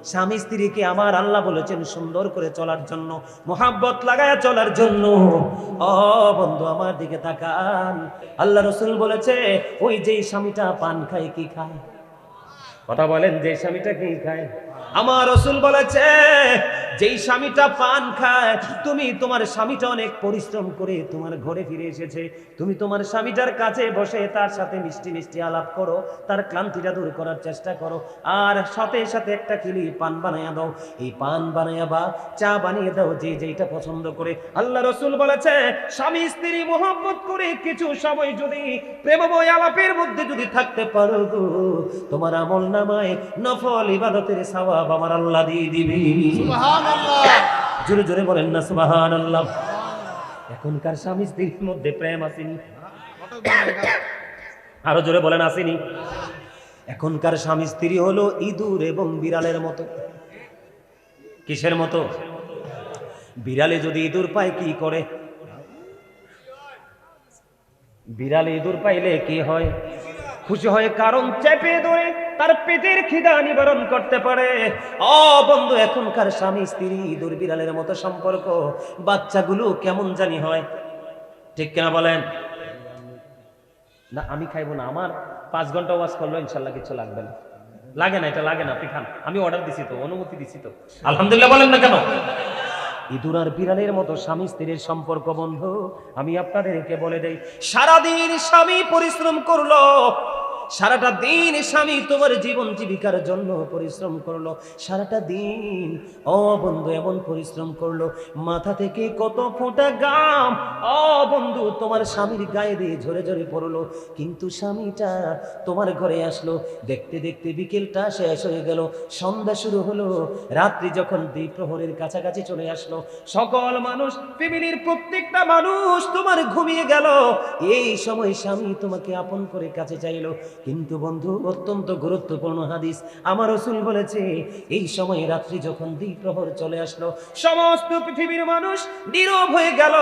স্বামী স্ত্রীকে আমার আল্লাহ বলেছেন সুন্দর করে চলার জন্য, মোহাব্বত লাগায়া চলার জন্য। ও বন্ধু আমার দিকে তাকান, আল্লাহ রাসূল বলেছে ওই যেই স্বামীটা পান খায় কি খায়? কথা বলেন, যে স্বামীটা কি খায়? আমার রাসূল বলেছে যেই স্বামীটা পান খায়, তুমি তোমার স্বামীটা অনেক পরিশ্রম করে তোমার ঘরে ফিরে এসেছে, তুমি তোমার স্বামীটার কাছে বসে তার সাথে মিষ্টি মিষ্টি আলাপ করো, তার ক্লান্তিটা দূর করার চেষ্টা করো, আর সাথে সাথে একটা কিলি পান বানাইয়া দাও। এই পান বানাইয়া বা চা বানিয়ে দাও, যে যেইটা পছন্দ করে। আল্লাহ রাসূল বলেছে স্বামী স্ত্রী মহব্বত করে কিছু সময় যদি প্রেমময় আলাপের মধ্যে যদি থাকতে পারো গো, তোমার আমল নামায় নফল ইবাদতের সওয়াব আমার আল্লাহ দিয়ে দিবে। সুবহানাল্লাহ, জোরে জোরে বলেন না সুবহানাল্লাহ। এখনকার স্বামী স্ত্রীর মধ্যে প্রেম আসেনি? আরো জোরে বলেন আসেনি? এখনকার স্বামী স্ত্রী হলো ইঁদুর এবং বিড়ালের মতো। কিসের মতো? বিড়ালে যদি ইঁদুর পায় কি করে? বিড়ালে ইঁদুর পাইলে কি হয়? খুশি হয়, কারণ চেপে ধরে তার পেটের খিদা নিবারণ করতে পারে। ও বন্ধু, এখনকার স্বামী স্ত্রী ইঁদুর বিড়ালের মতো সম্পর্ক, বাচ্চাগুলো কেমন জানি হয়। ঠিক কিনা বলেন? না আমি খাইবো না, আমার 5 ঘন্টা ওয়াজ করলো ইনশাল্লাহ কিছু লাগবে না। লাগে না, এটা লাগে না, আপনি খান, আমি অর্ডার দিছি তো, অনুমতি দিছি তো, আলহামদুলিল্লাহ বলেন না কেন? ইঁদুর আর বিড়ালের মতো স্বামী স্ত্রীর সম্পর্ক বন্ধু। আমি আপনাদেরকে বলে দেই, সারাদিন স্বামী পরিশ্রম করলো, সারাটা দিন স্বামী তোমার জীবন জীবিকার জন্য পরিশ্রম করলো, সারাটা দিন ও বন্ধু এমন পরিশ্রম করলো, মাথা থেকে কত ফোঁটা ঘাম ও বন্ধু তোমার স্বামীর গায়ে দিয়ে ঝরে ঝরে পড়লো, কিন্তু স্বামীটা তোমার ঘরে আসলো, দেখতে দেখতে বিকেলটা শেষ হয়ে গেল, সন্ধ্যা শুরু হলো, রাত্রি যখন দ্বিপ্রহরের কাছাকাছি চলে আসলো, সকল মানুষ, ফ্যামিলির প্রত্যেকটা মানুষ তোমার ঘুমিয়ে গেল, এই সময় স্বামী তোমাকে আপন করে কাছে চাইলো। কিন্তু বন্ধু, অত্যন্ত গুরুত্বপূর্ণ হাদিস, আমার রাসূল বলেছে এই সময় রাত্রি যখন দ্বিপ্রহর চলে আসলো, সমস্ত পৃথিবীর মানুষ নীরব হয়ে গেল,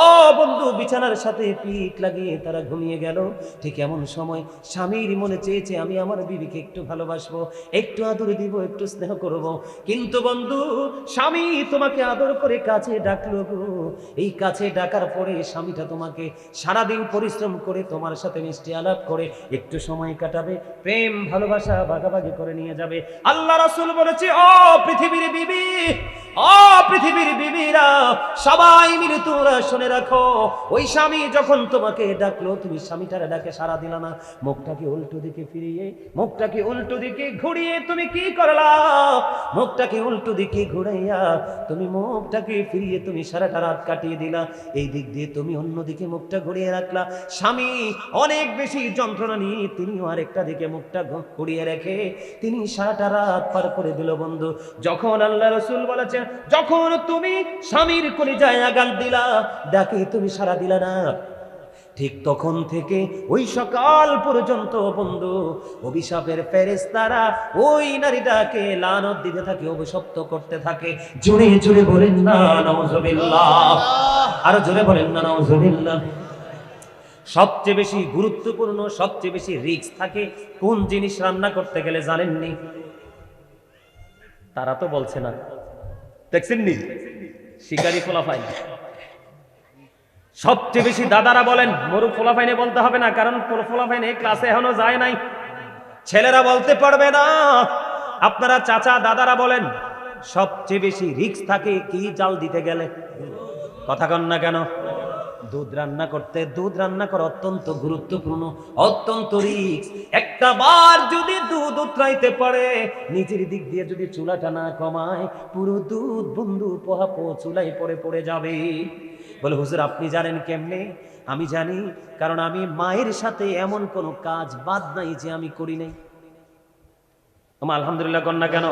ও বন্ধু বিছানার সাথে পিঠ লাগিয়ে তারা ঘুমিয়ে গেল। ঠিক এমন সময় স্বামীর মনে চেয়েছে আমি আমার বিবিকে একটু ভালোবাসবো, একটু আদর দিব, একটু স্নেহ করব, কিন্তু বন্ধু স্বামী তোমাকে আদর করে কাছে ডাকলো গো, এই কাছে ডাকার পরে স্বামীটা তোমাকে সারাদিন পরিশ্রম করে তোমার সাথে মিষ্টি আলাপ করে একটু সময় কাটাবে, প্রেম ভালোবাসা ভাগাভাগি করে নিয়ে যাবে। আল্লাহ রাসূল বলেছে ও পৃথিবীর বিবি, ও পৃথিবীর বিবিরা, সবাই মিলে তোমরা শুনে রাখো, ওই স্বামী যখন তোমাকে ডাকলো, তুমি স্বামীটার ডাকে সাড়া দিলা না, মুখটাকে উল্টো দিকে ফিরিয়ে, মুখটাকে উল্টো দিকে ঘুরিয়ে তুমি কি করলা? মুখটাকে উল্টো দিকে ঘুরাইয়া তুমি মুখটাকে ফিরিয়ে তুমি সারাটা রাত কাটিয়ে দিলা, এই দিক দিয়ে তুমি অন্যদিকে মুখটা ঘুরিয়ে রাখলা। স্বামী অনেক বেশি যন্ত্রণা নিয়ে তিনিও আরেকটা দিকে মুখটা ঘুরিয়ে রেখে তিনি সারাটা রাত পার করে দিল। বন্ধু, যখন আল্লাহ রাসূল বলেছেন যখন তুমি স্বামীর কলিজায় আঘাত দিলা, ডাকে তুমি সাড়া দিলা না, ঠিক তখন থেকে ওই সকাল পর্যন্ত বন্ধু অভিশাপের ফেরেশতারা ওই নারীটাকে লানত দিতে থাকে, অভিশপ্ত করতে থাকে। জোরে জোরে বলেন না নাউজুবিল্লাহ, আরো জোরে বলেন না নাউজুবিল্লাহ। সবচেয়ে বেশি গুরুত্বপূর্ণ, সবচেয়ে বেশি রিস্ক থাকে কোন জিনিস রান্না করতে গেলে জানেননি? তারা তো বলছে না, দেখছেননি? শিকারি ফলাফাই। সবচেয়ে বেশি দাদারা বলেন, মরু ফলাফাইনে বলতে হবে না, কারণ ফলাফাইনে ক্লাসে এখনো যায় নাই, ছেলেরা বলতে পারবে না। আপনারা চাচা দাদারা বলেন, সবচেয়ে বেশি রিস্ক থাকে কি জাল দিতে গেলে? কথা কন না কেন? দুধ রান্না করতে, দুধ রান্না করা অত্যন্ত গুরুত্বপূর্ণ, অত্যন্ত রিস্ক। একটা বার যদি দুধ উতরাইতে পারে, নিজের দিক দিয়ে যদি চুলাটা না কমায়, পুরো দুধ বন্ধু পোহাপো চুলাই পড়ে যাবে। বলে হুজুর আপনি জানেন কেমনে? আমি জানি, কারণ আমি মায়ের সাথে এমন কোনো কাজ বাদ নাই যে আমি করি নাই। আলহামদুলিল্লাহ কন না কেন?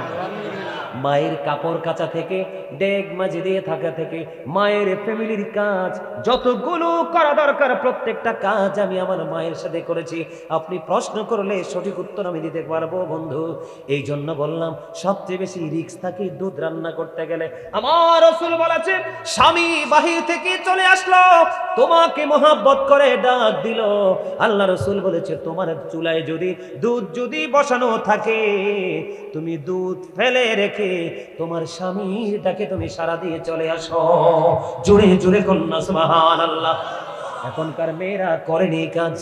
মায়ের কাপড় কাচা থেকে, ডেক মাঝে দিয়ে থাকা থেকে, মায়ের ফ্যামিলির কাজ যতগুলো করা দরকার প্রত্যেকটা কাজ আমি আমার মায়ের সাথে করেছি। আপনি প্রশ্ন করলে সঠিক উত্তর আমি দিতে পারবো বন্ধু। এই জন্য বললাম সবচেয়ে বেশি রিস্ক থাকে দুধ রান্না করতে গেলে। আমার রাসূল বলেছেন, স্বামী বাহির থেকে চলে আসলো, তোমাকে মহব্বত করে ডাক দিল, আল্লাহ রাসূল বলেছে তোমার চুলায় দুধ যদি বসানো থাকে, তুমি দুধ ফেলে রেখে তোমার স্বামীর ডাকে তুমি সাড়া দিয়ে চলে আসো। জোরে জোরে কন্যা সুবহানাল্লাহ। এখনকার মেয়েরা করেনি কাজ,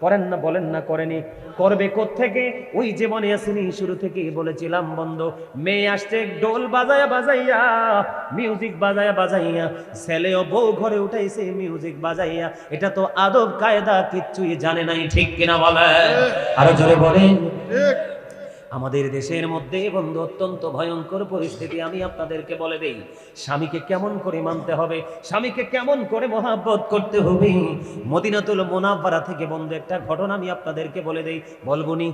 করেন না, বলেন না করেনি, করবে কোত্থেকে? ওই যে মনে আসেনি শুরু থেকে বলেছিলাম বন্ধু, মেয়ে আসছে ডোল বাজায়া বাজাইয়া, মিউজিক বাজায়া বাজাইয়া, ছেলেও বউ ঘরে উঠাইছে মিউজিক বাজাইয়া। এটা তো আদব কায়দা কিচ্ছুই জানে নাই, ঠিক কিনা বলে? আরো জোরে বলেন। আমাদের দেশের মধ্যে বন্ধু অত্যন্ত ভয়ঙ্কর পরিস্থিতি। আমি আপনাদেরকে বলে দেই, স্বামীকে কেমন করে মানতে হবে, স্বামীকে কেমন করে মহব্বত করতে হবে। মদিনাতুল মুনাওয়ারা থেকে বন্ধু একটা ঘটনা আমি আপনাদেরকে বলে দেই, বলবনি?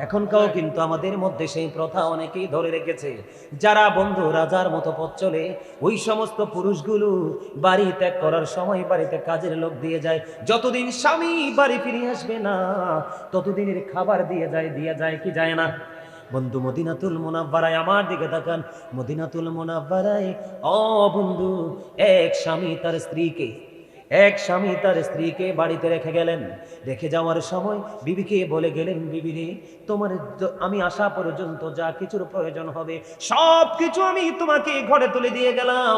এখনকাও কিন্তু আমাদের মধ্যে সেই প্রথা অনেকেই ধরে রেখেছে। যারা বন্ধু রাজার মতো পথ চলে, ওই সমস্ত পুরুষগুলো বাড়ি ত্যাগ করার সময় বাড়িতে কাজের লোক দিয়ে যায়, যতদিন স্বামী বাড়ি ফিরে আসবে না ততদিনের খাবার দিয়ে যায় কি যায় না? বন্ধু মদিনাতুল মুনাওয়ারায়, আমার দিকে তাকান, মদিনাতুল মুনাওয়ারায় ও বন্ধু, এক স্বামী তার স্ত্রীকে বাড়িতে রেখে গেলেন। রেখে যাওয়ার সময় বিবিকে বলে গেলেন, বিবি রে, তোমার আমি আসা পর্যন্ত যা কিছুর প্রয়োজন হবে সব কিছু আমি তোমাকে ঘরে তুলে দিয়ে গেলাম,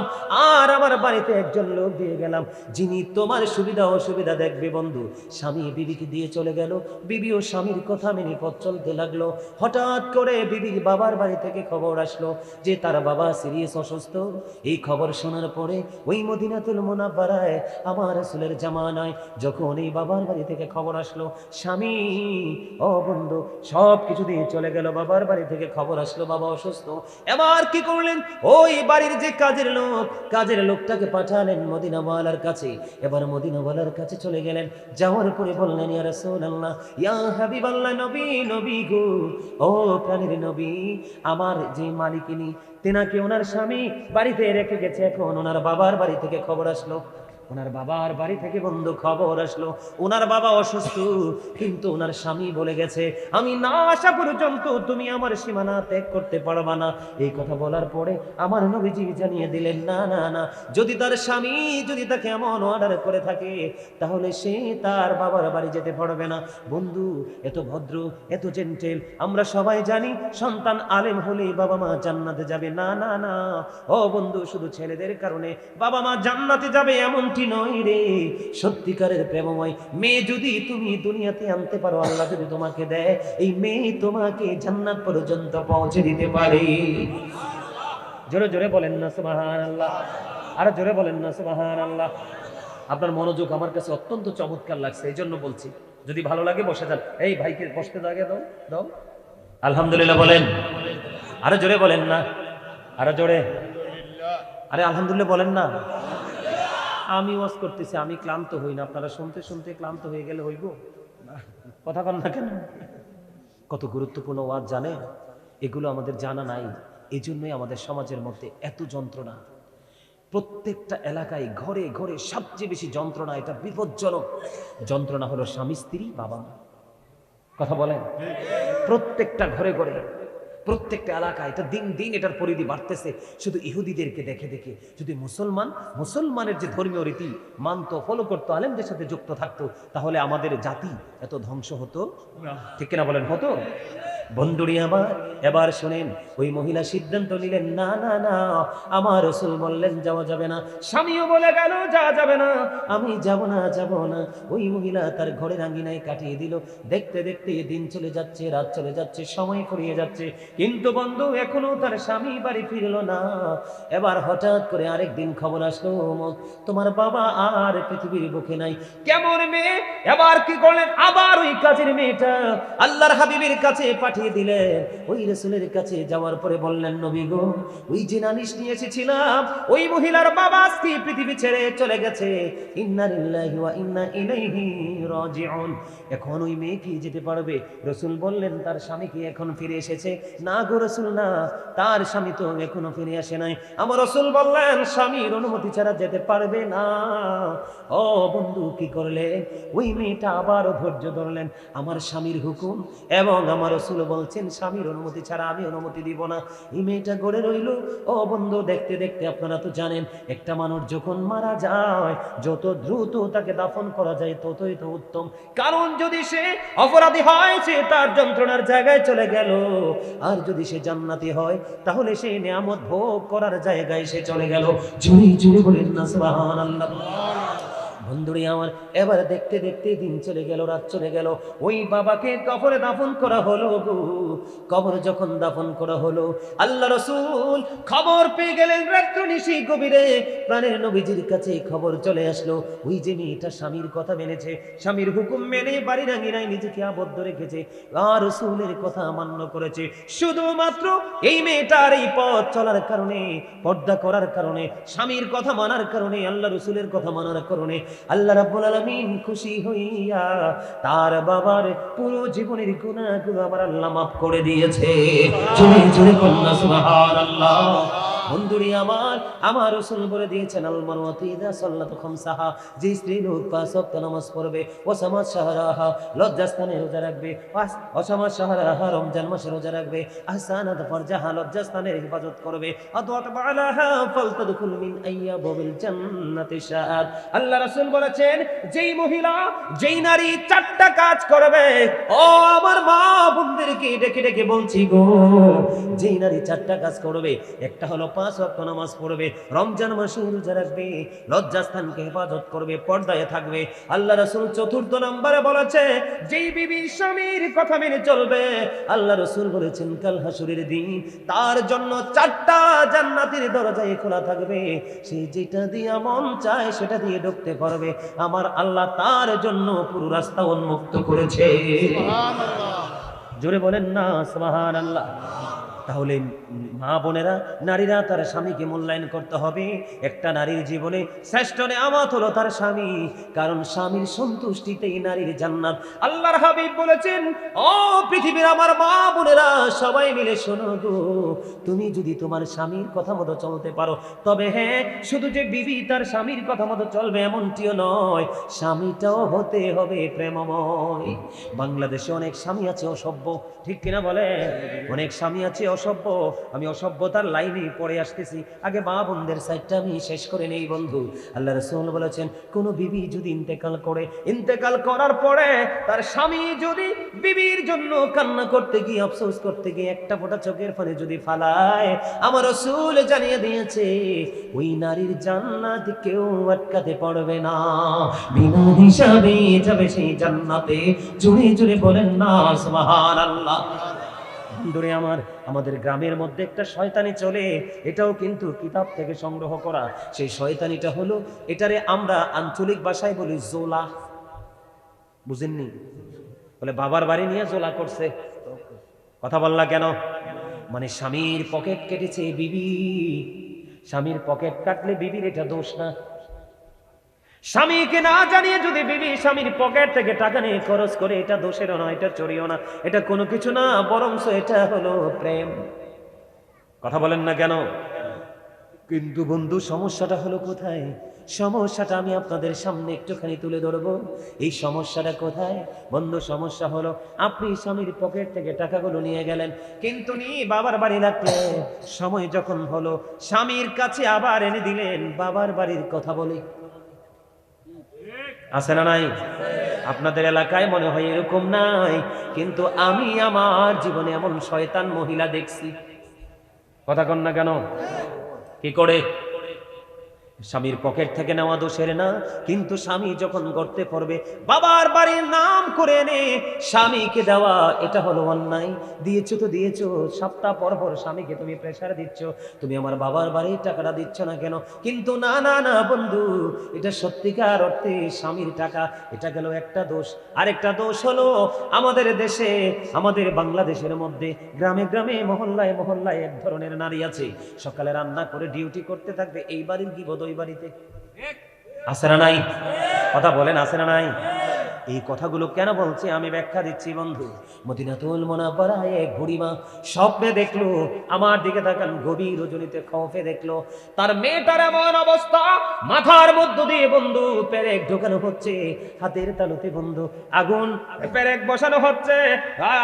আর আমার বাড়িতে একজন লোক দিয়ে গেলাম যিনি তোমার সুবিধা অসুবিধা দেখবে। বন্ধু স্বামী বিবিকে দিয়ে চলে গেল, বিবিও স্বামীর কথা মেনে পথ চলতে লাগলো। হঠাৎ করে বিবির বাবার বাড়ি থেকে খবর আসলো যে তার বাবা সিরিয়াস অসুস্থ। এই খবর শোনার পরে ওই মদিনাতুল মুনাওয়ারায় আমার রাসূলের জামানায় যখন এই বাবার বাড়ি থেকে খবর আসলো স্বামী ও বন্ধু সব কিছু দিয়ে চলে গেল, বাবার বাড়ি থেকে খবর আসলো বাবা অসুস্থ। এবার কি করলেন? ওই বাড়ির যে কাজের লোকটাকে পাঠালেন মদিনাওয়ালার কাছে। এবার মদিনাওয়ালার কাছে চলে গেলেন, যাওয়ার পরে বললেন, ইয়া রাসূলুল্লাহ, ইয়া হাবিবাল্লাহ, নবী গো, ও প্রাণের নবী, আমার যে মালিকিনী তেনাকে ওনার স্বামী বাড়িতে রেখে গেছে, এখন ওনার বাবার বাড়ি থেকে খবর আসলো, ওনার বাবার বাড়ি থেকে বন্ধু খবর আসলো ওনার বাবা অসুস্থ, কিন্তু ওনার স্বামী বলে গেছে আমি না আসা পর্যন্ত তুমি আমার সীমানা ত্যাগ করতে পারবা না। এই কথা বলার পরে আমার নবীজি জানিয়ে দিলেন, না না না, যদি তার স্বামী যদি তাকে এমন অর্ডার করে থাকে তাহলে সে তার বাবার বাড়ি যেতে পারবে না। বন্ধু এত ভদ্র, এত জেন্টেল, আমরা সবাই জানি সন্তান আলেম হলেই বাবা মা জান্নাতে যাবে। না না না, ও বন্ধু, শুধু ছেলেদের কারণে বাবা মা জান্নাতে যাবে এমন নয় রে। সত্যিকারের প্রেমময় মেয়ে যদি তুমি দুনিয়াতে আনতে পারো, আল্লাহ যদি তোমাকে দেয়, এই মেয়ে তোমাকে জান্নাত পর্যন্ত পৌঁছে দিতে পারে। জোরে জোরে বলেন না সুবহানাল্লাহ, আর জোরে বলেন না সুবহানাল্লাহ। আপনার মনোযোগ আমার কাছে অত্যন্ত চমৎকার লাগছে, এই জন্য বলছি, যদি ভালো লাগে বসে যান। এই ভাইকে বসতে জায়গা দাও। আলহামদুলিল্লাহ বলেন, আরো জোরে বলেন না, আরো জোরে, আরে আলহামদুলিল্লাহ বলেন না। আমি ওয়াজ করতেছি, আমি ক্লান্ত হই না, আপনারা শুনতে শুনতে ক্লান্ত হয়ে গেলে হইব? কথা কন না কেন? কত গুরুত্বপূর্ণ ওয়াজ জানে, এগুলো আমাদের জানা নাই। এই জন্যই আমাদের সমাজের মধ্যে এত যন্ত্রণা। প্রত্যেকটা এলাকায় ঘরে ঘরে সবচেয়ে বেশি যন্ত্রণা, এটা বিপজ্জনক যন্ত্রণা হলো স্বামী স্ত্রী বাবা মা। কথা বলেন, প্রত্যেকটা ঘরে ঘরে প্রত্যেকটা এলাকায় এটা দিন দিন এটার পরিধি বাড়তেছে। শুধু ইহুদিদেরকে দেখে দেখে যদি মুসলমানের যে ধর্মীয় রীতি মানতো, ফলো করতো, আলেমদের সাথে যুক্ত থাকতো, তাহলে আমাদের জাতি এত ধ্বংস হতো? ঠিক কিনা বলেন, হতো? বন্ধুরি আমার, এবার শোনেন, ওই মহিলা সিদ্ধান্ত নিলেন, না না না, আমার রাসূল বললেন যাওয়া যাবে না, স্বামীও বলে গেল যাওয়া যাবে না, আমি যাব না। ওই মহিলা তার ঘরের আঙ্গিনায় কাটিয়ে দিল। দেখতে দেখতে দিন চলে যাচ্ছে, রাত চলে যাচ্ছে, সময় ফুরিয়ে যাচ্ছে, কিন্তু বন্ধু এখনো তার স্বামী বাড়ি ফিরলো না। এবার হঠাৎ করে আরেকদিন খবর আসলো, তোমার বাবা আর পৃথিবীর বুকে নাই। কেমন মেয়ে! এবার কি করলেন? আবার ওই কাজের মেয়েটা আল্লাহর হাবিবের কাছে পাঠিয়ে দিলেন। ওই রাসূলের কাছে যাওয়ার পরে বললেন, নবী গো, ওই যে নালিশ নিয়ে এসেছিলাম, ওই মহিলার বাবা আজকে পৃথিবী ছেড়ে চলে গেছে। ইন্না লিল্লাহি ওয়া ইন্না ইলাইহি রাজিউন। এখন ওই মেয়ে কি যেতে পারবে? রাসূল বললেন, তার স্বামী কি এখন ফিরে এসেছে? না গো রাসূল, না, তার স্বামী তো এখনো ফিরে আসে নাই। আমার রাসূল বললেন, স্বামীর অনুমতি ছাড়া যেতে পারবে না। ও বন্ধু, কি করলেন? ওই মেয়েটা আবারও ধৈর্য ধরলেন, আমার স্বামীর হুকুম এবং আমার রাসূল বলছেন স্বামীর অনুমতি ছাড়া আমি অনুমতি দিব না। এই মেয়েটা গড়ে রইল। ও বন্ধু, দেখতে দেখতে আপনারা তো জানেন, একটা মানুষ যখন মারা যায়, যত দ্রুত তাকে দাফন করা যায় ততই তো উত্তম। কারণ যদি সে অপরাধী হয়, সে তার যন্ত্রণার জায়গায় চলে গেল, আর যদি সে জান্নাতি হয়, তাহলে সে নিয়ামত ভোগ করার জায়গায় সে চলে গেল। জুড়ে জুড়ে বলেন না সুবহানাল্লাহ। বন্ধুরে আমার, এবার দেখতে দেখতে দিন চলে গেল, রাত চলে গেল। ওই বাবাকে কবরে দাফন করা হলো গো। কবর যখন দাফন করা হলো, আল্লাহ রাসূল খবর পেয়ে গেলেন রাত্র নিশি গভীরে। প্রাণের নবীজির কাছে খবর চলে আসলো, ওই যে মেয়েটা স্বামীর কথা মেনেছে, স্বামীর হুকুম মেনে বাড়ির আঙিনায় নিজেকে আবদ্ধ রেখেছে, আর রাসূলের কথা মান্য করেছে। শুধুমাত্র এই মেয়েটার এই পথ চলার কারণে, পর্দা করার কারণে, স্বামীর কথা মানার কারণে, আল্লাহ রাসূলের কথা মানার কারণে আল্লাহ রাব্বুল আলামিন খুশি হইয়া তার বাবার পুরো জীবনের গুনাহগুলো আমার আল্লাহ মাফ করে দিয়েছে। জোরে জোরে কন্যা সুবহানাল্লাহ। বন্ধুরি আমার রাসূল বলে দিয়েছেন, আল মারওয়াতু ইযা সাল্লাত খামসাহা, যে স্ত্রী লোক 5 ওয়াক্ত নামাজ পড়বে, ও সামাত শাহরাহা, লজ্জাস্থানে রোজা রাখবে, ও সামাত শাহরাহা, রমজান মাসে রোজা রাখবে, আহসানাত ফারজাহা, লজ্জাস্থানের হিফাজত করবে, আতাত বালাহা ফালতাদখুল মিন আইয়াবিল জান্নাতি শাআত। আল্লাহ রাসূল বলেছেন, যেই মহিলা, যেই নারী 4টা কাজ করবে, ও আমার মা বোনদেরকে ডেকে ডেকে বলছি গো, যেই নারী 4টা কাজ করবে, একটা হলো 5 ওয়াক্ত নামাজ পড়বে, রমজান মাসে রোজা রাখবে, লজ্জাস্থানকে হেফাজত করবে, পর্দায় থাকবে। আল্লাহ রাসূল 4র্থ নম্বরে বলেছে, যেই বিবি স্বামীর কথা মেনে চলবে, আল্লাহ রাসূল বলেছেন কাল হাসরের দিন তার জন্য 4টা জান্নাতের দরজায় খোলা থাকবে, সে যেটা দিয়ে মন চায় সেটা দিয়ে ঢুকতে পারবে। আমার আল্লাহ তার জন্য পুরো রাস্তা উন্মুক্ত করেছে। সুবহানাল্লাহ। জোরে বলেন না সুবহানাল্লাহ। তাহলে মা বোনেরা, নারীরা তার স্বামীকে মূল্যায়ন করতে হবে। একটা নারীর জীবনে শ্রেষ্ঠ নেয়ামত হলো তার স্বামী, কারণ স্বামীর সন্তুষ্টিতেই নারীর জান্নাত। আল্লাহর হাবিব বলেছেন, ও পৃথিবীর আমার মা বোনেরা, সবাই মিলে শোনো গো, তুমি যদি তোমার স্বামীর কথা মতো চলতে পারো, তবে হ্যাঁ, শুধু যে বিবি তার স্বামীর কথা মতো চলবে এমনটিও নয়, স্বামীটাও হতে হবে প্রেমময়। বাংলাদেশে অনেক স্বামী আছে অসভ্য, ঠিক কিনা বলে? অনেক স্বামী আছে অসভ্য। আমি অসভ্যতার লাইনে পড়ে আসতেছি, আগে মা বোনদের সাইডটা আমি শেষ করে নেই বন্ধু। আল্লাহ রাসূল বলেছেন, কোন বিবি যদি ইন্তেকাল করে, ইন্তেকাল করার পরে তার স্বামী যদি বিবির জন্য কান্না করতে গিয়ে, আফসোস করতে গিয়ে একটা ফোঁটা চোখের পানি যদি ফালায়, আমার রাসূল জানিয়ে দিয়েছে, ওই নারীর জান্নাত কেউ আটকাতে পারবে না, বিনা হিসাবে যাবে সেই জান্নাতে। জুড়ে জুড়ে বলেন না সুবহানাল্লাহ। বন্ধুরে আমার, আমাদের গ্রামের মধ্যে একটা শয়তানি চলে, এটাও কিন্তু কিতাব থেকে সংগ্রহ করা। সেই শয়তানিটা হলো, এটারে আমরা আঞ্চলিক ভাষায় বলি জোলা। বুঝেননি? বলে বাবার বাড়ি নিয়ে জোলা করছে। কথা বললা কেন? মানে স্বামীর পকেট কেটেছে বিবি। স্বামীর পকেট কাটলে বিবির এটা দোষ না। স্বামীকে না জানিয়ে যদি বিবি স্বামীর পকেট থেকে টাকা নিয়ে খরচ করে, এটা দোষেরও না, এটা চোরিও না, এটা কোনো কিছু না, বরং এটা হলো প্রেম। কথা বলেন না কেন? কিন্তু বন্ধু, সমস্যাটা হলো কোথায়? সমস্যাটা আমি আপনাদের সামনে একটুখানি তুলে ধরবো। এই সমস্যাটা কোথায় বন্ধু? সমস্যা হলো, আপনি স্বামীর পকেট থেকে টাকাগুলো নিয়ে গেলেন, কিন্তু নিয়ে বাবার বাড়ি রাখলে, সময় যখন হলো স্বামীর কাছে আবার এনে দিলেন। বাবার বাড়ির কথা বলি, আছে না নাই? আপনাদের এলাকায় মনে হয় এরকম নাই, কিন্তু আমি আমার জীবনে এমন শয়তান মহিলা দেখছি। কথা কন না কেন? কি করে? স্বামীর পকেট থেকে নেওয়া দোষের না, কিন্তু স্বামী যখন করতে পারবে বাবার বাড়ির নাম করে নে স্বামীকে দেওয়া, এটা হলো অন্যায়। দিয়েছো তো দিয়েছো, সপ্তাহ পর পর স্বামীকে তুমি প্রেসার দিচ্ছ, তুমি আমার বাবার বাড়ির টাকাটা দিচ্ছ না কেন? কিন্তু না না না বন্ধু, এটা সত্যিকার অর্থে স্বামীর টাকা। এটা গেল একটা দোষ। আরেকটা দোষ হলো আমাদের দেশে, আমাদের বাংলাদেশের মধ্যে গ্রামে গ্রামে মহল্লায় মহল্লায় এক ধরনের নারী আছে, সকালে রান্না করে ডিউটি করতে থাকবে, এই বাড়ির গিবদ ওই বাড়িতে। আছে না নাই? কথা বলেন, আছে না নাই? এই কথাগুলো কেন বলছি আমি ব্যাখ্যা দিচ্ছি বন্ধু। মদিনাতুল মুনাওয়ারায় এক বুড়িমা স্বপ্নে দেখলো, আমার দিকে তাকান, গভীর রজনীতে খৌফে দেখলো তার মেয়েটার এমন অবস্থা, মাথার মধ্য দিয়ে বন্ধু পেরেক ঢোকানো হচ্ছে, হাতের তালুতে বন্ধু আগুন পেরেক বসানো হচ্ছে,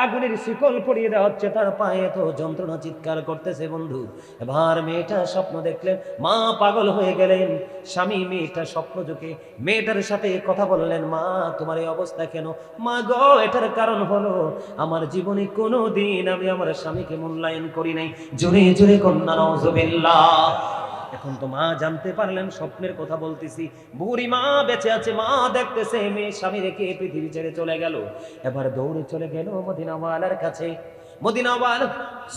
আগুনের শিকল পরিয়ে দেওয়া হচ্ছে, তার পায়ে তো যন্ত্রণা, চিৎকার করতেছে বন্ধু। এবার মেয়েটা স্বপ্ন দেখলেন, মা পাগল হয়ে গেলেন। স্বামী মেয়েটা স্বপ্ন যোগে মেয়েটার সাথে কথা বললেন, মা তোমার এই অবস্থা কেন? মা গো, এটার কারণ হলো আমার জীবনে কোনো দিন আমি আমার স্বামীকে মূল্যায়ন করি নাই। জোরে জোরে কন্যা নাউজুবিল্লাহ। এখন তো মা জানতে পারলেন স্বপ্নের কথা বলতেছি, বুড়ি মা বেঁচে আছে, মা দেখতেছে মেয়ে স্বামী রেখে পৃথিবী ছেড়ে চলে গেল। এবার দৌড়ে চলে গেল মদিনাওয়ালার কাছে। মদিনাওয়ালা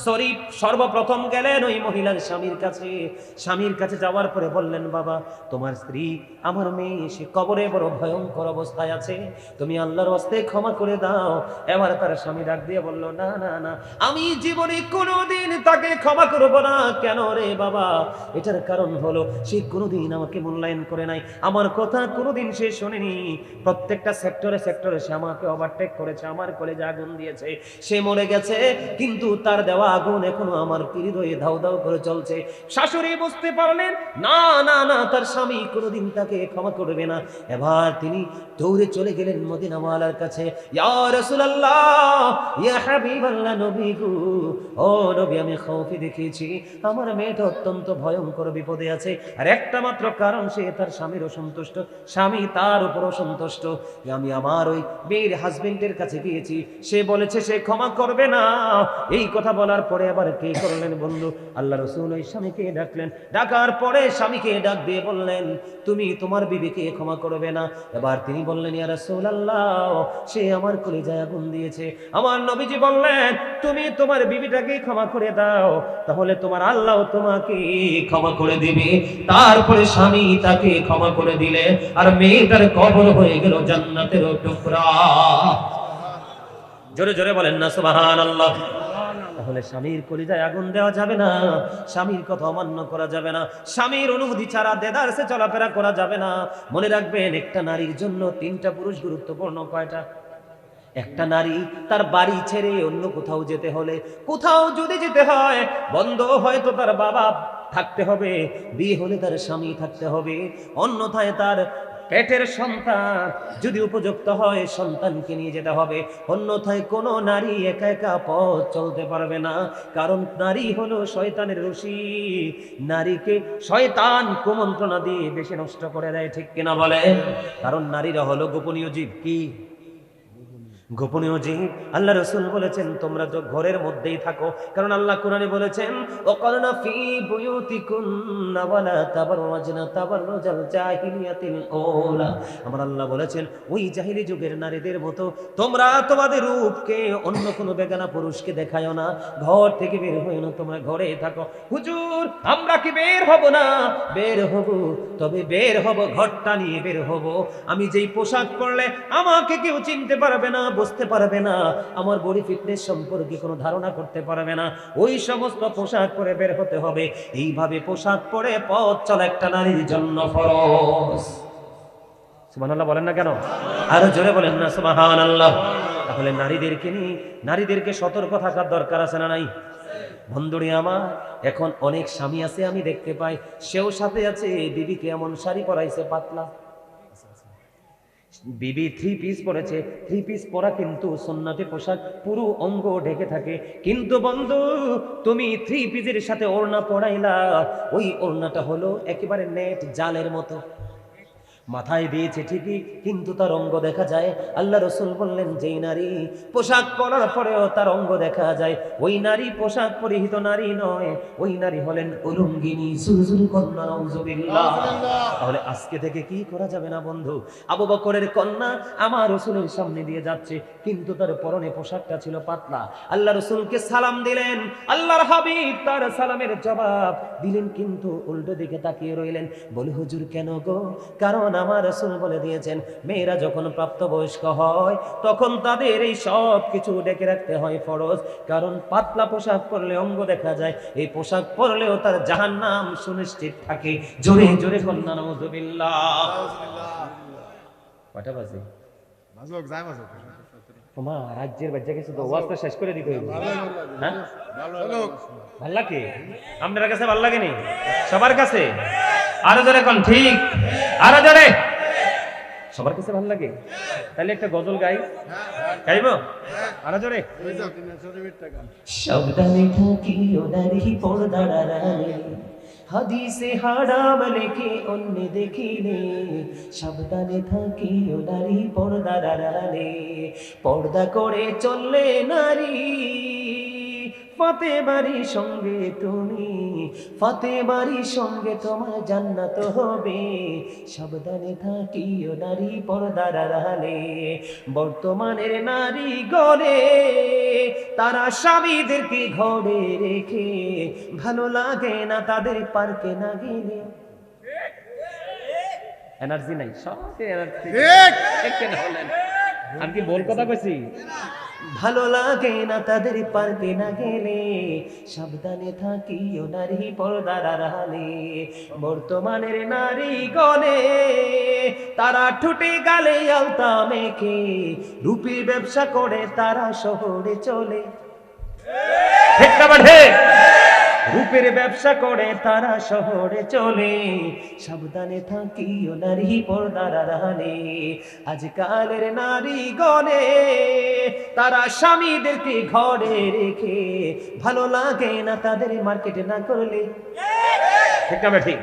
শরীফ সর্বপ্রথম গেলেন ওই মহিলার স্বামীর কাছে। স্বামীর কাছে যাওয়ার পরে বললেন, বাবা তোমার স্ত্রী আমার মেয়ে সে কবরে বড় ভয়ঙ্কর অবস্থায় আছে, তুমি আল্লাহর হস্তে ক্ষমা করে দাও। এবার তার স্বামী ডাক দিয়ে বলল, না না না, আমি জীবনে কোনোদিন তাকে ক্ষমা করব না। কেন রে বাবা? এটার কারণ হলো সে কোনোদিন আমাকে মূল্যায়ন করে নাই, আমার কথা কোনোদিন সে শোনেনি। প্রত্যেকটা সেক্টরে সেক্টরে সে আমাকে ওভারটেক করেছে, আমার কলেজে আগুন দিয়েছে, সে মরে গেছে, কিন্তু তার দেওয়া আগুন এখনো আমার হৃদয়ে ধাউ ধাউ করে চলছে। শাশুড়ি বুঝতে পারলেন না না না, তার স্বামী কোনোদিন তাকে ক্ষমা করবে না। এবার তিনি দৌড়ে চলে গেলেন মদিনাওয়ালার কাছে। ইয়া রাসূলুল্লাহ, ইয়া হাবিবাল্লাহ, নবী গো, ও নবী, আমি খৌফে দেখেছি আমার মেয়েটা অত্যন্ত ভয়ঙ্কর বিপদে আছে, আর একটা মাত্র কারণ, সে তার স্বামীর অসন্তুষ্ট, স্বামী তার উপর অসন্তুষ্ট। আমি আমার ওই মেয়ের হাজবেন্ডের কাছে গিয়েছি, সে বলেছে সে ক্ষমা করবে না। এই কথা বলার পরে আবার কে করলেন বন্ধু? আল্লাহ রাসূল ওই স্বামীকে ডাকলেন, ডাকার পরে স্বামীকে ডাক দিয়ে বললেন, তুমি তোমার বিবিকে ক্ষমা করবে না? এবার তিনি বললেন, ইয়া রাসূলুল্লাহ, সে আমার কলিজায় আগুন দিয়েছে। আমার নবীজি বললেন, তুমি তোমার বিবিটাকে ক্ষমা করে দাও, তাহলে তোমার আল্লাহ তোমাকে ক্ষমা করে দিবে। তারপরে স্বামী তাকে ক্ষমা করে দিলে, আর মেয়েটার কবর হয়ে গেল জান্নাতের টুকরা। জোরে জোরে বলেন না সুবহানাল্লাহ। তাহলে স্বামীর কলিজায় আগুন দেওয়া যাবে না, স্বামীর কথা অমান্য করা যাবে না, স্বামীর অনুমতি ছাড়া দেদারসে চলাফেরা করা যাবে না। মনে রাখবেন, একটা নারীর জন্য তিনটা পুরুষ গুরুত্বপূর্ণ। কয়টা? একটা নারী তার বাড়ি ছেড়ে অন্য কোথাও যেতে হলে, কোথাও যদি যেতে হয়, বন্ধ হয়তো তার বাবা থাকতে হবে, বিয়ে হলে তার স্বামী থাকতে হবে, অন্যথায় তার পেটের সন্তান যদি উপযুক্ত হয় সন্তানকে নিয়ে যেতে হবে, অন্যথায় কোনো নারী একা একা পথ চলতে পারবে না। কারণ নারী হলো শয়তানের রশি, নারীকে শয়তান কুমন্ত্রণা দিয়ে বেশি নষ্ট করে দেয়, ঠিক কিনা বলেন? কারণ নারীরা হলো গোপনীয় জীব। কি গোপনীয় জীব? আল্লাহ রাসূল বলেছেন তোমরা তো ঘরের মধ্যেই থাকো, কারণ আল্লাহ কোরআনে বলেছেন, ওয়াকালনা ফি বুয়ুতিকুন্না ওয়ালা তাবাররাজনা তাবাররুজাল জাহিলিয়াতিল আউলা। আমার আল্লাহ বলেছেন, ওই জাহিলি যুগের নারীদের মতো তোমরা তোমাদের রূপকে অন্য কোনো বেগানা পুরুষকে দেখায়ো না, ঘর থেকে বের হইও না, তোমরা ঘরেই থাকো। হুজুর, আমরা কি বের হব না? বের হব, তবে বের হব ঘরটা নিয়ে বের হব। আমি যেই পোশাক পরলে আমাকে কেউ চিনতে পারবে না, বুঝতে পারবে না, আমার বডি ফিটনেস সম্পর্কে কোনো ধারণা করতে পারবে না, ওই সমস্ত পোশাক পরে বের হতে হবে। এইভাবে পোশাক পরে পথ চলা একটা নারীর জন্য ফরজ। সুবহানাল্লাহ বলেন না কেন? আরো জোরে বলেন না সুবহানাল্লাহ। তাহলে নারীদেরকে সতর্ক থাকার দরকার আছে না নাই? বন্ধুরে আমার, এখন অনেক স্বামী আছে আমি দেখতে পাই, সেও সাথে আছে, বিবিকে এমন শাড়ি পরাইছে পাতলা, বিবি থ্রি পিস পরেছে, থ্রি পিস পরা কিন্তু সুন্নতি পোশাক, পুরো অঙ্গ ঢেকে থাকে, কিন্তু বন্ধু তুমি থ্রি পিসের সাথে ওড়না পরাইলা, ওই ওড়নাটা হলো একেবারে নেট জালের মতো। মাথায় দিয়েছে ঠিকই, কিন্তু তার অঙ্গ দেখা যায়। আল্লাহ রাসূল বললেন, যেই নারী পোশাক পরার পরেও তার অঙ্গ দেখা যায়, ওই নারী পোশাক পরিহিত নারী নয়, ওই নারী হলেন উলঙ্গিনী। জুরজুরি কন্যা, নাউজুবিল্লাহ। তাহলে আজকে থেকে কি করা যাবে না বন্ধু? আবু বকরের কন্যা আমার রাসূলের সামনে দিয়ে যাচ্ছে, কিন্তু তার পরনে পোশাকটা ছিল পাতলা। আল্লাহ রাসূলকে সালাম দিলেন, আল্লাহর হাবিব তার সালামের জবাব দিলেন, কিন্তু উল্টো দিকে তাকিয়ে রইলেন। বলে, হুজুর কেন গো? কারণ আমার রাসূল বলে দিয়েছেন, মেয়েরা যখন প্রাপ্তবয়স্ক হয় তখন তাদের এই সব কিছু ঢেকে রাখতে হয় ফরজ। কারণ পাতলা পোশাক পরলে অঙ্গ দেখা যায়, এই পোশাক পরলেও তার জাহান্নাম সুনিশ্চিত থাকে। জোরে জোরে কন্যা, নাউজুবিল্লাহ। কয়টা বাজে? তোমার রাজ্যের বাচ্চা কিছু তো ওয়াজটা শেষ করে দিতে হইবে। হ্যাঁ, ভাল লাগে আপনার কাছে? ভাল লাগেনি সবার কাছে? আরো জোরে কোন, ঠিক আরো জোরে। সবার কাছে ভাল লাগে? তাহলে একটা গজল গাইব আরো জোরে। সাবধানে থাকিও নারী পর্দার আড়ালে, হাদিসে হারাম লেখে অন্য দেখিলে। সাবধানে থাকিও নারী পর্দার আড়ালে, পর্দা করে চললে নারী ফাতেমারি সঙ্গে তুমি, ফাতেমারি সঙ্গে তোমার জান্নাত হবে। সাবধানে থাকিও নারী পর্দার আড়ালে। বর্তমানের নারী গড়ে তারা স্বামীদেরকে ঘরে রেখে, ভালো লাগে না তাদের পার্কে না গেলে। এনার্জি নাই, সব এনার্জি। আমি কি বল কথা কইছি? ভালো লাগে না তাদের পার্কে না গেলে, সাবধানে থাকিও নারী পর্দার আড়ালে। বর্তমানের নারী গণে তারা ঠুটে গালে আলতা মেখে, রূপের ব্যবসা করে তারা শহরে চলে। ঠিক না বাঠে? রূপের ব্যবসা করে তারা শহরে চলে। সাবধানে থাকিও নারী পর্দার আড়ালে। আজকালের নারী গণে তারা স্বামীদেরকে ঘরে রেখে, ভালো লাগে না তাদের মার্কেটে না করলে। ঠিক না ঠিক?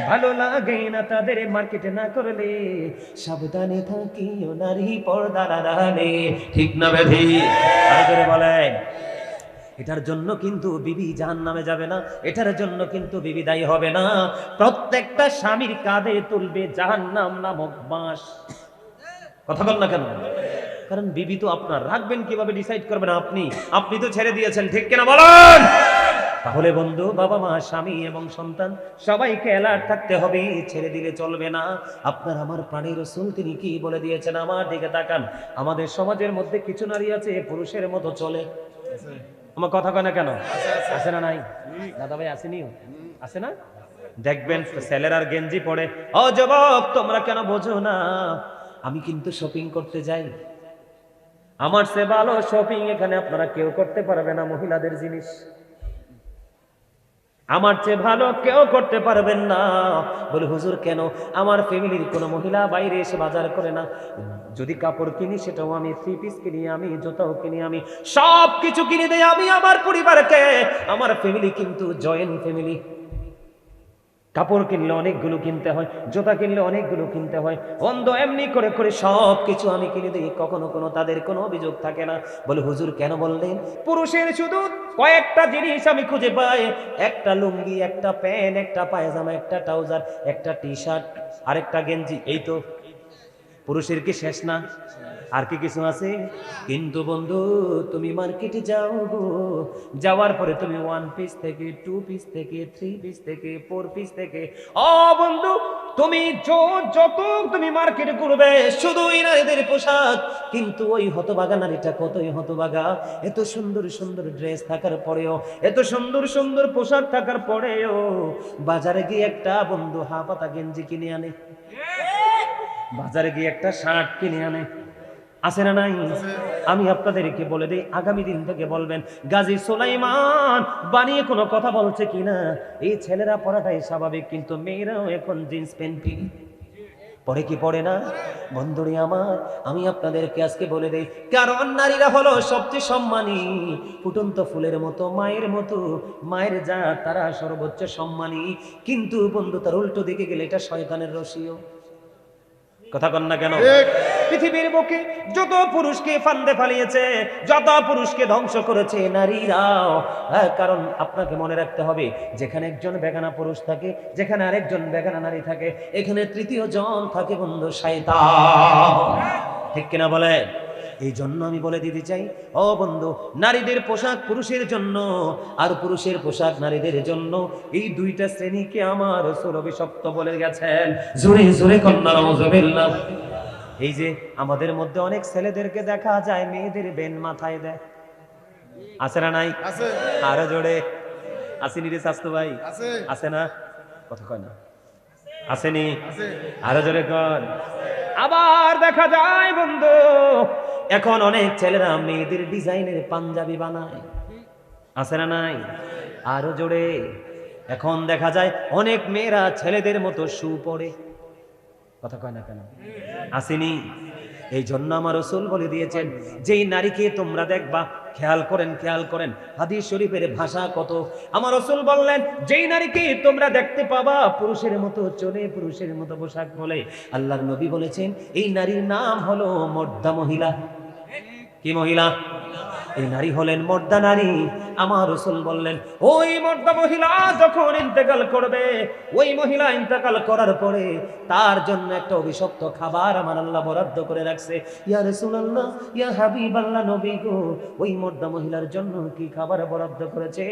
ভালো লাগে না তাদের মার্কেটে না করলে। সাবধানে থাকিও নারী পর্দার আড়ালে। ঠিক না বেধি? আর করে বলেন, এটার জন্য কিন্তু বিবি জাহান্নামে যাবে না, এটার জন্য কিন্তু বিবি দায়ী হবে না। প্রত্যেকটা স্বামীর কাঁধে তুলবে জাহান্নাম নামক বাঁশ। কথা বল না কেন? কারণ বিবি তো আপনার, রাখবেন কিভাবে ডিসাইড করবেন আপনি। আপনি তো ছেড়ে দিয়েছেন, ঠিক কিনা বলেন? তাহলে বন্ধু, বাবা মা, স্বামী এবং সন্তান সবাইকে অ্যালার্ট থাকতে হবে, ছেড়ে দিলে চলবে না। আপনার আমার প্রাণের রাসূল তিনি কি বলে দিয়েছেন? আমার দিকে তাকান। আমাদের সমাজের মধ্যে কিছু নারী আছে পুরুষের মতো চলে। আমার কথা কয় না কেন? আছে না নাই? দাদা ভাই আসেনি? আছে না? দেখবেন ছেলেরার গেঞ্জি পরে। ও যুবক, তোমরা কেন বোঝো না? আমি কিন্তু শপিং করতে যাই, আমার চেয়ে ভালো শপিং এখানে আপনারা কেউ করতে পারবে না। মহিলাদের জিনিস আমার চেয়ে ভালো কেউ করতে পারবেন না। বলে, হুজুর কেন? আমার ফ্যামিলির কোনো মহিলা বাইরে এসে বাজার করে না। যদি কাপড় কিনি সেটাও আমি, 3 পিস কিনি আমি, জুতাও কিনি আমি, সব কিছু কিনে দেই আমি আমার পরিবারকে। আমার ফ্যামিলি কিন্তু জয়েন্ট ফ্যামিলি। কাপড় কিনলে অনেকগুলো কিনতে হয়, জুতা কিনলে অনেকগুলো কিনতে হয়। অন্ধ এমনি করে করে সব কিছু আমি কিনে দিই, কখনো কোনো তাদের কোনো অভিযোগ থাকে না। বলে, হুজুর কেন বললেন? পুরুষের শুধু কয়েকটা জিনিস আমি খুঁজে পাই, একটা লুঙ্গি, একটা প্যান্ট, একটা পায়জামা, একটা ট্রাউজার, একটা টি শার্ট, আরেকটা গেঞ্জি। এই তো পুরুষের কি শেষ না? আর কি কিছু আছে? কিন্তু বন্ধু, তুমি মার্কেটে যাও গো, যাওয়ার পরে তুমি 1 পিস থেকে 2 পিস থেকে 3 পিস থেকে 4 পিস থেকে, ও বন্ধু তুমি যত তুমি মার্কেটে ঘুরবে শুধুই নারীদের পোশাক। কিন্তু ওই হতভাগা নারীটা কতই হতভাগা, এত সুন্দর সুন্দর ড্রেস থাকার পরেও, এত সুন্দর সুন্দর পোশাক থাকার পরেও বাজারে গিয়ে একটা বন্ধু হাফাতা গেঞ্জি কিনে আনে, বাজারে গিয়ে একটা শার্ট কিনে আনে। আছে না নাই? আমি আপনাদেরকে বলে দিই, আগামী দিন থেকে বলবেন গাজী সুলাইমান বানিয়ে কোনো কথা বলছে কিনা। এই ছেলেরা পড়াটাই স্বাভাবিক, কিন্তু মেয়েরাও এখন জিন্স প্যান্ট পরে কি পড়ে না? বন্ধুরে আমার, আমি আপনাদেরকে আজকে বলে দেই, কারণ নারীরা হলো সবচেয়ে সম্মানী, ফুটন্ত ফুলের মতো, মায়ের মতো, মায়ের যা তারা সর্বোচ্চ সম্মানী। কিন্তু বন্ধু, তার উল্টো দিকে গেলে এটা শয়তানের রশিও। কথা কন না কেন? পৃথিবীর বুকে যত পুরুষকে ফান্দে ফালিয়েছে, যত পুরুষকে ধ্বংস করেছে নারীরাও। কারণ আপনাকে মনে রাখতে হবে, যেখানে একজন বেগানা পুরুষ থাকে, যেখানে আরেকজন বেগানা নারী থাকে, এখানে তৃতীয় জন থাকে বন্ধু শয়তান। ঠিক কিনা বলেন? এই জন্য আমি বলে দিতে চাই, ও বন্ধু, নারীদের পোশাক পুরুষের জন্য আর পুরুষের পোশাক নারীদের জন্য। এই দুইটা শ্রেণীকে আমার রাসূল অভিশপ্ত বলে গেছেন। জোরে জোরে কন্যা নাউযুবিল্লাহ। এই যে আমাদের মধ্যে অনেক ছেলেদেরকে দেখা যায় মেয়েদের বেন মাথায় দেয়, আছে না নাই? আরো জোরে আসেনি রে স্বাস্থ্য ভাই, আছে না? কথা কয় না, আসেনি? আরো জোরে কন। আবার দেখা যায় বন্ধু এখন অনেক ছেলেরা মেয়েদের ডিজাইনের পাঞ্জাবি বানায়, আছে না নাই? আরো জোরে। এখন দেখা যায় অনেক মেয়েরা ছেলেদের মতো শু পরে, কথা কয় না কেন? আসেনি? এই জন্য আমার রাসূল বলে দিয়েছেন, যেই নারীকে তোমরা দেখবা, খেয়াল করেন হাদিস শরীফের ভাষা কত। আমার রাসূল বললেন, যেই নারীকে তোমরা দেখতে পাবা পুরুষের মতো চলে, পুরুষের মতো পোশাক পরে, আল্লাহর নবী বলেছেন এই নারীর নাম হলো মর্দা মহিলা। কি মহিলা? এই নারী হলেন মর্দা নারী। আমার রাসূল বললেন, ওই মর্দা মহিলা যখন ইন্তেকাল করবে, ওই মহিলা ইন্তেকাল করার পরে তার জন্য একটা অভিশপ্ত খাবার আমার আল্লাহ বরাদ্দ করে রাখছে। ইয়া রাসূলুল্লাহ, ইয়া হাবিবাল্লাহ, নবী গো, ওই মর্দা মহিলার জন্য কি খাবার বরাদ্দ করেছে?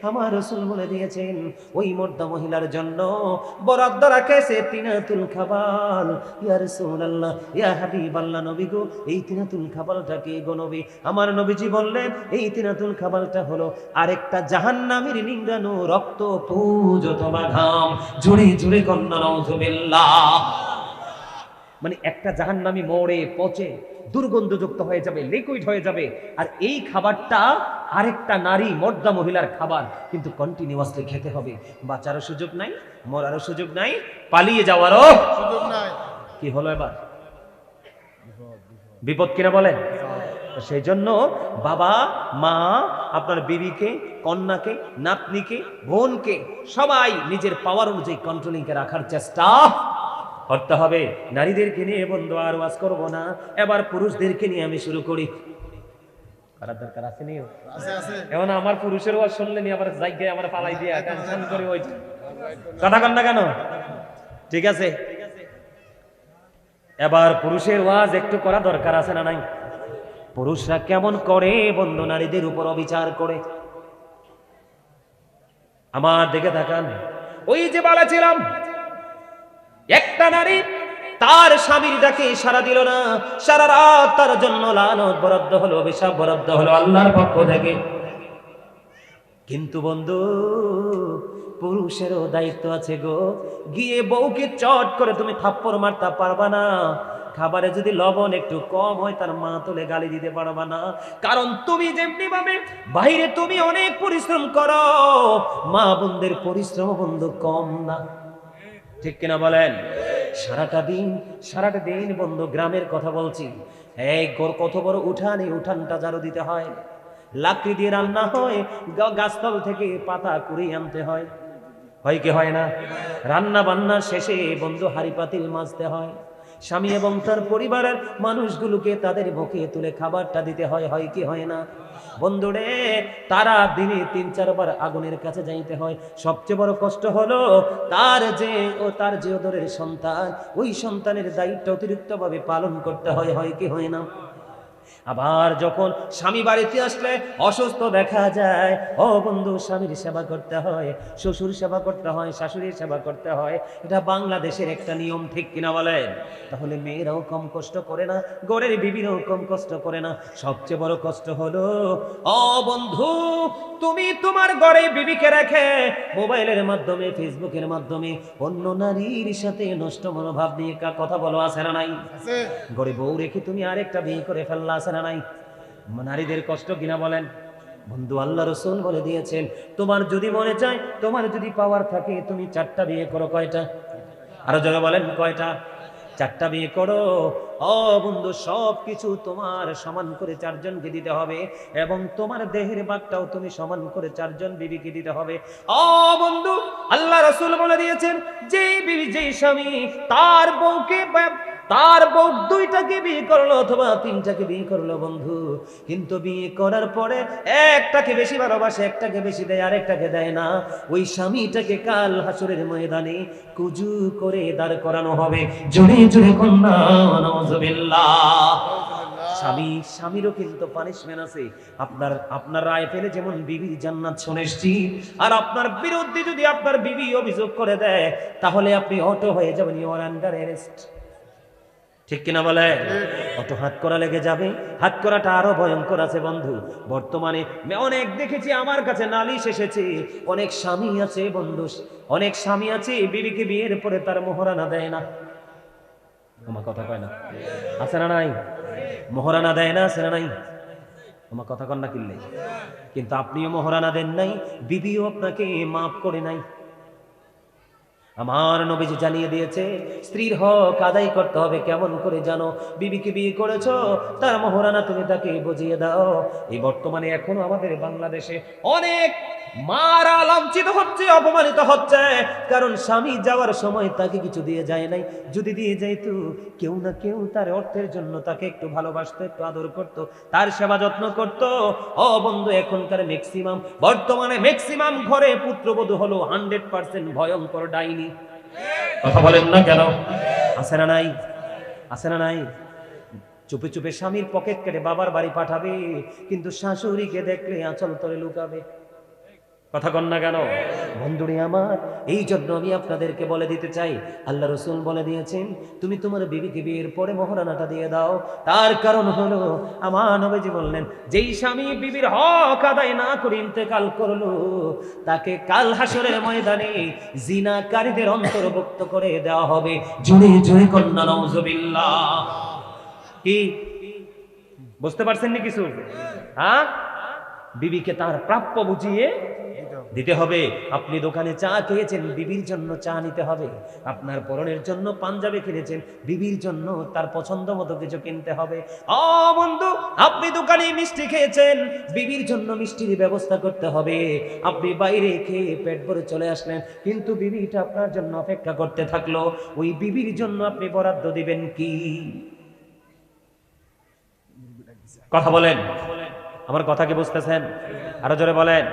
আমার রাসূল বলে দিয়েছেন, ওই মর্দা মহিলার জন্য বরাদ্দ রাখেছে তিনাতুল খাবার। ইয়া রাসূলুল্লাহ, ইয়া হাবিবাল্লাহ, নবী গো, এই তিনাতুল খাবারটা কি গো নবী? আমার নবীজি বললেন, এই তিনাতুল খাবারটা হলো আরেকটা জাহান্নামীর নিংড়ানো রক্ত পুজ অথবা ঘাম। জুড়ে জুড়ে কন্যা নাউযুবিল্লাহ। মানে একটা জাহান্নামী মরে পচে দুর্গন্ধযুক্ত হয়ে যাবে, লিকুইড হয়ে যাবে, আর এই খাবারটা আরেকটা নারী মর্দা মহিলার খাবার, কিন্তু কন্টিনিউয়াসলি খেতে হবে। বাঁচারও সুযোগ নাই, মরারও সুযোগ নাই, পালিয়ে যাওয়ারও সুযোগ নাই। কি হলো এবার? বিপদ কিনা বলেন? সেই জন্য বাবা মা আপনার বিবিকে, কন্যাকে, নাতনিকে, বোনকে সবাই নিজের পাওয়ার অনুযায়ী কন্ট্রোলিংকে রাখার চেষ্টা করতে হবে। নারীদেরকে নিয়ে বন্ধু আর ওয়াজ করব না, এবার পুরুষদেরকে নিয়ে আমি শুরু করি। করার দরকার আছে নি? এখন আমার পুরুষের ওয়াজ শুনলে নি আবার জায়গায় আমার পালাই দিয়ে টেনশন করে ওই কথা কন না কেন? ঠিক আছে, এবার পুরুষের ওয়াজ একটু করা দরকার আছে না নাই? পুরুষরা কেমন করে বন্ধু নারীদের উপর অবিচার করে। আমার দিকে তাকান। ওই যে বলেছিলাম, একটা নারী তার স্বামীর ডাকে সাড়া দিল না, সারা রাত তার জন্য লানত বরাদ্দ হলো, অভিশাপ বরাদ্দ হলো আল্লাহর পক্ষ থেকে। কিন্তু বন্ধু পুরুষেরও দায়িত্ব আছে গো। গিয়ে বউকে চট করে তুমি থাপ্পড় মারতে পারবা না। খাবারে যদি লবণ একটু কম হয় তার মা তুলে গালি দিতে পারবা না। কারণ তুমি যেমনি ভাবে বাইরে তুমি অনেক পরিশ্রম করো, মা বোনদের পরিশ্রম বন্ধু কম না। ঠিক কিনা বলেন? সারাটা দিন বন্ধু গ্রামের কথা বলছি, এই কত বড় উঠান, এই উঠানটা ঝাড়ু দিতে হয়, লাকড়ি দিয়ে রান্না হয়, গাছতল থেকে পাতা কুড়িয়ে আনতে হয়, হয় কি হয় না? রান্না বান্নার শেষে বন্ধু হাড়ি পাতিল মাজতে হয়, স্বামী এবং তার পরিবারের মানুষগুলোকে তাদের মুখে তুলে খাবারটা দিতে হয়, হয় কি হয় না? বন্ধুরে, তারা দিনে ৩-৪ বার আগুনের কাছে যাইতে হয়। সবচেয়ে বড় কষ্ট হলো তার যে ওদরের সন্তান, ওই সন্তানের দায়িত্ব অতিরিক্ত ভাবে পালন করতে হয়, হয় কি হয় না? আবার যখন স্বামী বাড়িতে আসলে অসুস্থ দেখা যায়, ও বন্ধু স্বামীর সেবা করতে হয়, শ্বশুর সেবা করতে হয়, শাশুড়ির সেবা করতে হয়। এটা বাংলাদেশের একটা নিয়ম, ঠিক কিনা বলেন? তাহলে মেয়েরাও কম কষ্ট করে না, ঘরের বিবিরাও কম কষ্ট করে না। সবচেয়ে বড় কষ্ট হলো, ও বন্ধু তুমি তোমার ঘরে বিবিকে রেখে মোবাইলের মাধ্যমে, ফেসবুকের মাধ্যমে অন্য নারীর সাথে নষ্ট মনোভাব নিয়ে কথা বলো, আছে না নাই? ঘরে বউ রেখে তুমি আরেকটা বিয়ে করে ফেললা, আছে না নাই? নারীদের কষ্ট কিনা বলেন? বন্ধু আল্লাহ রাসূল বলে দিয়েছেন, তোমার যদি মনে চায়, তোমার যদি পাওয়ার থাকে, তুমি 4টা বিয়ে করো। কয়টা? আরো যারা বলেন কয়টা? 4টা বিয়ে করো। ও বন্ধু সবকিছু তোমার সমান করে 4 জনকে দিতে হবে, এবং তোমার দেহের ভাগটাও তুমি সমান করে 4 জন বিবিকে দিতে হবে। ও বন্ধু আল্লাহ রাসূল বলে দিয়েছেন, যেই বিবি, যেই স্বামী তার বউকে তার বউ দুইটাকে বিয়ে করলো অথবা তিনটাকে বিয়ে করলো বন্ধু, কিন্তু বিয়ে করার পরে একটাকে বেশি ভালোবাসে, একটাকে বেশি দেয়, আরেকটাকে দেয় না। ওই স্বামীটাকে কাল হাসরের ময়দানে কুজু করে দাঁড় করানো হবে। জোরে জোরে কন্যা নাউজুবিল্লাহ। স্বামীরও কিন্তু পানিশমেন্ট আছে। আপনার রায় ফেলে যেমন বিবির জান্নাত শুনেছি, আর আপনার বিরুদ্ধে যদি আপনার বিবি অভিযোগ করে দেয়, তাহলে আপনি অটো হয়ে যাবেন, ইউ আর আন্ডার অ্যারেস্ট। ঠিক কিনা বলে? অত হাত করা লেগে যাবে। হাত করাটা আরো ভয়ঙ্কর আছে বন্ধু। বর্তমানে অনেক দেখেছি, আমার কাছে নালিশ এসেছে, অনেক স্বামী আছে বন্ধু, অনেক স্বামী আছে বিবিকে বিয়ের পরে তার মোহরানা দেয় না। আমার কথা কয় না? আছে না নাই? মোহরানা দেয় না, আছে না নাই? আমার কথা কন না কিনলে। কিন্তু আপনিও মোহরানা দেন নাই, বিবিও আপনাকে মাফ করে নাই। আমার নবীজি জানিয়ে দিয়েছে, স্ত্রীর হক আদায় করতে হবে। কেমন করে জানো? বিবিকে বিয়ে করেছো, তার মোহরানা তুমি তাকে বুঝিয়ে দাও। এই বর্তমানে এখনো আমাদের বাংলাদেশে অনেক মারা লাঞ্ছিত হচ্ছে, অপমানিত হচ্ছে, কারণ স্বামী যাওয়ার সময় তাকে কিছু দিয়ে যায় নাই। যদি দিয়ে যাইতো, কেউ না কেউ তার অর্থের জন্য তাকে একটু ভালোবাসতো, একটু আদর করতো, তার সেবা যত্ন করতো। ও বন্ধু, এখনকার বর্তমানে ম্যাক্সিমাম ঘরে পুত্রবধূ হলো 100% ভয়ঙ্কর ডাইনি। কথা বলেন না কেন? আছে না নাই? আছে না নাই? চুপে চুপে স্বামীর পকেট কেটে বাবার বাড়ি পাঠাবে, কিন্তু শাশুড়িকে দেখলে আঁচল তলে লুকাবে। কথা কন না কেন? বন্ধুরে আমার, এই জন্য আমি আপনাদেরকে বলে দিতে চাই, আল্লাহ রসুল বলে দিয়েছেন, তুমি তোমার বিবিকে বিয়ের পরে মোহরানাটা দিয়ে দাও। তার কারণ হলো, আমার নবীজি বললেন, যেই স্বামী বিবির হক আদায় না করে ইন্তেকাল করলো, তাকে কাল হাসরের ময়দানে জিনাকারীদের অন্তর্ভুক্ত করে দেওয়া হবে। জুড়ে জুড়ে কন্যা নাউজুবিল্লাহ। কি বুঝতে পারছেন নি কিছু? হ্যাঁ, বিবিকে তার প্রাপ্য বুঝিয়ে দিতে হবে। আপনি দোকানে চা খেয়েছেন, বিবির জন্য চা নিতে হবে। আপনার পরনের জন্য পাঞ্জাবি কিনেছেন, বিবির জন্য তার পছন্দ মতো কিছু কিনতে হবে। ও বন্ধু, আপনি দোকানে মিষ্টি খেয়েছেন, বিবির জন্য মিষ্টির ব্যবস্থা করতে হবে। আপনি বাইরে খেয়ে পেট ভরে চলে আসলেন, কিন্তু বিবিটা আপনার জন্য অপেক্ষা করতে থাকলো। ওই বিবির জন্য আপনি বরাদ্দ দিবেন কি? কথা বলেন, আমার কথা কি বুঝতেছেন? আরো জোরে বলেন।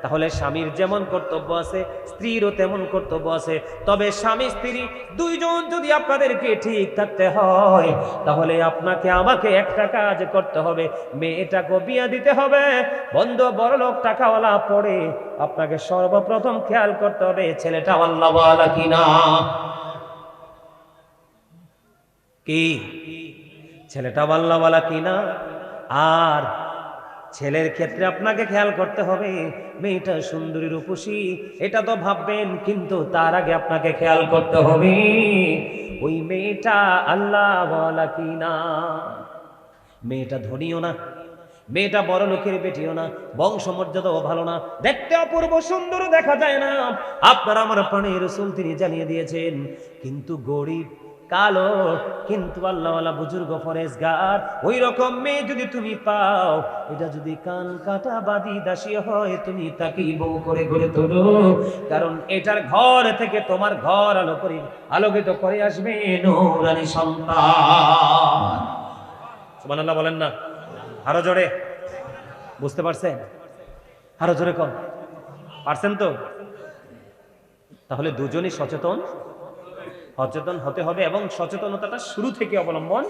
তাহলে স্বামীর যেমন কর্তব্য আছে, স্ত্রীরও তেমন কর্তব্য আছে। তবে স্বামী স্ত্রী দুইজন যদি আপনাদেরকে ঠিক থাকতে হয়, তাহলে আপনাকে আমাকে একটা কাজ করতে হবে, মেয়েটাকে বিয়ে দিতে হবে। বন্ধু, বড়লোক টাকাওয়ালা পড়ে, আপনাকে সর্বপ্রথম খেয়াল করতে হবে ছেলেটা আল্লাহওয়ালা কিনা। কি ছেলেটা আল্লাহওয়ালা কিনা? আর ছেলের ক্ষেত্রে আপনাকে খেয়াল করতে হবে মেয়েটা সুন্দরী রূপসী, এটা তো ভাববেন, কিন্তু তার আগে আপনাকে খেয়াল করতে হবে ওই মেয়েটা আল্লাহওয়ালা কিনা। মেয়েটা ধনীও না, মেয়েটা বড় লোকের বেটিও না, বংশমর্যাদাও ভালো না, দেখতে অপূর্ব সুন্দর দেখা যায় না। আপনার আমার প্রাণের রাসূল তিনি জানিয়ে দিয়েছেন, কিন্তু গরিব, কালো, কিন্তু আল্লাহওয়ালা বুজুর্গ ফরেজগার, ওই রকম মেয়ে যদি তুমি পাও, এটা যদি কান কাটা বাদী দাসী হয়, তুমি তাকেই বউ করে গড়ে তোলো, কারণ এটার ঘর থেকে তোমার ঘর আলোকিত করে আসবে নূরানী সন্তান। সুবহানাল্লাহ বলেন না? আরো জোরে। বুঝতে পারছেন? আরো জোরে কন। পারছেন তো? তাহলে দুজনই সচেতন হতে হবে, এবং সচেতনতাটা শুরু থেকে অবলম্বন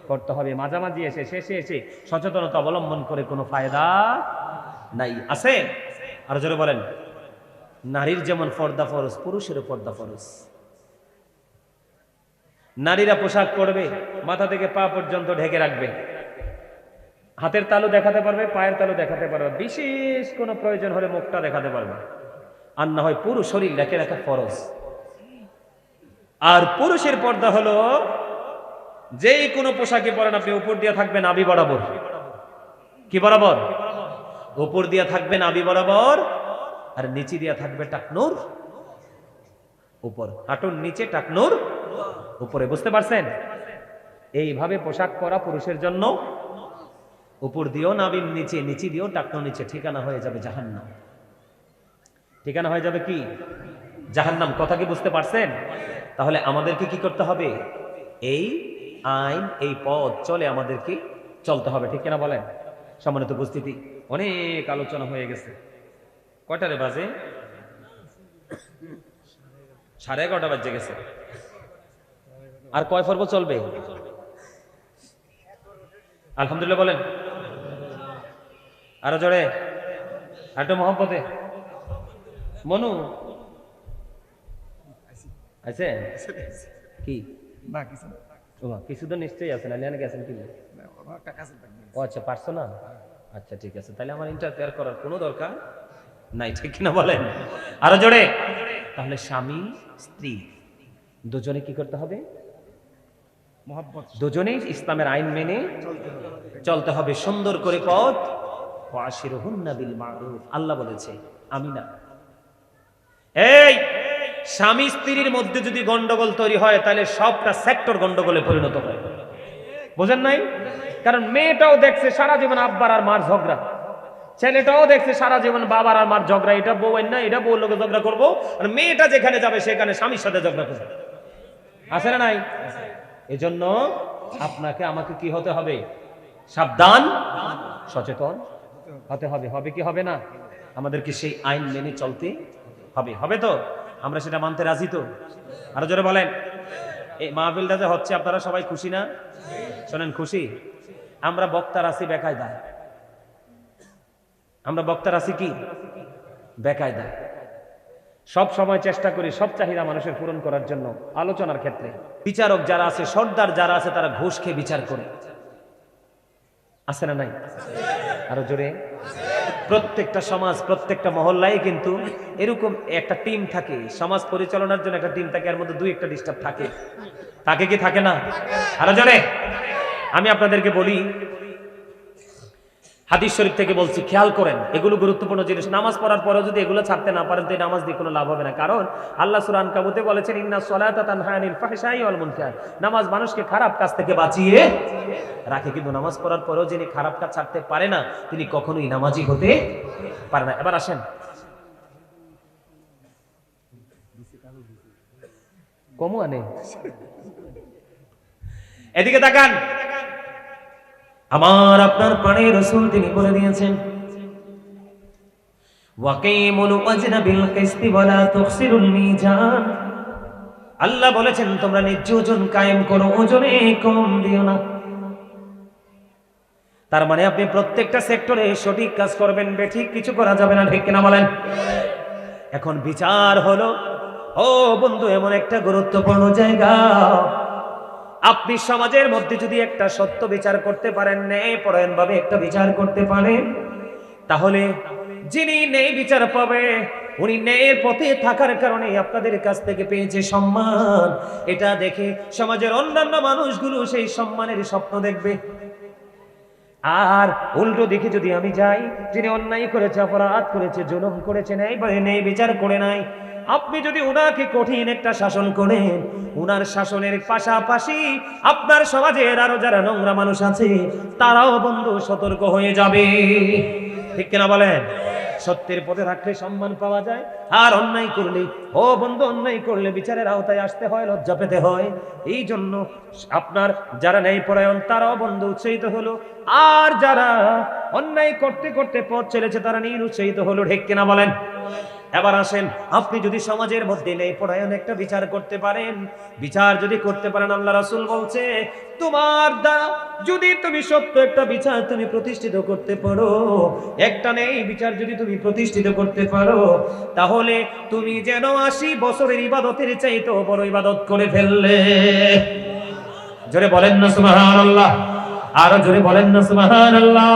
করতে হবে। মাঝামাঝি এসে শেষে এসে সচেতনতা অবলম্বন করে কোনো ফায়দা নাই। আছে? আরো জোরে বলেন। নারীর যেমন পর্দা ফরজ, পুরুষেরও পর্দা ফরজ। নারীরা পোশাক পরবে, মাথা থেকে পা পর্যন্ত ঢেকে রাখবে, হাতের তালু দেখাতে পারবে, পায়ের তালু দেখাতে পারবে, বিশেষ কোনো প্রয়োজন হলে মুখটা দেখাতে পারবে, আর না হয় পুরো শরীর ঢেকে রাখা ফরজ। আর পুরুষের পর্দা হলো যেই কোনো পোশাকে পরেন আপনি উপর দিয়ে থাকবেন নাভি বরাবর। কি বরাবর? উপর দিয়ে থাকবে নাভি বরাবর, আর নিচে দিয়ে থাকবে টাকনুর উপর, হাঁটুর নিচে টাকনুর উপরে। বুঝতে পারছেন? এইভাবে পোশাক পরা পুরুষের জন্য উপর দিয়েও নাভির নিচে, নিচে দিয়েও টাকনুর নিচে, ঠিকানা হয়ে যাবে জাহান্নাম। ঠিকানা হয়ে যাবে কি? জাহান্নাম। কথা কি বুঝতে পারছেন? তাহলে আমাদেরকে কি করতে হবে? এই আইন, এই পথ চলে আমাদেরকে চলতে হবে, ঠিক কিনা বলেন? সম্মানিত উপস্থিতি, অনেক আলোচনা হয়ে গেছে। কয়টারে বাজে? 11:30 বাজে গেছে। আর কয় পর্ব চলবে? আলহামদুলিল্লাহ বলেন, আরো জোরে, একটু মহব্বতে। মনু আছে কি? কিছু তো নিশ্চয়ই আছে, না গেছেন কি? ও আচ্ছা, পারছো না? আচ্ছা ঠিক আছে, তাহলে আমার ইন্টারফেয়ার করার কোনো দরকার নাই, ঠিক কিনা বলেন? আরো জোরে। তাহলে স্বামী স্ত্রী দুজনে কি করতে হবে? দুজনেই ইসলামের আইন মেনে চলতে হবে, সুন্দর করে পথ। ওয়াশিরুহুন্না বিল মারুফ, আল্লাহ বলেছে, আমি না। এই স্বামী স্ত্রীর মধ্যে যদি গন্ডগোল তৈরি হয়, তাহলে সবটা সেক্টর গন্ডগোলে পরিণত হয়। বোঝেন নাই? কারণ মেয়েটাও দেখছে সারা জীবন আব্বার আর মার ঝগড়া, ছেলেটাও দেখছে সারা জীবন বাবার আর মার ঝগড়া, এটা বউ না, এটা বউ লোকে ঝগড়া করবো, আর মেয়েটা যেখানে যাবে সেখানে স্বামীর সাথে ঝগড়া করবে। আছে না নাই? এজন্য আপনাকে আমাকে কি হতে হবে? সাবধান, সচেতন হতে হবে। হবে কি হবে না? আমাদেরকে সেই আইন মেনে চলতে হবে। হবে তো? আমরা সেটা মানতে রাজি তো? আরো জোরে বলেন। এই মাহফিলটা যে হচ্ছে, আপনারা সবাই খুশি না? শোনেন, খুশি? আমরা বক্তার আছি বেকায়দায়, আমরা বক্তার আছি কি বেকায়দায়। সব সময় চেষ্টা করি সব চাহিদা মানুষের পূরণ করার জন্য। আলোচনার ক্ষেত্রে বিচারক যারা আছে, সর্দার যারা আছে, তারা ঘুষ খেয়ে বিচার করে। আছে না নাই? আরো জোরে। প্রত্যেকটা সমাজ, প্রত্যেকটা মহল্লায় কিন্তু এরকম একটা টিম থাকে, সমাজ পরিচালনার জন্য একটা টিম থাকে, এর মধ্যে দুই একটা ডিস্টার্ব থাকে। থাকে কি থাকে না? আরো জোরে। আমি আপনাদেরকে বলি, হাদিস শরীফ থেকে বলছি, খেয়াল করেন, এগুলো গুরুত্বপূর্ণ জিনিস। নামাজ পড়ার পরেও যদি এগুলো ছাড়তে না পারেন, তো এই নামাজ দিয়ে কোনো লাভ হবে না। কারণ আল্লাহ সূরা আনকাবুতে বলেছেন, ইন্নাস সালাতা তানহা আনিল ফাহশাই ওয়াল মুনকার। নামাজ মানুষকে খারাপ কাজ থেকে বাঁচিয়ে রাখে, কিন্তু নামাজ পড়ার পরেও যিনি খারাপ কাজ ছাড়তে পারে না, তিনি কখনোই নামাজি হতে পারে না। এবার আসেন, কমু আনে, এদিকে তাকান। আমার আপনার প্রাণের রাসূল তিনি বলে দিয়েছেন, ওয়াকিমুল ওয়াজনা বিল কিসতি ওয়ালা তুখসিরুল মিজান। আল্লাহ বলেছেন, তোমরা ন্যায্য ওজন কায়েম করো, ওজনে কম দিও না। তার মানে আপনি প্রত্যেকটা সেক্টরে সঠিক কাজ করবেন, বেঠিক কিছু করা যাবে না, ঠিক কিনা বলেন? এখন বিচার হলো, ও বন্ধু, এমন একটা গুরুত্বপূর্ণ জায়গা। আপনি সমাজের মধ্যে যদি একটা সত্য বিচার করতে পারেন, ন্যায়পরায়ণ ভাবে একটা বিচার করতে পারেন, তাহলে যিনি ন্যায় বিচার পাবে, উনি ন্যায়ের পথে থাকার কারণে আপনাদের কাছ থেকে পেয়েছে সম্মান। এটা দেখে সমাজের অন্যান্য মানুষগুলো সেই সম্মানের স্বপ্ন দেখবে। আর উল্টো দিকে যদি আমি যাই, যিনি অন্যায় করেছে, অপরাধ করেছে, জুলুম করেছে, ন্যায় বিচার করে নাই, আপনি যদি উনাকে কঠিন একটা শাসন করেন, উনার শাসনের পাশাপাশি আপনার সমাজের আরো যারা নোংরা মানুষ আছে, তারাও বন্ধু সতর্ক হয়ে যাবে, ঠিক কিনা বলেন? সত্যের পথে থাকলে সম্মান পাওয়া যায়, আর অন্যায় করলে, ও বন্ধু, অন্যায় করলে বিচারের আওতায় আসতে হয়, লজ্জা পেতে হয়। এই জন্য আপনার যারা ন্যায়পরায়ণ, তারাও বন্ধু উৎসাহিত হলো, আর যারা অন্যায় করতে করতে পথ চলেছে, তারা নিরুৎসাহিত হলো, ঠিক কিনা বলেন? এবার আসেন, আপনি যদি সমাজের মধ্যে ন্যায়পরায়ণ একটা বিচার করতে পারেন, বিচার যদি করতে পারেন, আল্লাহ রাসূল বলছে, তোমার দ্বারা যদি তুমি সত্য একটা বিচার তুমি প্রতিষ্ঠিত করতে পারো, একটা ন্যায় বিচার যদি তুমি প্রতিষ্ঠিত করতে পারো, তাহলে তুমি যেন 80 বছরের ইবাদতের চাইতেও বড় ইবাদত করে ফেললে। জোরে বলেন না সুবহানাল্লাহ, আরো জোরে বলেন না সুবহানাল্লাহ।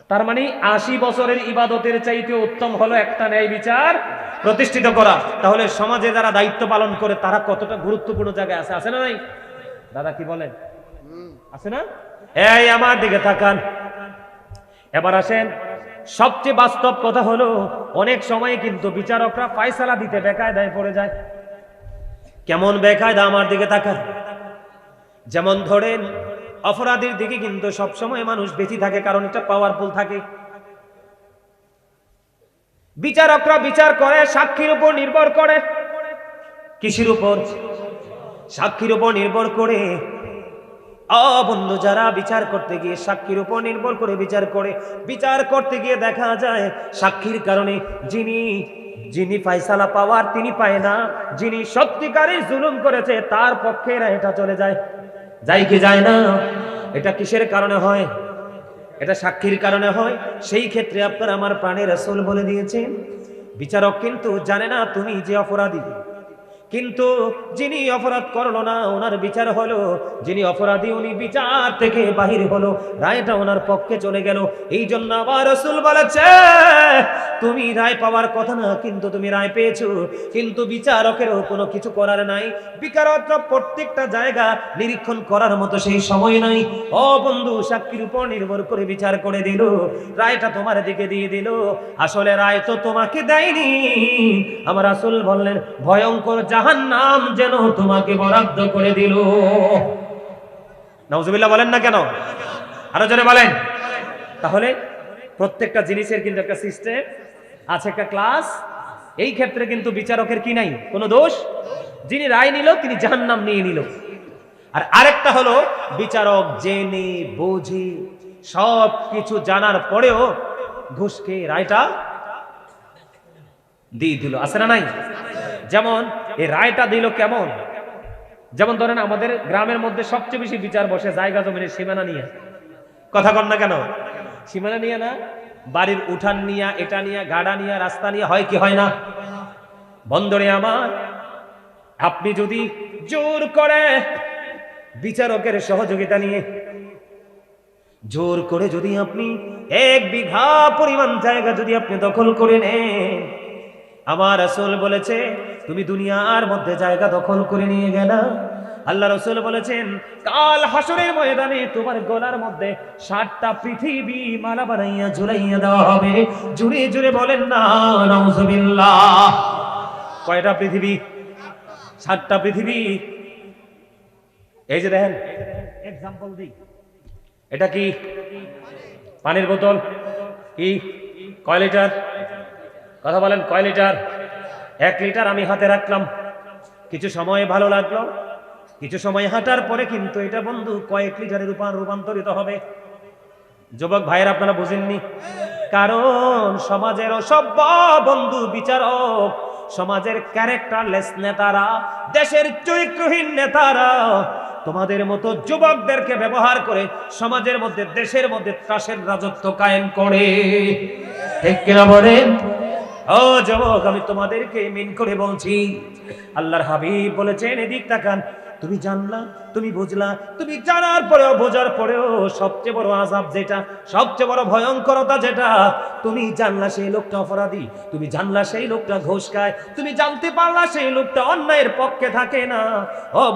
তার মানে 80 বছরের ইবাদতের চাইতে উত্তম হলো একটা ন্যায় বিচার প্রতিষ্ঠিত করা। তাহলে সমাজে যারা দায়িত্ব পালন করে, তারা কতটা গুরুত্বপূর্ণ জায়গায় আছে, আছে না নাই? দাদা কি বলেন? আছে না? এই আমার দিকে তাকান। এবার আসেন, সবচেয়ে বাস্তব কথা হলো, অনেক সময় কিন্তু বিচারকরা ফয়সালা দিতে বেকায়দায় পড়ে যায়। কেমন বেকায়দা? আমার দিকে তাকান। যেমন ধরেন, অপরাধীর দিকে কিন্তু সবসময় মানুষ বেশি থাকে, কারণ এটা পাওয়ারফুল থাকে। বিচারকরা বিচার করে সাক্ষীর উপর নির্ভর করে, কিসের উপর? সাক্ষীর উপর নির্ভর করে বন্ধু যারা বিচার করতে গিয়ে সাক্ষীর উপর নির্ভর করে বিচার করতে গিয়ে দেখা যায় সাক্ষীর কারণে যিনি ফয়সালা পাওয়ার তিনি পায় না, যিনি সত্যিকারের জুলুম করেছে তার পক্ষে এটা চলে যায় কি যায় না? এটা কিসের কারণে হয়? এটা সাক্ষীর কারণে হয়। সেই ক্ষেত্রে আপনার আমার প্রাণের রাসূল বলে দিয়েছেন, বিচারক কিন্তু জানে না তুমি যে অপরাধী, কিন্তু যিনি অপরাধ করলো না ওনার বিচার হলো, যিনি অপরাধী উনি বিচার থেকে বাহির হলো, রায়টা ওনার পক্ষে চলে গেল। এই জন্য আমার রাসূল বলেছে তুমি রায় পাওয়ার কথা না, কিন্তু তুমি রায় পেয়েছো, কিন্তু বিচারকেরও কোনো কিছু করার নাই। বিচারকরা প্রত্যেকটা জায়গা নিরীক্ষণ করার মতো সেই সময় নাই। ও বন্ধু, সাক্ষীর উপর নির্ভর করে বিচার করে দিল, রায়টা তোমার দিকে দিয়ে দিল, আসলে রায় তো তোমাকে দেয়নি। আমার রাসূল বললেন ভয়ঙ্কর জাহান্নাম যেন তোমাকে বরাদ্দ করে দিল। নাউজুবিল্লাহ বলেন না কেন? আরো জোরে বলেন। তাহলে প্রত্যেকটা জিনিসের কিন্তু একটা সিস্টেম আছে, একটা ক্লাস। এই ক্ষেত্রে কিন্তু বিচারকের কি নাই, কোনো দোষ। যিনি রায় নিল তিনি জাহান্নাম নিয়ে নিল। আর আরেকটা হলো বিচারক জেনে বুঝে সব কিছু জানার পরেও ঘুষ খেয়ে রায়টা দিয়ে দিল, আছে না নাই? যেমন এই রায়টা দিল কেমন, যেমন ধরেন আমাদের গ্রামের মধ্যে সবচেয়ে বেশি বিচার বসে জায়গা জমিনের সীমানা নিয়ে। কথা কন না কেন? সীমানা নিয়ে না, বাড়ির উঠান নিয়ে, এটা নিয়ে, গাড়া নিয়ে, রাস্তা নিয়ে, হয় কি হয় না? বন্দরে আমার আপনি যদি জোর করে বিচারকের সহযোগিতা নিয়ে জোর করে যদি আপনি 1 বিঘা পরিমাণ জায়গা যদি আপনি দখল করে নেন, আমার রাসূল বলেছে তুমি দুনিয়ার মধ্যে জায়গা দখল করে নিয়ে গেলা, আল্লাহ রাসূল বলেছেন কাল হাসরের ময়দানে তোমার গলার মধ্যে 7টা পৃথিবী মালা বানাইয়া ঝুলাইয়া দেওয়া হবে। জুড়ে জুড়ে বলেন না নাউজুবিল্লাহ। কয়টা পৃথিবী? 7টা পৃথিবী। এই যে দেখেন, এক্সাম্পল দিই, এটা কি পানির বোতল? কি কয় লিটার? কথা বলেন কয় লিটার? 1 লিটার আমি হাতে রাখলাম, কিছু সময় ভালো লাগলো, কিছু সময় হাঁটার পরে কিন্তু এটা বন্ধু কয়েক লিটারে রূপান্তরিত হবে। যুবক ভাইয়ের আপনারা বুঝেননি, কারণ সমাজের অসভ্য বন্ধু বিচারক, সমাজের ক্যারেক্টারলেস নেতারা, দেশের চরিত্রহীন নেতারা তোমাদের মতো যুবকদেরকে ব্যবহার করে সমাজের মধ্যে, দেশের মধ্যে ত্রাসের রাজত্ব কায়েম করে। ঠিক কিনা বলেন? ও যুবক, আমি তোমাদেরকে মিন করে বলছি, আল্লাহর হাবিব বলেছেন এদিক তাকান, তুমি জানলা, তুমি বুঝলা, তুমি জানার পরেও বোঝার পরেও সবচেয়ে বড় আযাব যেটা, সবচেয়ে বড় ভয়ঙ্করতা যেটা, তুমি জানলা সেই লোকটা অপরাধী, তুমি জানলা সেই লোকটা ঘুষ খায়, তুমি জানতে পারলা সেই লোকটা অন্যায়ের পক্ষে থাকে না,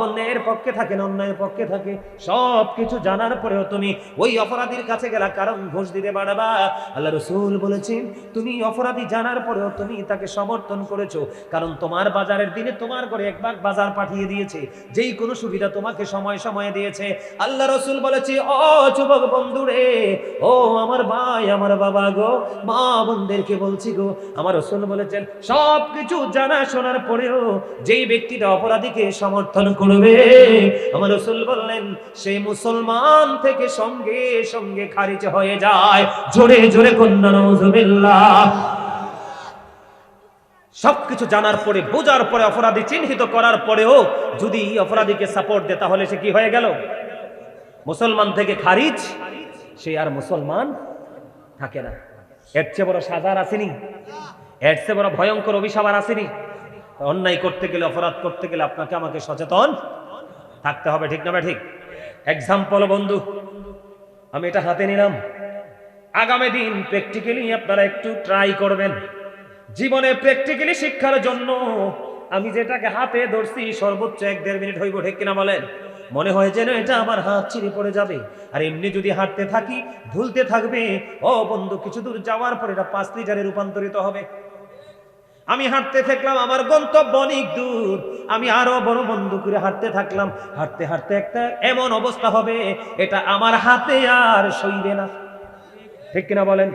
অন্যায়ের পক্ষে থাকে না, অন্যায়ের পক্ষে থাকে, সব কিছু জানার পরেও তুমি ওই অপরাধীর কাছে গেলা, কারণ ঘুষ দিতে পারবা। আল্লাহ রাসূল বলেছেন তুমি অপরাধী জানার পরেও তুমি তাকে সমর্থন করেছো, কারণ তোমার বাজারের দিনে তোমার ঘরে একবার বাজার পাঠিয়ে দিয়েছে, যেই কোনো সুবিধা তোমাকে সময় সময়ে দিয়েছে। আল্লাহ রাসূল বলেছে ও যুবক বন্ধুরে, ও আমার ভাই, আমার বাবা গো, মা বোনদেরকে বলছি গো, আমার রাসূল বলেছেন সবকিছু জানা শোনার পরেও যেই ব্যক্তিটা অপরাধীকে সমর্থন করবে, আমার রাসূল বললেন সেই মুসলমান থেকে সঙ্গে সঙ্গে খারিজ হয়ে যায়। জোরে জোরে কন্যা নাউজুবিল্লাহ। সবকিছু জানার পরে, বোঝার পরে, অপরাধী চিহ্নিত করার পরেও যদি অপরাধীকে সাপোর্ট দেয়, তাহলে সে কি হয়ে গেল? মুসলমান থেকে খারিজ, সে আর মুসলমান থাকে না। এর চেয়ে বড় সাজার আসেনি, এর চেয়ে বড় ভয়ঙ্কর অভিশাপ আর আসেনি। অন্যায় করতে গেলে, অপরাধ করতে গেলে আপনাকে আমাকে সচেতন থাকতে হবে, ঠিক না ঠিক? এক্সাম্পল বন্ধু, আমি এটা হাতে নিলাম, আগামী দিন প্র্যাকটিক্যালি আপনারা একটু ট্রাই করবেন। জীবনে প্র্যাকটিক্যালি শিক্ষার জন্য আমি যেটাকে হাতে ধরছি সর্বোচ্চ 1-1.5 মিনিট হইব, ঠিক কিনা বলেন? মনে হয় যেন এটা আমার হাত ছিঁড়ে পড়ে যাবে, আর এমনি যদি হাঁটতে থাকি ধুলতে থাকবে, ও বন্ধু কিছু দূর যাওয়ার পর এটা 5 লিটারে রূপান্তরিত হবে। আমি হাঁটতে থাকলাম, আমার গন্তব্য অনেক দূর, আমি আরো বড় বন্ধু করে হাঁটতে থাকলাম, হাঁটতে হাঁটতে একটা এমন অবস্থা হবে এটা আমার হাতে আর সইবে না, ঠিক কিনা বলেন?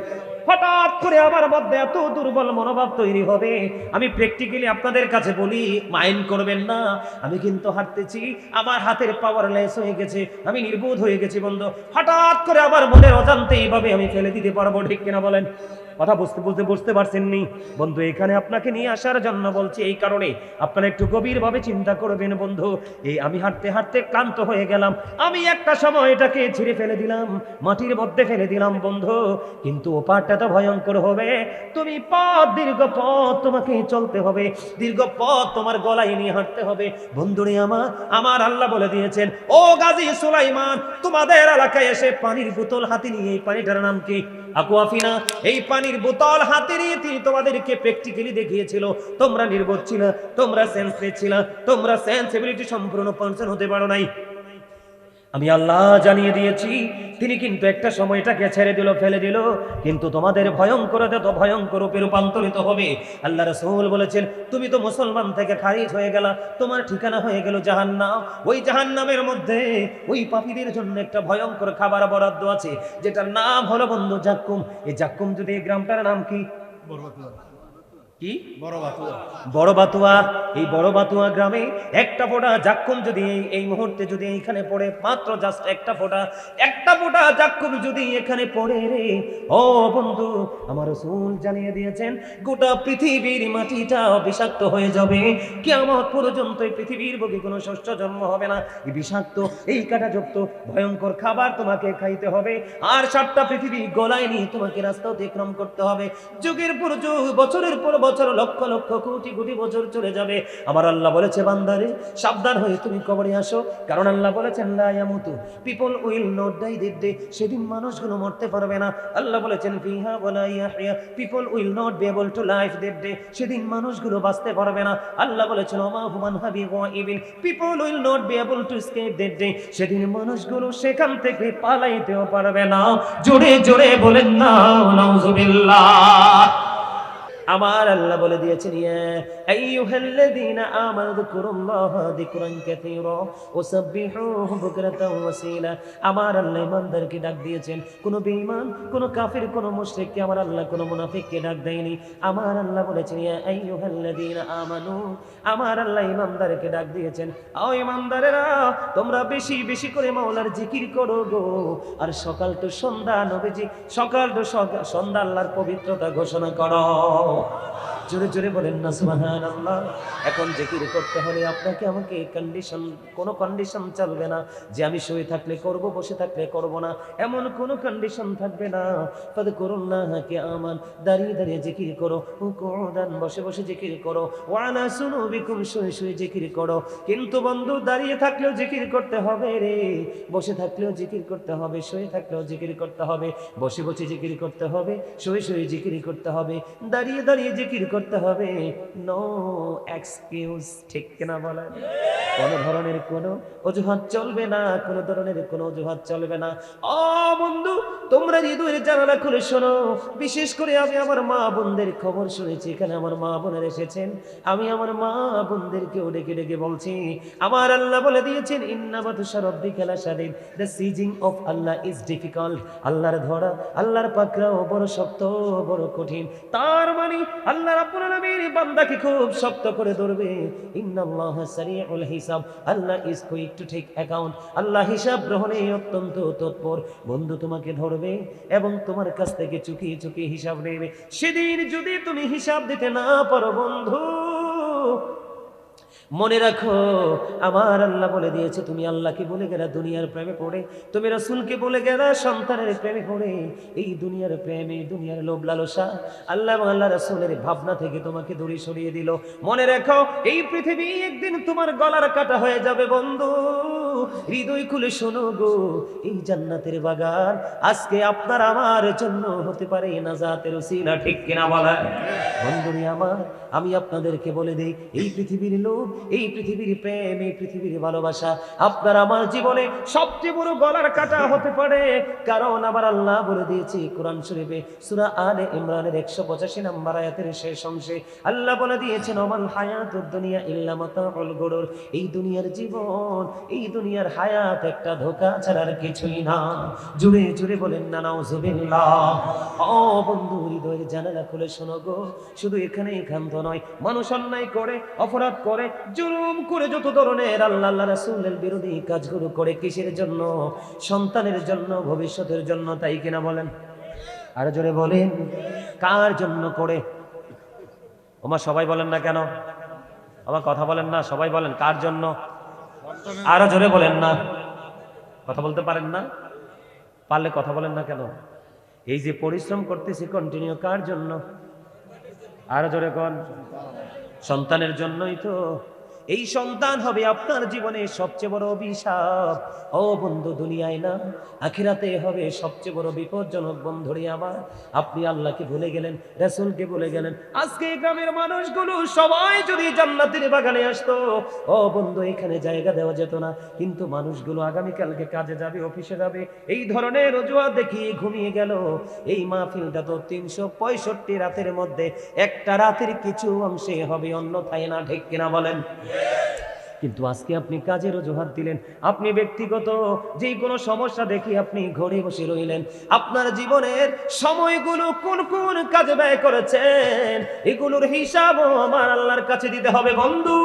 হঠাৎ করে আমার মধ্যে এত দুর্বল মনোভাব তৈরি হবে। আমি প্র্যাকটিক্যালি আপনাদের কাছে বলি, মাইন্ড করবেন না, আমি কিন্তু হাঁটতেছি, আমার হাতের পাওয়ারলেস হয়ে গেছে, আমি নির্বোধ হয়ে গেছি বন্ধু। হঠাৎ করে আমার মনের অজান্তে এইভাবে আমি ফেলে দিতে পারবো, ঠিক কিনা বলেন? কথা বুঝতে পারছেন নি বন্ধু? এখানে আপনাকে নিয়ে আসার জন্য বলছি এই কারণে, আপনারা একটু গভীরভাবে চিন্তা করবেন বন্ধু। এই আমি হাঁটতে হাঁটতে ক্লান্ত হয়ে গেলাম, আমি একটা সময় এটাকে ছিঁড়ে ফেলে দিলাম, মাটির মধ্যে ফেলে দিলাম বন্ধু, কিন্তু ওপারটা তো ভয়ঙ্কর হবে। তুমি দীর্ঘ পথ তোমাকে চলতে হবে, দীর্ঘ পথ তোমার গলায় নিয়ে হাঁটতে হবে বন্ধুরে আমার আল্লাহ বলে দিয়েছেন, ও গাজী সুলাইমান, তোমাদের এলাকায় এসে পানির বোতল হাতে নিয়ে, এই পানিটার নাম কি? আকুয়াফিনা। এই পানির বোতল হাতে নিয়ে তিনি তোমাদেরকে প্র্যাকটিক্যালি দেখিয়েছিল, তোমরা নির্বোধ ছিল, তোমরা সেন্সলেস ছিল, তোমরা সেন্সিবিলিটি সম্পূর্ণ পারসন হতে পারো নাই। আমি আল্লাহ জানিয়ে দিয়েছি, তিনি কিন্তু একটা সময়টাকে ছেড়ে দিল, ফেলে দিল, কিন্তু তোমাদের ভয়ঙ্কর রূপে রূপান্তরিত হবে। আল্লাহ রাসূল বলেছেন, তুমি তো মুসলমান থেকে খারিজ হয়ে গেলা, তোমার ঠিকানা হয়ে গেল জাহান্নাম। ওই জাহান্নামের মধ্যে ওই পাপীদের জন্য একটা ভয়ঙ্কর খাবার বরাদ্দ আছে, যেটার নাম হলো বন্ধু জাক্কুম। এই জাক্কুম যদি, এই গ্রামটার নাম কি? কি? বড় বাতুয়া। এই বড় বাতুয়া গ্রামে একটা ফোঁটা জাক্কুম যদি এই মুহূর্তে যদি এইখানে পড়ে, মাত্র জাস্ট একটা ফোঁটা জাক্কুম যদি এখানে পড়ে রে, ও বন্ধু, আমার রাসূল জানিয়ে দিয়েছেন গোটা পৃথিবীর মাটিটা বিষাক্ত হয়ে যাবে। কিয়ামত পর্যন্ত এই পৃথিবীর বুকে কোনো শস্য জন্ম হবে না। এই বিষাক্ত, এই কাঁটাযুক্ত ভয়ঙ্কর খাবার তোমাকে খাইতে হবে, আর 7টা পৃথিবী গলায় নিয়ে তোমাকে রাস্তা অতিক্রম করতে হবে। যুগের পর যুগ, বছরের পর বছর, লক্ষ লক্ষ কোটি কোটি বছর চলে যাবে। আমার আল্লাহ বলেছে, বান্দারে সাবধান হয়ে তুমি কবরে আসো, কারণ আল্লাহ বলেছেন লা ইয়ামুতু, people will not die that day, সেদিন মানুষগুলো মরতে পারবে না। আল্লাহ বলেছেন ফিহা ওয়ালা ইয়াহইয়া, people will not be able to live that day, সেদিন মানুষগুলো বাঁচতে পারবে না। আল্লাহ বলেছেন ওমা হুমান হাবি গায়বিন, people will not be able to escape that day, সেদিন মানুষগুলো সেখান থেকে পালাইতেও পারবে না। জোরে জোরে বলেন না নাউযুবিল্লাহ। আমার আল্লাহ বলে দিয়েছেন, ইয়া আইয়ুহাল্লাযীনা আমানু যিকুরুল্লাহা যিকরান কাসীরা ওয়াসাব্বিহুহু বুকরাতাও ওয়াসীলা। আমার আল্লাহ ইমানদারকে ডাক দিয়েছেন, কোন বেঈমান, কোন কাফির, কোন মুশরিককে আমার আল্লাহ কোন মুনাফিককে ডাক দেয়নি। আমার আল্লাহ বলেছেন, ইয়া আইয়ুহাল্লাযীনা আমানু, আমার আল্লাহ ইমানদারকে ডাক দিয়েছেন, ও ইমানদারেরা, তোমরা বেশি বেশি করে মাওলার জিকির করো গো, আর সকাল তো সন্ধ্যা নবীজি, সকাল তো সন্ধ্যা আল্লাহর পবিত্রতা ঘোষণা করো। জোরে জোরে বলেন না সুবহানাল্লাহ। এখন জিকির করতে হলে আপনাকে আমাকে কোনো কন্ডিশন চলবে না, যে আমি শুয়ে থাকলে করব, বসে থাকলে করব না, এমন কোনো কন্ডিশন থাকবে না। ফাযকুরুল্লাহ কিয়ামান, দাঁড়িয়ে দাঁড়িয়ে জিকির করো, কুউদান, বসে বসে জিকির করো, ওয়া আলা সুনুবিকুম, শুয়ে শুয়ে জিকির করো। কিন্তু বন্ধু, দাঁড়িয়ে থাকলেও জিকির করতে হবে রে, বসে থাকলেও জিকির করতে হবে, শুয়ে থাকলেও জিকির করতে হবে, বসে বসে জিকির করতে হবে, শুয়ে শুয়ে জিকির করতে হবে, দাঁড়িয়ে দাঁড়িয়ে জিকির করতে হবে। নো এক্সকিউজ, ঠিক কিনা বলেন? কোন ধরনের কোনো অজুহাত চলবে না, কোন ধরনের কোনো অজুহাত চলবে না। ও বন্ধু, তোমরা হৃদয়ের জানালা খুলে শোনো। বিশেষ করে আমি আমার মা বোনদের খবর শুনেছি, এখানে আমার মা বোনের এসেছেন, আমি আমার মা বোনদেরকেও ডেকে ডেকে বলছি, আমার আল্লাহ বলে দিয়েছেন, ইন্না বাতশা রাব্বিকা লাশাদীদ, the seizing of Allah is difficult, আল্লাহর ধরা, আল্লাহর পাকড়াও বড় শক্ত, বড় কঠিন। তার মানে আল্লাহ রাব্বুল আলামিন বান্দাকে খুব শক্ত করে ধরবে। ইন্নাল্লাহা সারিউল হিসাব, Allah is quick to take account, Allah হিসাব গ্রহণে অত্যন্ত তৎপর। বন্ধু তোমাকে ধরবে এবং তোমার কাছ থেকে চুকিয়ে চুকিয়ে হিসাব নেবে। সেদিন যদি তুমি হিসাব দিতে না পারো বন্ধু, মনে রাখো, আমার আল্লাহ বলে দিয়েছে, তুমি আল্লাহকে বলে গেলা দুনিয়ার প্রেমে পড়ে, তুমি রাসূলকে বলে গেলা সন্তানের প্রেমে পড়ে, এই দুনিয়ার প্রেম, এই দুনিয়ার লোভ লালসা আল্লাহ এবং আল্লাহ রাসূলের ভাবনা থেকে তোমাকে দূরে সরিয়ে দিল। মনে রাখো, এই পৃথিবী একদিন তোমার গলার কাটা হয়ে যাবে বন্ধু। হৃদয় খুলে শোনো গো, এই জান্নাতের বাগান আজকে আপনার আমার জন্য হতে পারে নাজাতের উসিলা, ঠিক কিনা বলেন? বন্ধুরে আমার, আমি আপনাদেরকে বলে দেই, এই পৃথিবীর লোভ, এই পৃথিবীর প্রেম, এই পৃথিবীর ভালোবাসা আপনার আমার জীবনে সবচেয়ে বড় গলার কাটা হতে পারে। কারণ আমার আল্লাহ বলে দিয়েছে কোরআন শরীফে সূরা আলে ইমরানের 185 নম্বর আয়াতের শেষ অংশে আল্লাহ বলে দিয়েছেন, ওমাল হায়াতুদ দুনিয়া ইল্লা মাতাউল গুরুর। এই দুনিয়ার জীবন, এই দুনিয়ার হায়াত একটা ধোঁকা ছাড়ার কিছুই না। জুড়ে জুড়ে বলেন না নাউজুবিল্লাহ। ও বন্ধু, হৃদয়ের জানালা খুলে শোনো গো, শুধু এখানেই ক্ষান্ত নয়, মানুষ অন্যায় করে, অপরাধ করে, জুলুম করে, যত ধরনের আল্লাহ আল্লাহ রাসূলের বিরোধী কাজগুলো করে, কিসের জন্য? সন্তানের জন্য, ভবিষ্যতের জন্য, তাই কিনা বলেন? আর জোরে বলেন, কার জন্য করে? ওমা সবাই বলেন না কেন? আমার কথা বলেন না, সবাই বলেন কার জন্য? আরো জোরে বলেন না, কথা বলতে পারেন না? পারলে কথা বলেন না কেন? এই যে পরিশ্রম করতেছি কন্টিনিউ, কার জন্য? আরো জোরে কোন? সন্তানের জন্যই তো। এই সন্তান হবে আপনার জীবনে সবচেয়ে বড় অভিশাপ। ও বন্ধু, দুনিয়ায় না আখিরাতে হবে সবচেয়ে বড় বিপজ্জনক। বন্ধুরে আমার, আপনি আল্লাহকে ভুলে গেলেন, রাসূলকে ভুলে গেলেন। আজকে গ্রামের মানুষগুলো সবাই যদি জান্নাতের বাগানে আসতো, ও বন্ধু, এখানে জায়গা দেওয়া যেত না। কিন্তু মানুষগুলো আগামীকালকে কাজে যাবে, অফিসে যাবে, এই ধরনের অজুহাত দেখিয়ে ঘুমিয়ে গেল। এই মাহফিলটা তো 365 রাতের মধ্যে একটা রাতের কিছু অংশে হবে, অন্যথায় না। ঠিক কিনা বলেন? কিন্তু আজকে আপনি কাজের অজুহাত দিলেন, আপনি ব্যক্তিগত যে কোনো সমস্যা দেখি আপনি ঘরে বসে রইলেন। আপনার জীবনের সময়গুলো কোন কোন কাজে ব্যয় করেছেন, এগুলোর হিসাবও আমার আল্লাহর কাছে দিতে হবে। বন্ধু,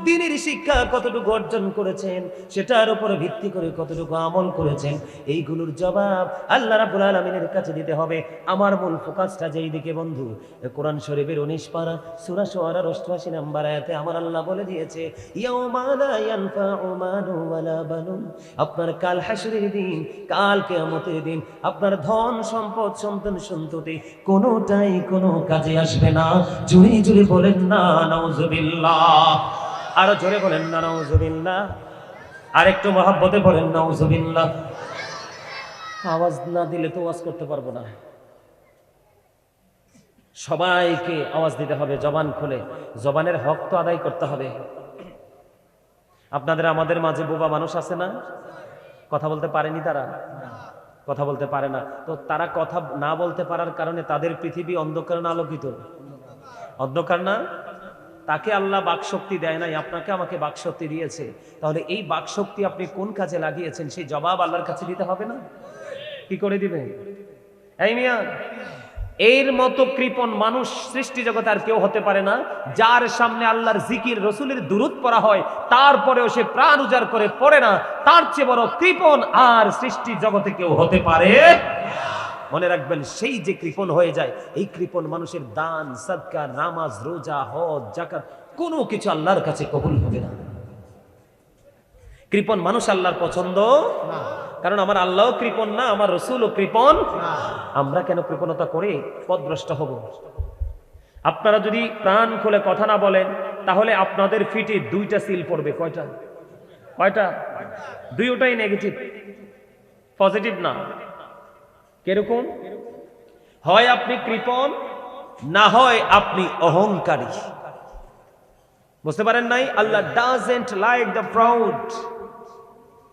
দ্বীনের শিক্ষা কতটুকু অর্জন করেছেন, সেটার উপর ভিত্তি করে কতটুকু আমল করেছেন, এইগুলোর জবাব আল্লাহ রাব্বুল আলামিনের কাছে দিতে হবে। আমার মূল ফোকাসটা যেই দিকে বন্ধু, কোরআন শরীফের 19 পারা সূরা শুআরার 88 নম্বর আয়াতে আমার আল্লাহ বলে দিয়েছে, ইয়াউমা লা ইয়ানফাউ মালু ওয়ালা বানুন। আপনার কাল হাসরের দিন, কাল কিয়ামতের দিন আপনার ধন সম্পদ, সন্তান সন্ততি কোনোটাই কোনো কাজে আসবে না। জোরে জোরে বলেন না নাউজুবিল্লাহ। আরো জোরে বলেন না নাউজুবিল্লাহ। আর একটু মহব্বতে বলেন নাউজুবিল্লাহ। আওয়াজ না দিলে তো ওয়াজ করতে পারবো না। সবাইকে আওয়াজ দিতে হবে, জবান খুলে। জবানের হক তো আদায় করতে হবে। আপনাদের আমাদের মাঝে বোবা মানুষ আছে না? কথা বলতে পারেনি, তারা কথা বলতে পারে না। তো তারা কথা না বলতে পারার কারণে তাদের পৃথিবী অন্ধকার না আলোকিত? অন্ধকার না? তাকে আল্লাহ বাকশক্তি দেয় নাই, আপনাকে আমাকে বাকশক্তি দিয়েছে। তাহলে এই বাকশক্তি আপনি কোন কাজে লাগিয়েছেন, সেই জবাব আল্লাহর কাছে দিতে হবে না? কি করে দিবে? এই মিয়া, এর মতো কৃপণ মানুষ সৃষ্টি জগতে আর কেউ হতে পারে না, যার সামনে আল্লাহর জিকির, রসুলের দুরূদ পড়া হয়, তারপরেও সে প্রাণ উজাড় করে পড়ে না। তার চেয়ে বড় কৃপণ আর সৃষ্টি জগতে কেউ হতে পারে? মনে রাখবেন, সেই যে কৃপণ হয়ে যায়, এই কৃপণ মানুষের দান, সাদকা, নামাজ, রোজা, হজ, যাকাত কোনো কিছু আল্লাহর কাছে কবুল হবে না। কৃপণ মানুষ আল্লাহর পছন্দ না, কারণ আমার আল্লাহও কৃপণ না, আমার রসুলও কৃপণ না। আমরা কেন কৃপণতা করে পথভ্রষ্ট হব? আপনারা যদি প্রাণ খুলে কথা না বলেন, তাহলে আপনাদের ফিটে 2টা সিল পড়বে। কয়টা? কয়টা? 2টাই নেগেটিভ, পজিটিভ না। কিরকম? হয় আপনি কৃপণ, না হয় আপনি অহংকারী। বুঝতে পারেন নাই? আল্লাহ ডাজন্ট লাইক দ্য প্রাউড।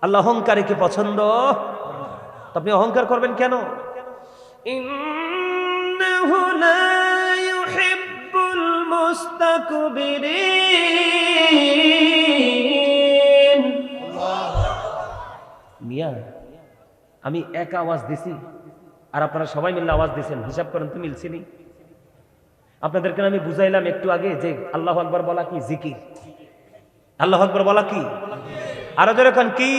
আল্লাহ অহংকারীকে পছন্দ। আপনি অহংকার করবেন কেন? ইন্নাহু লা ইউহিব্বুল মুস্তাকবিরিন। মিয়া, আমি এক আওয়াজ দিছি আর আপনারা সবাই মিলে আওয়াজ দিছেন, হিসাব করেন তো মিলছিনি? আপনাদেরকে আমি বুঝাইলাম একটু আগে যে আল্লাহু আকবার বলা কি জিকির, আল্লাহু আকবার বলা কি? আরো যেরকম কি?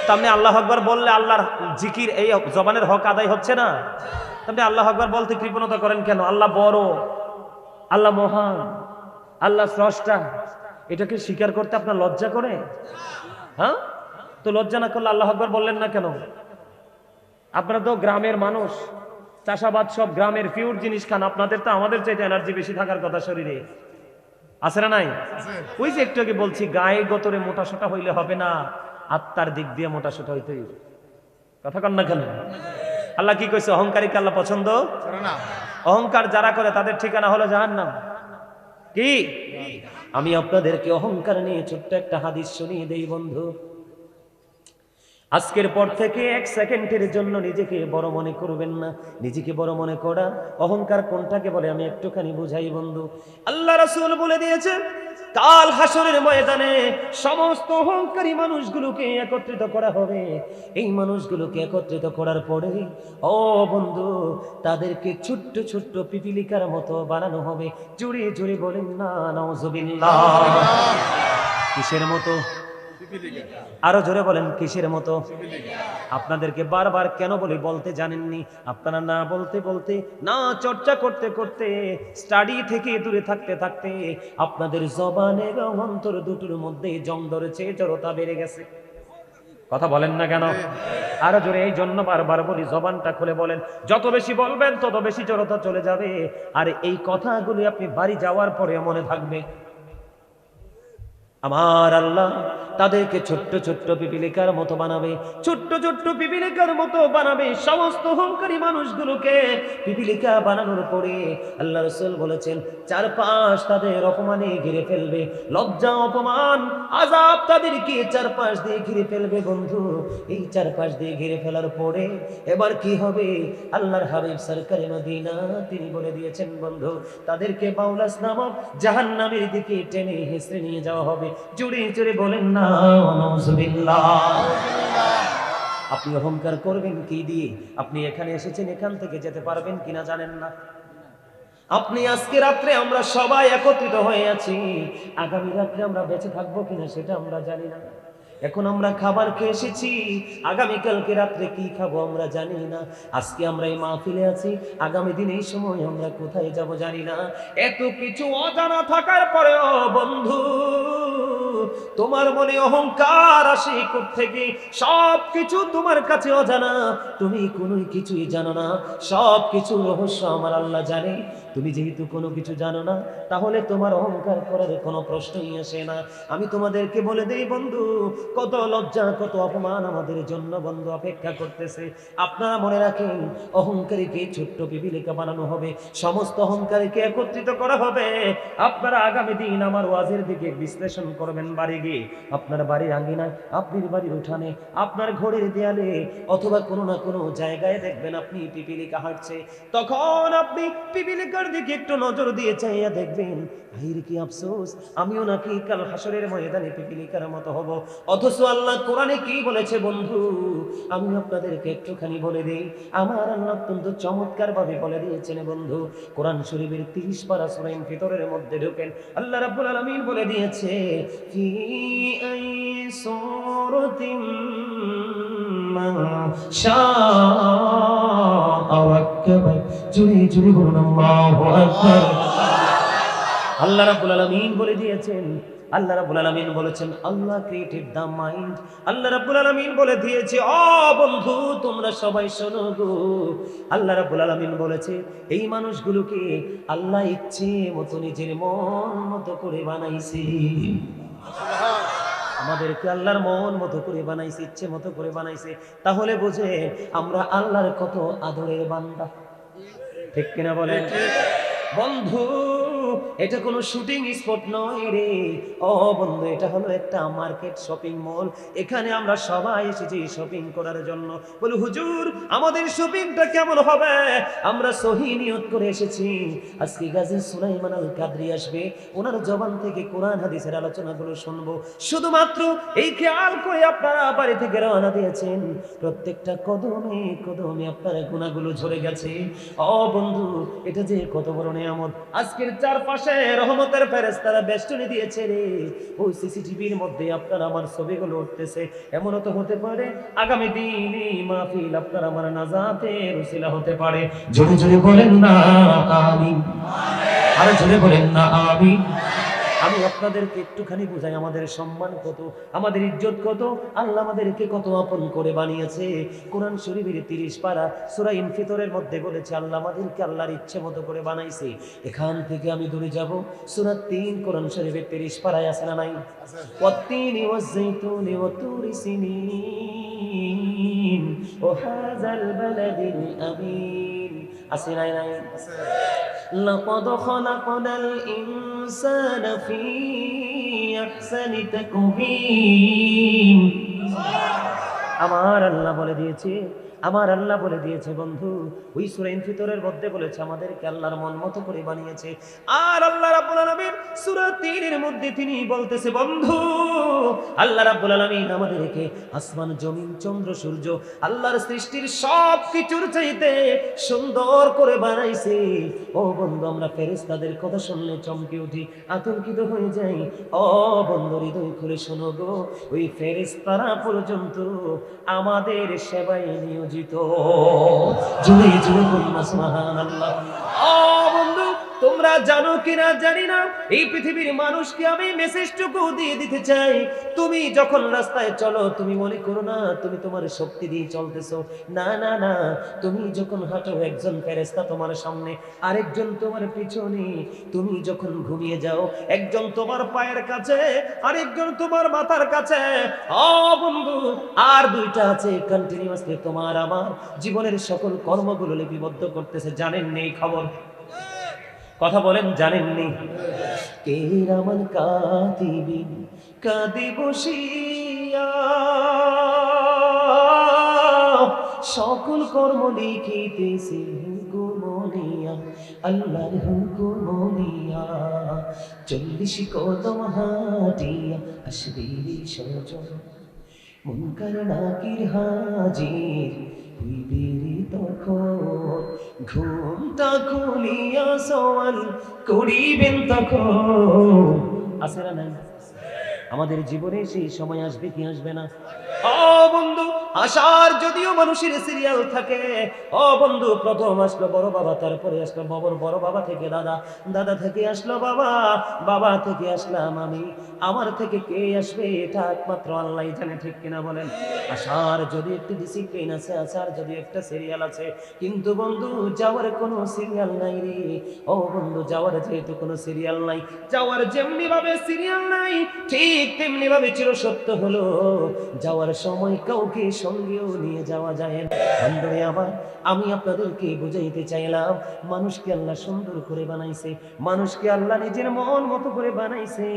তাহলে আল্লাহু আকবার বললে আল্লাহর জিকির, এই জবানের হক আদায় হচ্ছে না? তাহলে আল্লাহু আকবার বলতে কৃপণতা করেন কেন? আল্লাহ বড়, আল্লাহ মহান, আল্লাহ স্রষ্টা, এটাকে স্বীকার করতে আপনার লজ্জা করে? হ্যাঁ, তো লজ্জা না করলে আল্লাহু আকবার বললেন না কেন? আপনারা তো গ্রামের মানুষ, চাষাবাদ সব গ্রামের পিওর জিনিস খান, আপনাদের তো আমাদের চাইতে এনার্জি বেশি থাকার কথা শরীরে, আছে না নাই? ওই যে একটু আগে বলছি, গায়ে গতরে মোটা সোটা হইলে হবে না, আত্মার দিক দিয়ে মোটা সোটা হইতে হইবে। কথা কন না কেন? আল্লাহ কি কইছে? অহংকারীকে আল্লাহ পছন্দ করে না। অহংকার যারা করে তাদের ঠিকানা হলো জাহান্নাম। কি? আমি আপনাদেরকে অহংকার নিয়ে ছোট্ট একটা হাদিস শুনিয়ে দেই বন্ধু। আজকের পর থেকে 1 সেকেন্ডের জন্য নিজেকে বড় মনে করবেন না। নিজেকে বড় মনে করা অহংকার কোনটাকে বলে আমি একটুখানি বুঝাই বন্ধু। আল্লাহ রাসূল বলে দিয়েছে কাল হাসরের ময়দানে সমস্ত অহংকারী মানুষগুলোকে একত্রিত করা হবে। এই মানুষগুলোকে একত্রিত করার পরে ও বন্ধু তাদেরকে ছোট্ট ছোট্ট পিপিলিকার মতো বানানো হবে। জোরে জোরে বলেন না নাউজুবিল্লাহ। কিসের মতো? আরো জোরে বলেন কিসের মতো? আপনাদেরকে বারবার কেন বলি বলতে জানেননি আপনারা, না বলতে বলতে না চর্চা করতে করতে স্টাডি থেকে দূরে থাকতে থাকতে আপনাদের জবান এবং অন্তর দুটোর মধ্যে জং ধরেছে, জড়তা বেড়ে গেছে। কথা বলেন না কেন? আরো জোরে। এই জন্য বারবার বলি জবানটা খুলে বলেন, যত বেশি বলবেন তত বেশি জড়তা চলে যাবে। আর এই কথাগুলি আপনি বাড়ি যাওয়ার পরে মনে থাকবে। আমার আল্লাহ তাদেরকে ছোট্ট ছোট্ট পিপিলিকার মতো বানাবে, ছোট্ট ছোট্ট পিপিলিকার মতো বানাবে। সমস্ত অহংকারী মানুষগুলোকে পিপিলিকা বানানোর পরে আল্লাহ রাসূল বলেছেন চারপাশ তাদের অপমানে ঘিরে ফেলবে, লজ্জা অপমান আযাব তাদেরকে চারপাশ দিয়ে ঘিরে ফেলবে বন্ধু। এই চারপাশ দিয়ে ঘিরে ফেলার পরে এবার কি হবে? আল্লাহর হাবিব সরকারে মদিনা তিনি বলে দিয়েছেন বন্ধু তাদেরকে বাউলাস নামক জাহান্নামের দিকে টেনে হেঁচড়ে নিয়ে যাওয়া হবে। জোরে জোরে বলেন না নাউজুবিল্লাহ। আপনি অহংকার করবেন কি দিয়ে? আপনি এখানে এসেছেন, এখান থেকে যেতে পারবেন কিনা জানেন না। আপনি আজকে রাত্রে আমরা সবাই একত্রিত হয়ে আছি, আগামী রাত্রে আমরা বেঁচে থাকবো কিনা সেটা আমরা জানি না। এখন আমরা খাবার খেয়ে এসেছি, আগামীকালকে রাত্রে কি খাবো আমরা জানি না। আজকে আমরা এই মাহফিলে আছি, আগামী দিন এই সময় আমরা কোথায় যাব জানি না। এত কিছু অজানা থাকার পরেও বন্ধু তোমার মনে অহংকার আসে কোত্থেকে? সব কিছু তোমার কাছে অজানা, তুমি কোনো কিছুই জানো না। সব কিছু রহস্য আমার আল্লাহ জানে। তুমি যেহেতু কোনো কিছু জানো না তাহলে তোমার অহংকার করার কোনো প্রশ্নই আসে না। আমি তোমাদেরকে বলে দেই বন্ধু কত লজ্জা কত অপমান আমাদের জন্য বন্ধু অপেক্ষা করতেছে। আপনারা মনে রাখেন অহংকারীকে ছোট্ট পিপিলিকা বানানো হবে, সমস্ত অহংকারীকে একত্রিত করা হবে। আপনারা আগামী দিন আমার ওয়াজের দিকে বিশ্লেষণ করবেন বাড়ি গিয়ে, আপনার বাড়ির আঙ্গিনায়, আপনার বাড়ির উঠানে, আপনার ঘরের দেয়ালে অথবা কোনো না কোনো জায়গায় দেখবেন আপনি পিপিলিকা হাঁটছে। তখন আপনি পিপিলিকার দিকে একটু নজর দিয়ে চাইয়া দেখবেন ভাইর কি আফসোস, আমিও নাকি কাল হাসরের ময়দানে পিপিলিকার মতো হব। অথচ আল্লাহ কোরআনে কি বলেছে বন্ধু আমি আপনাদেরকে একটুখানি বলে দেই। আমার আল্লাহ অত্যন্ত চমৎকার ভাবে বলে দিয়েছেন বন্ধু। কোরআন শরীফের 30 পারা সূরা ইনফিতরের মধ্যে ঢোকেন, আল্লাহ রাব্বুল আলামিন বলে দিয়েছে ফি আই সূরাতিন মা শাআ ওয়াক্কাবার। জুরি জুরি বলুন আল্লাহু আকবার। আল্লাহ রাব্বুল আলামিন বলে দিয়েছেন, আল্লাহ রাব্বুল আলামিন বলেছেন আল্লাহ ক্রিয়েটেড দ্য মাইন্ড। আল্লাহ রাব্বুল আলামিন বলে দিয়েছে ও বন্ধু তোমরা সবাই শোনো গো। আল্লাহ রাব্বুল আলামিন বলেছে এই মানুষগুলোকে আল্লাহ ইচ্ছে মতো নিজের মন মতো করে বানাইছে। আমাদেরকে আল্লাহর মন মতো করে বানাইছে, ইচ্ছে মতো করে বানাইছে। তাহলে বুঝে আমরা আল্লাহর কত আদরের বান্দা, ঠিক কিনা বলেন বন্ধু? এটা কোনো শুটিং স্পট নয় রে ও বন্ধু, এটা হলো একটা মার্কেট, শপিং মল। এখানে আমরা সবাই এসেছি শপিং করার জন্য। বলি হুজুর আমাদের শপিংটা কেমন হবে? আমরা সহি নিয়ত করে এসেছি আজকে গাজী সুলাইমান আল কাদরি আসবে, ওনার জবান থেকে কোরআন হাদিসের আলোচনাগুলো শুনবো। শুধুমাত্র এই খেয়াল করে আপনারা বাড়ি থেকে রওনা দিয়েছেন, প্রত্যেকটা কদমে কদমে আপনার গুনাহগুলো ঝরে গেছে। ও বন্ধু এটা যে কত বড় নিয়ামত, আজকের চারপাশে রহমতের ফেরেশতারা বেষ্টনী দিয়েছে রে। ওই সিসিটিভির মধ্যে আপনার আমার ছবিগুলো উঠতেছে। এমনও তো হতে পারে আগামী দিনে মাহফিল আপনার আমার নাজাতের উসিলা হতে পারে। জোরে জোরে বলেন না আমিন, আরে জোরে বলেন না আমিন। আমি আপনাদেরকে একটুখানি বুঝাই আমাদের সম্মান কত, আমাদের ইজ্জত কত, আল্লাহ আমাদেরকে কত আপন করে বানিয়েছে। কোরআন শরীফের 30 পারা সূরা ইনফিতরের মধ্যে বলেছে আল্লাহ আমাদেরকে আল্লাহর ইচ্ছে মতো করে বানাইছে। এখান থেকে আমি দূরে যাব, সূরা 3 কোরআন শরীফের 30 পারায় আছে না নাই? ওয়াত্তিনি ওয়াজ-যাইতুনি ওয়া তুরি সিনিন ওয়া হাযাল বালাদিল আমিন। আছে নাই? নাই। লাকাদ খালাকনাল ইনসানা ফি আহসানি তাকওয়িম। আমার আল্লাহ বলে দিয়েছে, আমার আল্লাহ বলে দিয়েছে বন্ধু, ওই সূরা ইনফিতরের মধ্যে বলেছে আমাদেরকে আল্লাহর মন মতো করে বানিয়েছে। আর আল্লাহ রাব্বুল আলামিন সূরা ৩ এর মধ্যে তিনি বলতেছে বন্ধু, আল্লাহ রাব্বুল আলামিন আমাদেরকে আসমান জমিন চন্দ্র সূর্য আল্লাহর সৃষ্টির সব কিছুর চাইতে সুন্দর করে বানাইছে। ও বন্ধু, আমরা ফেরেশতাদের কথা শুনলে চমকে উঠি, আতঙ্কিত হয়ে যাই। ও বন্ধু, হৃদয় খুলে শোনো গো, ওই ফেরেশতারা পর্যন্ত আমাদের সেবায় নিয়োজিত। জুড়ে জুড়ে বলুন সুবহানাল্লাহ। ও বন্ধু, তোমরা জানো কিনা জানি না, এই পৃথিবীর মানুষকে আমি মেসেজটুকু দিয়ে দিতে চাই। তুমি যখন রাস্তায় চলো, তুমি মনে করো না তুমি তোমার শক্তি দিয়ে চলতেছো। না না না, তুমি যখন হাঁটো একজন ফেরেশতা তোমার সামনে, আরেকজন তোমার পিছনে। তুমি যখন ঘুমিয়ে যাও, একজন তোমার পায়ের কাছে, আরেকজন তোমার মাথার কাছে। ও বন্ধু, আর দুইটা আছে কন্টিনিউয়াসলি তোমার আমার জীবনের সকল কর্মগুলো লিপিবদ্ধ করতেছে। জানেন নেই খবর? কথা বলেন, জানেননি? কিরামান কাতিবিন কাঁদে বসিয়া সকল কর্ম লিখিতেছে হুকুমনিয়া, আল্লাহর হুকুমনিয়া। 40 কদম হাঁটিয়া আসবে সজন, মুনকার নাকির হাজির হইবে তখন। ঘুমটা খুলিয়া সওয়াল করিবেন তখন। আছে না নাই? আমাদের জীবনে সেই সময় আসবে কি আসবে না? ও বন্ধু, আসার যদিও মানুষের সিরিয়াল থাকে। ও বন্ধু, প্রথম আসলো বড় বাবা, তারপরে আসলো বড় বাবা থেকে দাদা, দাদা থেকে আসলো বাবা, বাবা থেকে আসলাম আমি, আমার থেকে কে আসবে এটা একমাত্র আল্লাহই জানে। ঠিক কিনা বলেন? আসার যদি একটু ডিসিপ্লিন আছে, আসার যদি একটা সিরিয়াল আছে, কিন্তু বন্ধু যাওয়ার কোনো সিরিয়াল নাই রে। ও বন্ধু, যাওয়ার যেহেতু কোনো সিরিয়াল নাই, যাওয়ার যেমনি ভাবে সিরিয়াল নাই, ঠিক তেমনি ভাবে চিরসত্য হলো যাওয়ার সময় কাউকে সঙ্গেও নিয়ে যাওয়া যায় না। বন্ধুরে আমার, আমি আপনাদেরকে বুঝাইতে চাইলাম, মানুষকে আল্লাহ সুন্দর করে বানাইছে, মানুষকে আল্লাহ নিজের মন মতো করে বানাইছে।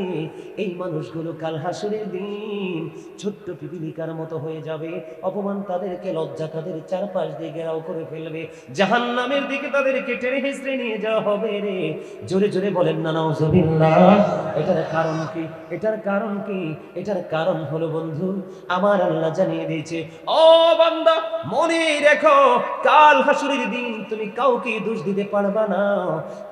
এই মানুষগুলো কাল হাসরের দিন ছোট্ট পিপিলিকার মতো হয়ে যাবে। অপমান তাদেরকে, লজ্জা তাদের চারপাশ দিয়ে ঘেরাও করে ফেলবে। জাহান্নামের দিকে তাদেরকে টেনে হেঁচড়ে নিয়ে যাওয়া হবে রে। জোরে জোরে বলেন না নাউজুবিল্লাহ। এটার কারণ কি? এটার কারণ কি? এটার কারণ হলো বন্ধু, আমার আল্লাহ জানিয়ে দিয়েছে, ও বান্দা মনে রেখো, কাল হাসরের দিন তুমি কাউকে দোষ দিতে পারবা না,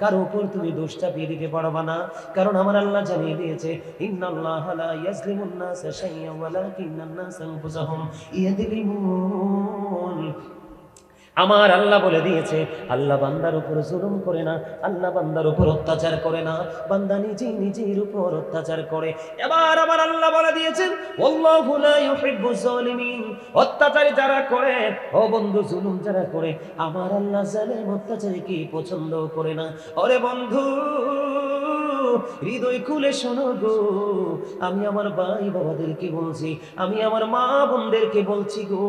কারো উপর তুমি দোষ চাপিয়ে দিতে পারবা না। কারণ আমার আল্লাহ জানিয়ে দিয়েছে, ইন্নাল্লাহা লা ইয়াজলিমুন নাসা শাইয়্যান ওয়ালাকিন্নান নাসা আনফুসাহুম ইয়াযলিমুন। আমার আল্লাহ বলে দিয়েছে, আল্লাহ বান্দার উপর জুলুম করে না, আল্লাহ বান্দার উপর অত্যাচার করে না, বান্দা নিজেই নিজের উপর অত্যাচার করে। এবার আমার আল্লাহ বলে দিয়েছেন, আল্লাহু লা ইউহিব্বুজ জালিমিন। অত্যাচারী যারা করে, ও বন্ধু জুলুম যারা করে, আমার আল্লাহ জালেম অত্যাচারীকে পছন্দ করে না। ওরে বন্ধু, হৃদয় খুলে শোনো গো, আমি আমার ভাই বাবাদেরকে বলছি, আমি আমার মা বোনদেরকে বলছি গো,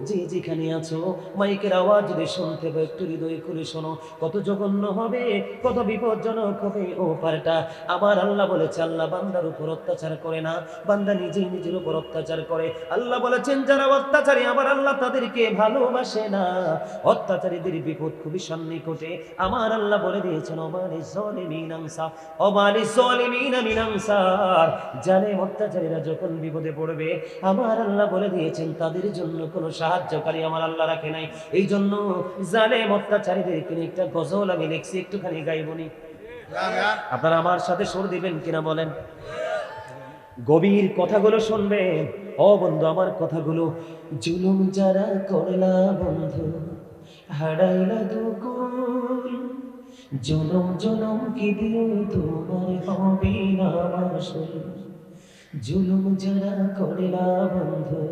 যে যেখানে আছো মাইকের আওয়াজ যদি শুনতে পাও একটু হৃদয় খুলে শোনো। কত জঘন্য হবে, কত বিপজ্জনক হবে ও পারটা। আমার আল্লাহ বলেছে, আল্লাহ বান্দার উপর অত্যাচার করে না, বান্দা নিজেই নিজের উপর অত্যাচার করে। আল্লাহ বলেছেন, যারা অত্যাচারী আমার আল্লাহ তাদেরকে ভালোবাসে না, অত্যাচারীদের বিপদ খুবই সন্নিকটে। আমার আল্লাহ বলে দিয়েছেন, ওমালিজ জালিমিন আনসার, ওমালিজ জালিমিন মিন আনসার। জালেম অত্যাচারীরা যখন বিপদে পড়বে, আমার আল্লাহ বলে দিয়েছেন তাদের জন্য কোনো সাহায্যকারী আমার আল্লাহ রাখে নাই। এই জন্য জালেম অত্যাচারীদেরকে নিয়ে একটা গজল আমি লিখছি, একটুখানি গাইবনি। আপনারা আমার সাথে সুর দিবেন কিনা বলেন? গভীর কথাগুলো শুনবেন। ও বন্ধু, আমার কথাগুলো, জুলুম যারা করলা বন্ধু হারাইলা দুকুল, জুলুম জুলুম কি দিও তোমার হবে না মাসুল। জুলুম যারা করলা বন্ধু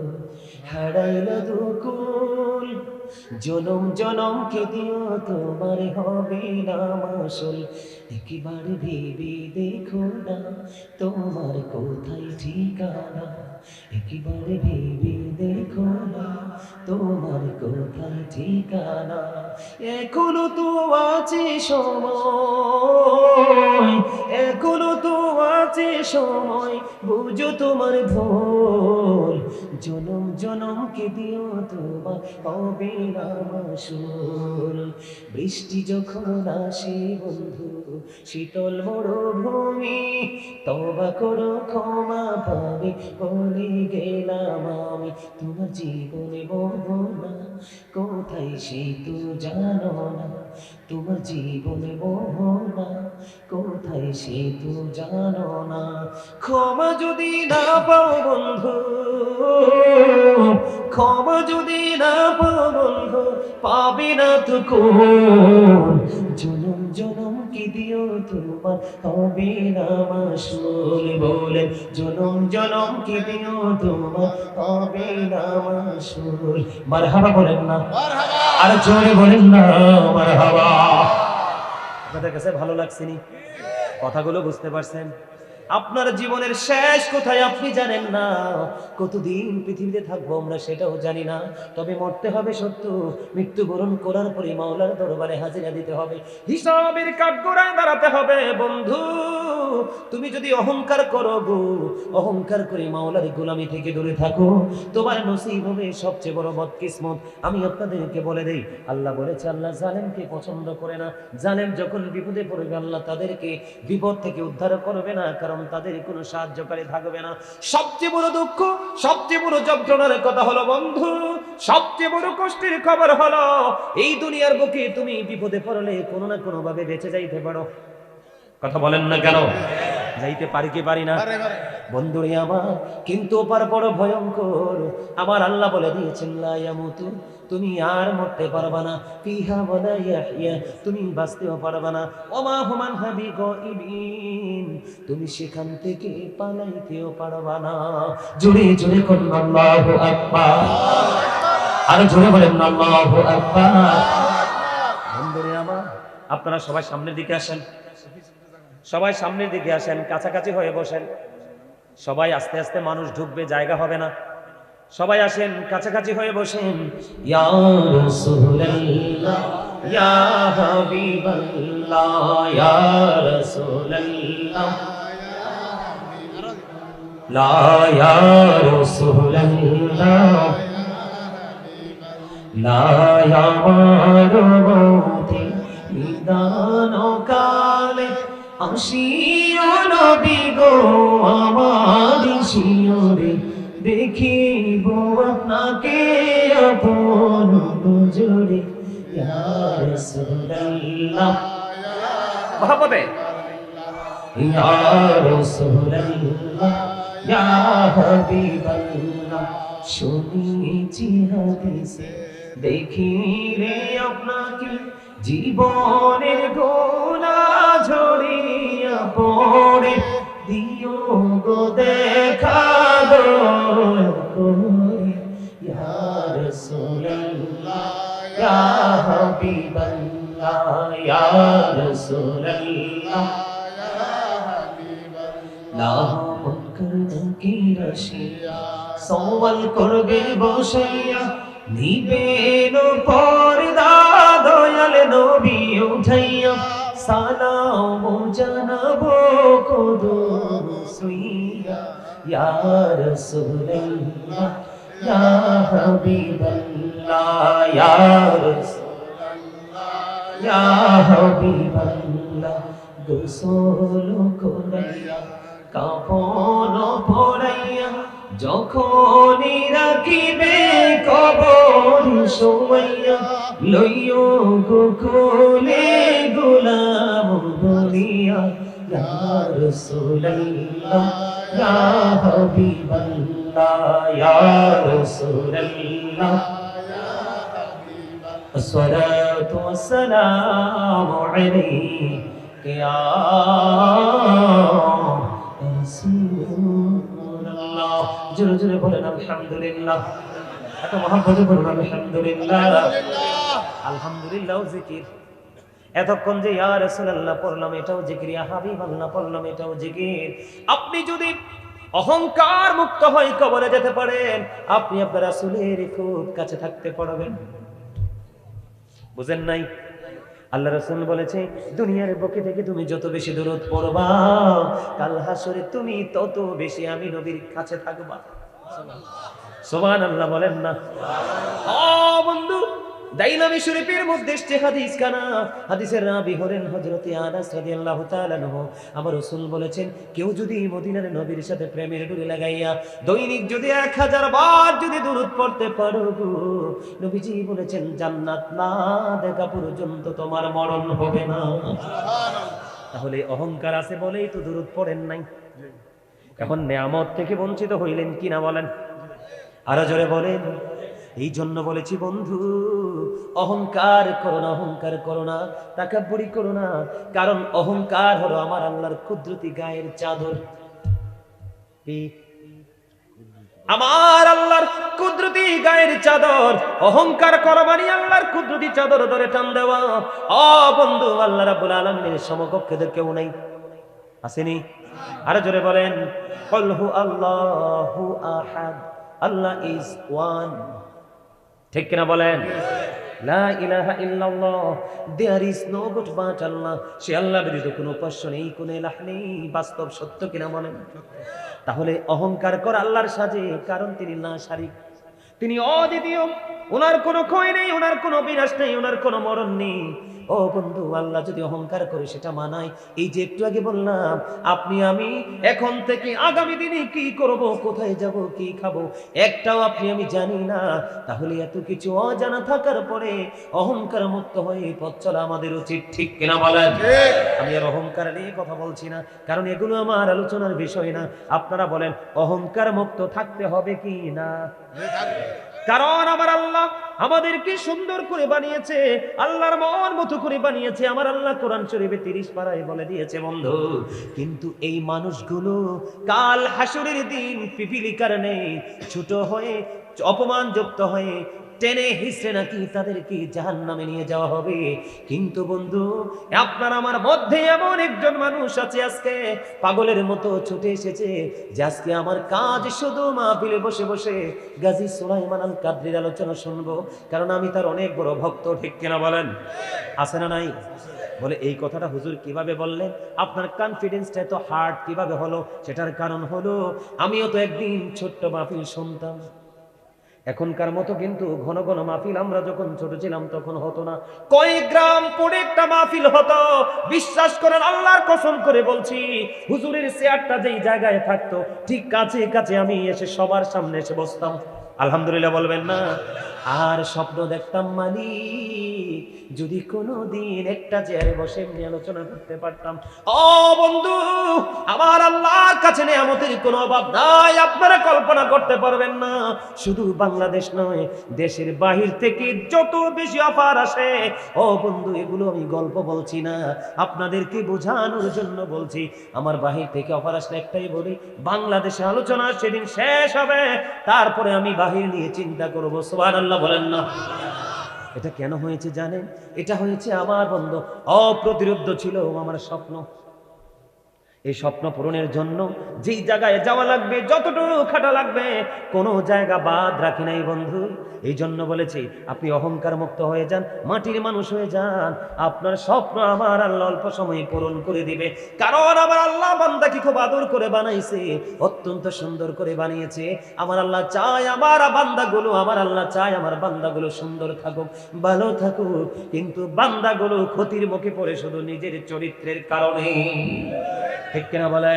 হারাইলা দুকুল, জনম জনম কে দিও তোমার হবে না মাসুল, একবার ভেবে দেখো না তোমার কোথায় ঠিকানা, একবার ভেবে দেখো না তোমার কোথায় ঠিকানা। এখনো তো আছে সময়, এখনো তো আছে সময়, বুঝো তোমার ভুল। জনম জনম কে দিও তোমার হবে না মাসুল। বৃষ্টি যখন আসে বন্ধু শীতল মরুভূমি, তওবা করো ক্ষমা পাবে বলে গেলাম আমি। তোমার জীবনে মোহনা কোথায় সে তো জানো না, তোমার জীবনে মোহনা কোথায় সে তো জানো না। ক্ষমা যদি না পাও বন্ধু, ক্ষমা যদি না পাও বন্ধু, পাবে না তো কোন। জনম জনম কি দিও তোমার হবে না মাসুল, বলে জনম জনম কি দিও তোমার হবে না মাসুল। মারহাবা বলেন না, আর জোরে বলেন না মারহাবা। আপনাদের কাছে ভালো লাগছে নি? কথাগুলো বুঝতে পারছেন? আপনার জীবনের শেষ কোথায় আপনি জানেন না, কতদিন পৃথিবীতে থাকবো আমরা সেটাও জানি না। তবে মরতে হবে সত্য, মৃত্যুবরণ করার পরে মাওলার দরবারে হাজিরা দিতে হবে, হিসাবের কাঠগড়ায় দাঁড়াতে হবে। বন্ধু তুমি যদি অহংকার করো গো, অহংকার করে মাওলার গোলামি থেকে দূরে থাকো, তোমার নসিব হবে সবচেয়ে বড় বদকিসমত। আমি আপনাদেরকে বলে দেই, আল্লাহ বলেছে আল্লাহ জালেমকে পছন্দ করে না। জালেম যখন বিপদে পড়বে আল্লাহ তাদেরকে বিপদ থেকে উদ্ধার করবে না, কারণ তাদের কোনো সাহায্যকারী থাকবে না। সবচেয়ে বড় দুঃখ, সবচেয়ে বড় যন্ত্রণার কথা হলো বন্ধু, সবচেয়ে বড় কষ্টের খবর হলো এই দুনিয়ার বুকে তুমি বিপদে পড়লে কোনো না কোনো ভাবে বেঁচে যাইতে পারো। কথা বলেন না কেন? যাইতে পারি কি পারি না? বন্ধুরে আমার, কিন্তু ওপার বড় ভয়ঙ্কর। আমার আল্লাহ বলে দিয়েছেন লা ইয়ামুতু, তুমি আর মরতে পারবা না, ফিহা ওয়ালা ইয়াহইয়া, তুমি বাঁচতেও পারবা না, ওমা হুমান হাবি গাইবিন, তুমি সেখান থেকে পালাইতেও পারবা না। জোরে জোরে করুন আল্লাহু আকবার, আর জোরে বলেন আল্লাহু আকবার। বন্ধুরে আমার, আপনারা সবাই সামনের দিকে আসেন, সবাই সামনের দিকে আসেন, কাছাকাছি হয়ে বসেন। সবাই আস্তে আস্তে, মানুষ ঢুকবে, জায়গা হবে না। সবাই আসেন, কাছাকাছি হয়ে বসেন। ইয়া রাসূলুল্লাহ ইয়া হাবিবাল্লাহ ইয়া রাসূলুল্লাহ লা ইয়া রাসূলুল্লাহ লা ইয়া মারুতি নিদান কালে আসিও নবী গো আমার শিয়রে, দেখিব আপনাকে আপন নজরে। ইয়া রাসূলুল্লাহ মহব্বতে, ইয়া রাসূলুল্লাহ ইয়া হাবিবাল্লাহ, শুনেছি হাদিসে দেখিলে আপনাকে জীবনের গোনা ঝরিয়া পড়ে, দিও গো দেখা করে। ইয়া রাসূলুল্লাহ ইয়া হাবিবাল্লাহ ইয়া রাসূলুল্লাহ লা মুনকার নাকির আসিয়া সওয়াল করবে বসাইয়া, নিবেন পর্দা দয়াল নবী উঠাইয়া, সালাম জানাবো কদম সুইয়া। ইয়া রাসূলুল্লাহ ইয়া হাবিবাল্লাহ ইয়া রাসূলুল্লাহ ইয়া হাবিবাল্লাহ, গোসল করাইয়া কাফন পরাইয়া, যখনই রাখিবে কবর শোয়াইয়া, লইও গো কোলে গোলাম বলিয়া। ইয়া রাসূলুল্লাহ ইয়া হাবিবাল্লাহ ইয়া রাসূলুল্লাহ, আসসালাতু ওয়াসসালামু আলাইকা ইয়া রাসূলুল্লাহ। জোরে জোরে বলেন আলহামদুলিল্লাহ। এত মহব্বত করুন আলহামদুলিল্লাহ। আলহামদুলিল্লাহ জিকির। এতক্ষণ যে ইয়া রাসূলুল্লাহ পড়লাম এটাও জিকির, ইয়া হাবিবাল্লাহ পড়লাম এটাও জিকির। আপনি যদি অহংকার মুক্ত হয়ে কবরে যেতে পারেন, আপনি আপনার রাসূলের খুব কাছে থাকতে পারবেন। বুঝেন নাই? আল্লাহ রাসূল বলেছে দুনিয়ার বুকে থেকে তুমি যত বেশি দরুদ পড়বা, কাল হাসরে তুমি তত বেশি আমি নবীর কাছে থাকবা। সুবহানাল্লাহ বলেন না? ও বন্ধু, দাইলামি শরীফের মধ্যে এসেছে হাদিস খানা। হাদিসের রাবি হলেন হযরত আনাস রাদিয়াল্লাহু তাআলা আনহু। আমার রাসূল বলেছেন কেউ যদি মদিনার নবীর সাথে প্রেমের ডুরি লাগাইয়া দৈনিক যদি 1000 বার যদি দরুদ পড়তে পারো গো, নবীজি বলেছেন জান্নাত না দেখা পর্যন্ত তোমার মরণ হবে না। তাহলে অহংকার আছে বলেই তো দরুদ পড়েন নাই। এখন নেয়ামত থেকে বঞ্চিত হইলেন কিনা বলেন? আরো জোরে বলেন। এই জন্য বলেছি বন্ধু, অহংকার করো না, অহংকার করো না, তাকাব্বুরি করো না। কারণ অহংকার হলো আমার আল্লাহর কুদরতি গায়ের চাদর। কি? আমার আল্লাহর কুদরতি গায়ের চাদর। অহংকার করা মানে আল্লাহর কুদরতি চাদর ধরে টান দেওয়া। ও বন্ধু, আল্লাহ রাব্বুল আলামিনের সমকক্ষে কেউ নাই, আসেনি? আরো জোরে বলেন। কুল হু আল্লাহু আহাদ, আল্লাহ ইজ ওয়ান। ঠিক কিনা বলেন? লা ইলাহা ইল্লাল্লাহ, there is no god but Allah. সে আল্লাহ ব্যতীত কোনো উপাস্য নেই, কোনো ইলাহ নেই। বাস্তব সত্য কিনা বলেন? তাহলে অহংকার করা আল্লাহর সাজে, কারণ তিনি না শারীক, তিনি অদ্বিতীয়। ওনার কোনো ক্ষয় নেই, ওনার কোনো বিনাশ নেই, ওনার কোনো মরণ নেই। ও বন্ধু, আল্লাহ যদি অহংকার করে সেটা মানায়। এই যে একটু আগে বললাম, আপনি আমি এখন থেকে আগামী দিনে কি করব, কোথায় যাব, কি খাবো, একটাও আপনি আমি জানি না। তাহলে এত কিছু অজানা থাকার পরে অহংকার মুক্ত হয়ে পথ চলা আমাদের উচিত। ঠিক কিনা বলেন? আমি আর অহংকার নিয়ে কথা বলছি না, কারণ এগুলো আমার আলোচনার বিষয় না। আপনারা বলেন অহংকার মুক্ত থাকতে হবে কি না? কারণ আমার আল্লাহ আমাদেরকে সুন্দর করে বানিয়েছে, আল্লাহর মন মতো করে বানিয়েছে। আমার আল্লাহ কোরআন শরীফে 30 পারায় বলে দিয়েছে বন্ধু, কিন্তু এই মানুষগুলো কাল হাসরের দিন পিপিলিকার নেই ছোট হয়ে অপমানযুক্ত হয়ে টেনে হিসড়ে নাকি তাদেরকে জাহান্নামে নিয়ে যাওয়া হবে। কিন্তু বন্ধু, আপনার আমার মধ্যে এমন একজন মানুষ আছে আজকে পাগলের মতো ছুটে এসেছে যে আজকে আমার কাজ শুধু মাহফিলে বসে বসে গাজী সুলাইমান আল কাদরির আলোচনা শুনবো, কারণ আমি তার অনেক বড় ভক্ত। ঠিক কিনা বলেন? আছে না নাই? বলে এই কথাটা হুজুর কিভাবে বললেন? আপনার কনফিডেন্সটা এত হার্ড কিভাবে হলো? সেটার কারণ হলো আমিও তো একদিন ছোট্ট মাহফিল শুনতাম। এখনকার মতো কিন্তু ঘন ঘন মাহফিল আমরা যখন ছোট ছিলাম তখন হতো না। কয়েক গ্রাম পরে একটা মাহফিল হতো। বিশ্বাস করেন, আল্লাহর কসম করে বলছি, হুজুরের চেয়ারটা যেই জায়গায় থাকতো ঠিক কাছে কাছে আমি এসে সবার সামনে এসে বসতাম। আলহামদুলিল্লাহ বলবেন না? আর স্বপ্ন দেখতাম মালিক যদি কোনোদিন একটা চেয়ারে বসে এমনি আলোচনা করতে পারতাম। ও বন্ধু, আমার আল্লাহর কাছে নিয়ামতের কোনো অভাব নাই, আপনারা কল্পনা করতে পারবেন না। শুধু বাংলাদেশ নয়, দেশের বাহির থেকে যত বেশি অফার আসে, ও বন্ধু, এগুলো আমি গল্প বলছি না, আপনাদেরকে বোঝানোর জন্য বলছি। আমার বাহির থেকে অফার আসলে একটাই বলি, বাংলাদেশে আলোচনা সেদিন শেষ হবে, তারপরে আমি বাহির নিয়ে চিন্তা করবো। সুবহানাল্লাহ বলেন না? এটা কেন হয়েছে জানেন? এটা হয়েছে আমার বন্ধু অপ্রতিরোধ্য ছিল আমার স্বপ্ন। এই স্বপ্ন পূরণের জন্য যেই জায়গায় যাওয়া লাগবে, যতটুকু খাটা লাগবে, কোনো জায়গা বাদ রাখি নাই বন্ধু। এই জন্য বলেছি আপনি অহংকার মুক্ত হয়ে যান, মাটির মানুষ হয়ে যান, আপনার স্বপ্ন আমার আল্লাহ অল্প সময়ে পূরণ করে দিবে। কারণ আমার আল্লাহ বান্দাকে খুব আদর করে বানাইছে, অত্যন্ত সুন্দর করে বানিয়েছে। আমার আল্লাহ চায় আমার বান্দাগুলো, আমার আল্লাহ চায় আমার বান্দাগুলো সুন্দর থাকুক, ভালো থাকুক, কিন্তু বান্দাগুলো ক্ষতির মুখে পড়ে শুধু নিজের চরিত্রের কারণে। ঠিক কিনা বলে?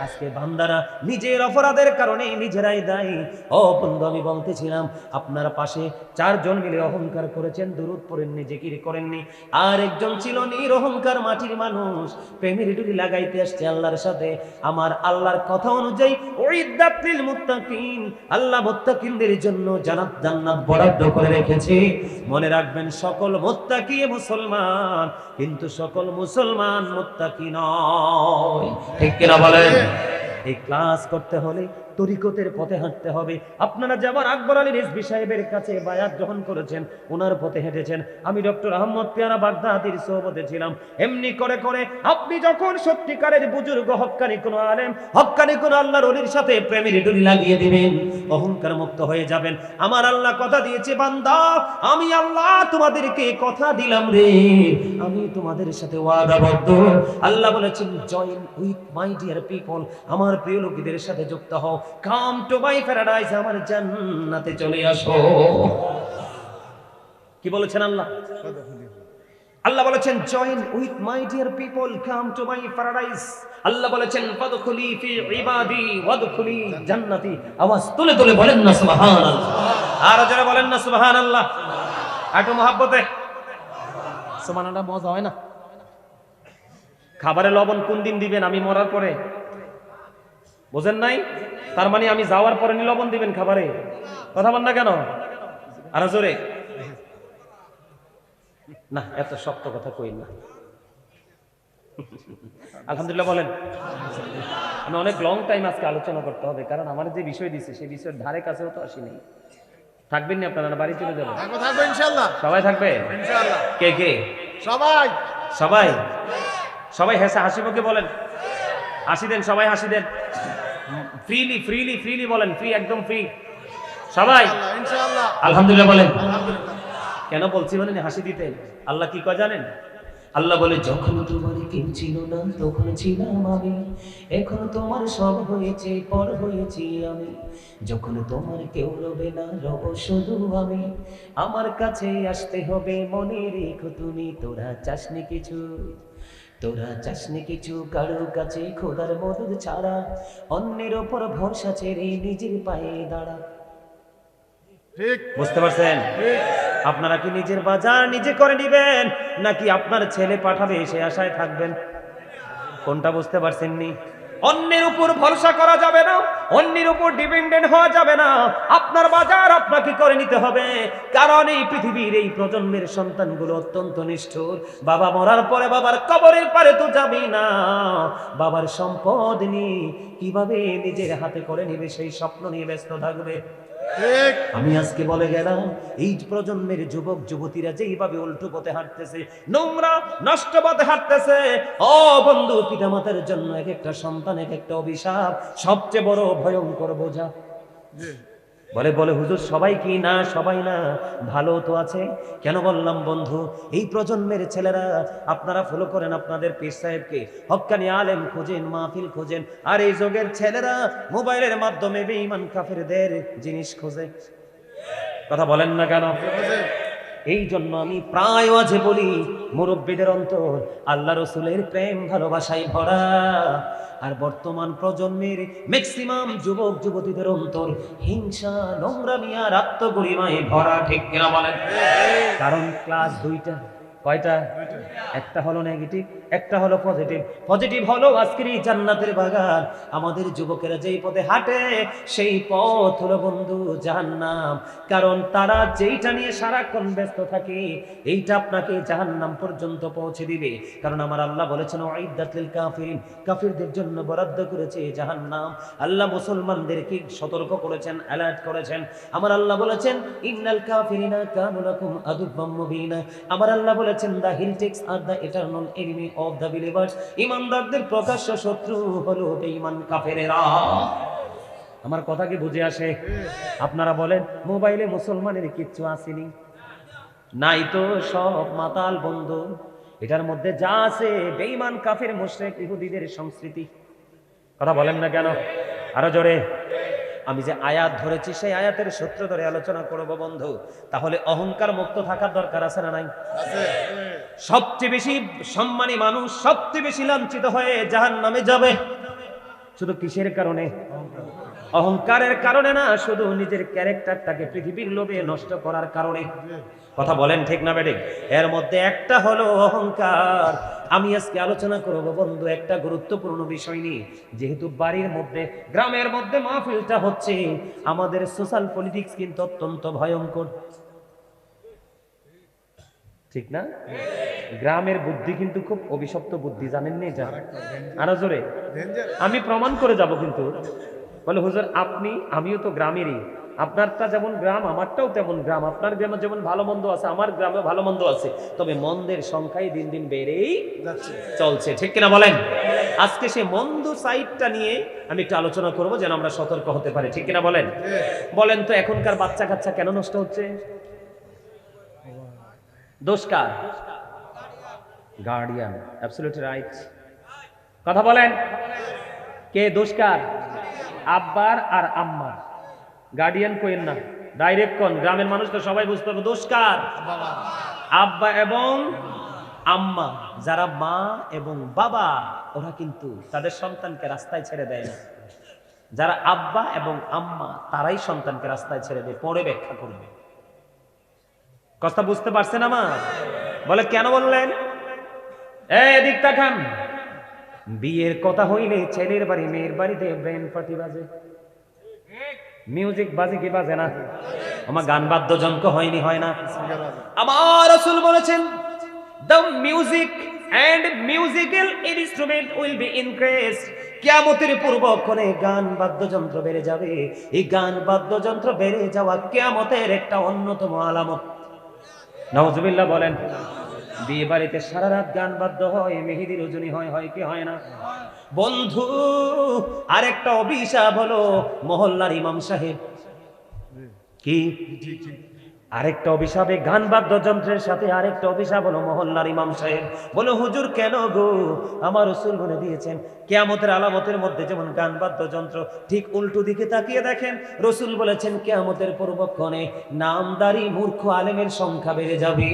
আজকে বান্দারা নিজের অপরাধের কারণে নিজেরাই দায়ী। ও বন্ধু, আমি বলতেছিলাম আপনার পাশে 4 জন মিলে অহংকার করেছেন, দুরূদ পড়েননি, জিকির করেননি। আর একজন ছিল নিরহংকার মাটির মানুষ, প্রেমের ডুরি লাগাইতে আসছে আল্লাহর সাথে। আমার আল্লাহর কথা অনুযায়ী উইদ্দাত লিল মুত্তাকিন, আল্লাহ মুত্তাকিনদের জন্য জান্নাত বরাদ্দ করে রেখেছে। মনে রাখবেন, সকল মুত্তাকি মুসলমান, কিন্তু সকল মুসলমান মুত্তাকি নয়। ঠিক কিনা বলেন? এই ক্লাস করতে হলে তরিকতের পথে হাঁটতে হবে। আপনারা যেমন আকবর আলী রিজভী সাহেবের কাছে বায়াত গ্রহণ করেছেন, ওনার পথে হেঁটেছেন, আমি ডক্টর আহমদ পেয়ারা বাগদাদির সোহবতে ছিলাম, এমনি করে করে আপনি যখন সত্যিকারের বুজুর্গ হক্কানি কোন আলেম, হক্কানি কোন আল্লাহর ওলির সাথে প্রেমের ডুরি লাগিয়ে দিবেন, অহংকার মুক্ত হয়ে যাবেন। আমার আল্লাহ কথা দিয়েছে, বান্দা আমি আল্লাহ তোমাদেরকে কথা দিলাম রে, আমি তোমাদের সাথে ওয়াদাবদ্ধ। আল্লাহ বলেছেন, join with my dear people, আমার প্রিয় লোকদের সাথে যুক্ত হও, কাম টু মাই প্যারাডাইস, আমার জান্নাতে চলে আসো। কি বলেছেন আল্লাহ? আল্লাহ বলেছেন, join with my dear people, come to my paradise. Allah বলেছেন, ফাদখুলি ফি ইবাদি ওয়াদখুলি জান্নাতি। আওয়াজ তুলে তুলে বলেন না সুবহানাল্লাহ, আর যারা বলেন না সুবহানাল্লাহ, একটু মহব্বতে সুবহানাল্লাহ। মজা হয় না? খাবারে লবণ কোন দিন দিবেন? আমি মরার পরে? বোঝেন নাই? তার মানে আমি যাওয়ার পরে লবণ দিবেন খাবারে? কথা বল না কেন? আর জোরে না, এত শক্ত কথা কই না। আলহামদুলিল্লাহ বলেন। আমি অনেক লং টাইম আজকে আলোচনা করতে হবে, কারণ আমার যে বিষয় দিচ্ছে সেই বিষয়ের ধারে কাছেও তো আসি নাই। থাকবেন না আপনারা? বাড়ি চলে যাবেন? সবাই থাকবে ইনশাআল্লাহ। কে কে? সবাই সবাই সবাই হেসে হাসি মুখে বলেন, হাসি দেন, সবাই হাসি দেন, ফ্রিলি ফ্রিলি ফ্রিলি বলেন, ফ্রি, একদম ফ্রি সবাই ইনশাআল্লাহ। আলহামদুলিল্লাহ বলেন। কেন বলছি মানে হাসি দিতে? আল্লাহ কি কয় জানেন? আল্লাহ বলে, যখন তোমার কেউ ছিল না তখন ছিলাম আমি, এখন তোমার সব হয়েছে, পর হয়েছি আমি। যখন তোমার কেউ রবে না, রব শুধু আমি। আমার কাছে আসতে হবে, মনে রেখো তুমি। তোরা চাসনি কিছু, তোরা চাসনি কিছু কারো কাছে খোদার মদদ ছাড়া, অন্যের ওপর ভরসা ছেড়ে নিজের পায়ে দাঁড়া। ঠিক বুঝতে পারছেন? আপনারা কি নিজের বাজার নিজে করে নিবেন, নাকি আপনার ছেলে পাঠাবে সে আশায় থাকবেন? কোনটা বুঝতে পারছেননি? অন্যের উপর ভরসা করা যাবে না, অন্যের উপর ডিপেন্ডেন্ট হওয়া যাবে না। আপনার বাজার আপনাকে করে নিতে হবে, কারণ এই পৃথিবীর এই প্রজন্মের সন্তানগুলো অত্যন্ত নিষ্ঠুর। বাবা মরার পরে বাবার কবরের পারে তো যাবি না, বাবার সম্পদ নিয়ে কিভাবে নিজের হাতে করে নিবে সেই স্বপ্ন নিয়ে ব্যস্ত থাকবে। আমি আজকে বলে গেলাম, এই প্রজন্মের যুবক যুবতীরা যেইভাবে উল্টো পথে হাঁটতেছে, নোংরা নষ্ট পথে হাঁটতেছে, ও বন্ধু, পিতামাতার জন্য এক একটা সন্তান এক একটা অভিশাপ, সবচেয়ে বড় ভয়ঙ্কর বোঝা। বলে বলে হুজুর সবাই কি? না, সবাই না, ভালো তো আছে। কেন বললাম বন্ধু, এই প্রজন্মের ছেলেরা আপনারা ফলো করেন আপনাদের পীর সাহেবকে, হক্কানি আলেম খোঁজেন, মাহফিল খোঁজেন, আর এই যুগের ছেলেরা মোবাইলের মাধ্যমে বেঈমান কাফেরদের জিনিস খোঁজে। কথা বলেন না কেন? এই জন্য আমি প্রায় আজে বলি, মুরব্বীদের অন্তর আল্লাহ রসুলের প্রেম ভালোবাসায় ভরা, আর বর্তমান প্রজন্মের ম্যাক্সিমাম যুবক যুবতীদের অন্তর হিংসা, নোংরামি আর আত্মগরিমায় ভরা। ঠিক কিনা বলেন? কারণ ক্লাস দুইটা, কয়টা? একটা হলো নেগেটিভ, একটা হলো পজিটিভ। পজিটিভ হলো আজকের এই জান্নাতের বাগান। আমাদের যুবকেরা যেই পথে হাঁটে সেই পথ হলো বন্ধু জাহান্নাম, কারণ তারা যেইটা নিয়ে সারাক্ষণ ব্যস্ত থাকে এইটা আপনাকে জাহান্নাম পর্যন্ত পৌঁছে দিবে। কারণ আমার আল্লাহ বলেছেন, ওয়াইদাত লিল কাফিরিন, কাফিরদের জন্য বরাদ্দ করেছে জাহান্নাম। আল্লাহ মুসলমানদেরকে সতর্ক করেছেন, অ্যালার্ট করেছেন। আমার আল্লাহ বলেছেন, ইন্নাল কাফিরিনা কানু লাকুম আদুওয়াম মুবিনা। আমার আল্লাহ বলেছেন, the heretics are the eternal enemy of the believers. ইমানদারদের প্রকাশ্য শত্রু হলো বেঈমান কাফেরেরা। আমার কথা কি বুঝে আসে? আপনারা বলেন, মোবাইলে মুসলমানের কিচ্ছু আসেনি? নাই তো, সব মাতাল বন্ধু। এটার মধ্যে যা আছে বেঈমান কাফের মুশরিক ইহুদিদের সংস্কৃতি। কথা বলেন না কেন? আরো জোরে। আমি যে আয়াত ধরেছি সেই আয়াতের সূত্র ধরে আলোচনা করব বন্ধু। তাহলে অহংকার মুক্ত থাকার দরকার আছে না নাই? সবচেয়ে বেশি সম্মানী মানুষ সবচেয়ে বেশি লাঞ্ছিত হয়ে জাহান্নামে যাবে শুধু কিসের কারণে? অহংকারের কারণে না, শুধু নিজের ক্যারেক্টারটাকে পৃথিবীর লোভে নষ্ট করার কারণে। কথা বলেন ঠিক না বেঠিক? এর মধ্যে একটা হলো অহংকার। আমি আজকে আলোচনা করব বন্ধু একটা গুরুত্বপূর্ণ বিষয় নিয়ে। যেহেতু বাড়ির মধ্যে, গ্রামের মধ্যে মাহফিলটা হচ্ছে, আমাদের সোশ্যাল পলিটিক্স কিন্তু অত্যন্ত ভয়ঙ্কর, ঠিক না? গ্রামের বুদ্ধি কিন্তু খুব অভিশপ্ত বুদ্ধি, জানেন নি? আরো জোরে আমি প্রমাণ করে যাব কিন্তু। বলে হুজুর আপনি, আমিও তো গ্রামেরই, আপনারটা যেমন গ্রাম আমারটাও তেমন গ্রাম, আপনার গ্রামে যেমন ভালো মন্দ আছে আমার গ্রামে ভালো মন্দ আছে, তবে মন্দের সংখ্যাই দিন দিন বেড়েই চলছে, ঠিক কিনা বলেন? আজকে সে মন্দ সাইডটা নিয়ে আমি একটু আলোচনা করব যেন আমরা সতর্ক হতে পারি, ঠিক কিনা বলেন? বলেন তো এখনকার বাচ্চা কাচ্চা কেন নষ্ট হচ্ছে? দোষ কার? গার্ডিয়ান। Absolutely right. কথা বলেন, কে দোষ কার? আব্বার আর আম্মার। গার্ডিয়ান কইেন না, ডাইরেক্ট কোন। গ্রামের মানুষ তো সবাই বুঝতে পারবে দোষ কার? আব্বা এবং আম্মা। যারা মা এবং বাবা ওরা কিন্তু তাদের সন্তানকে রাস্তায় ছেড়ে দেয় না। যারা আব্বা এবং আম্মা তারাই সন্তানকে রাস্তায় ছেড়ে দেয়। পরে ব্যাখ্যা করবে। কথা বুঝতে পারছেন আমার? বলে কেন বললেন? এদিক তাকান। বিয়ের কথা হইলে ছেলের বাড়ি মেয়ের বাড়িতে ব্যান্ড পার্টি বাজে, মিউজিক বাজে কি বাজে না? আমার গান বাদ্যযন্ত্র হয়নি, হয় না? আমার রাসূল বলেছেন the music and musical instrument will be increased. কিয়ামতের পূর্বক্ষণে গান বাদ্যযন্ত্র বেড়ে যাবে। এই গান বাদ্যযন্ত্র বেড়ে যাওয়া কিয়ামতের একটা অন্যতম আলামত। নাউজুবিল্লাহ বলেন। বিয়ে বাড়িতে সারা রাত গান বাদ্য হয়, মেহেদি রজনী হয়, হয় কি হয় না? বন্ধু আরেকটা অভিশাপ হলো মহল্লার ইমাম সাহেব। কি আরেকটা অভিশাপে গান বাদ্যযন্ত্রের সাথে আরেকটা অভিশাপ হলো মহল্লার ইমাম সাহেব। বলো হুজুর কেন গো? আমার রাসূল বলে দিয়েছেন কিয়ামতের আলামতের মধ্যে যেমন গান বাদ্যযন্ত্র, ঠিক উল্টো দিকে তাকিয়ে দেখেন রাসূল বলেছেন কিয়ামতের পূর্বক্ষণে নামদারি মূর্খ আলেমের সংখ্যা বেড়ে যাবে।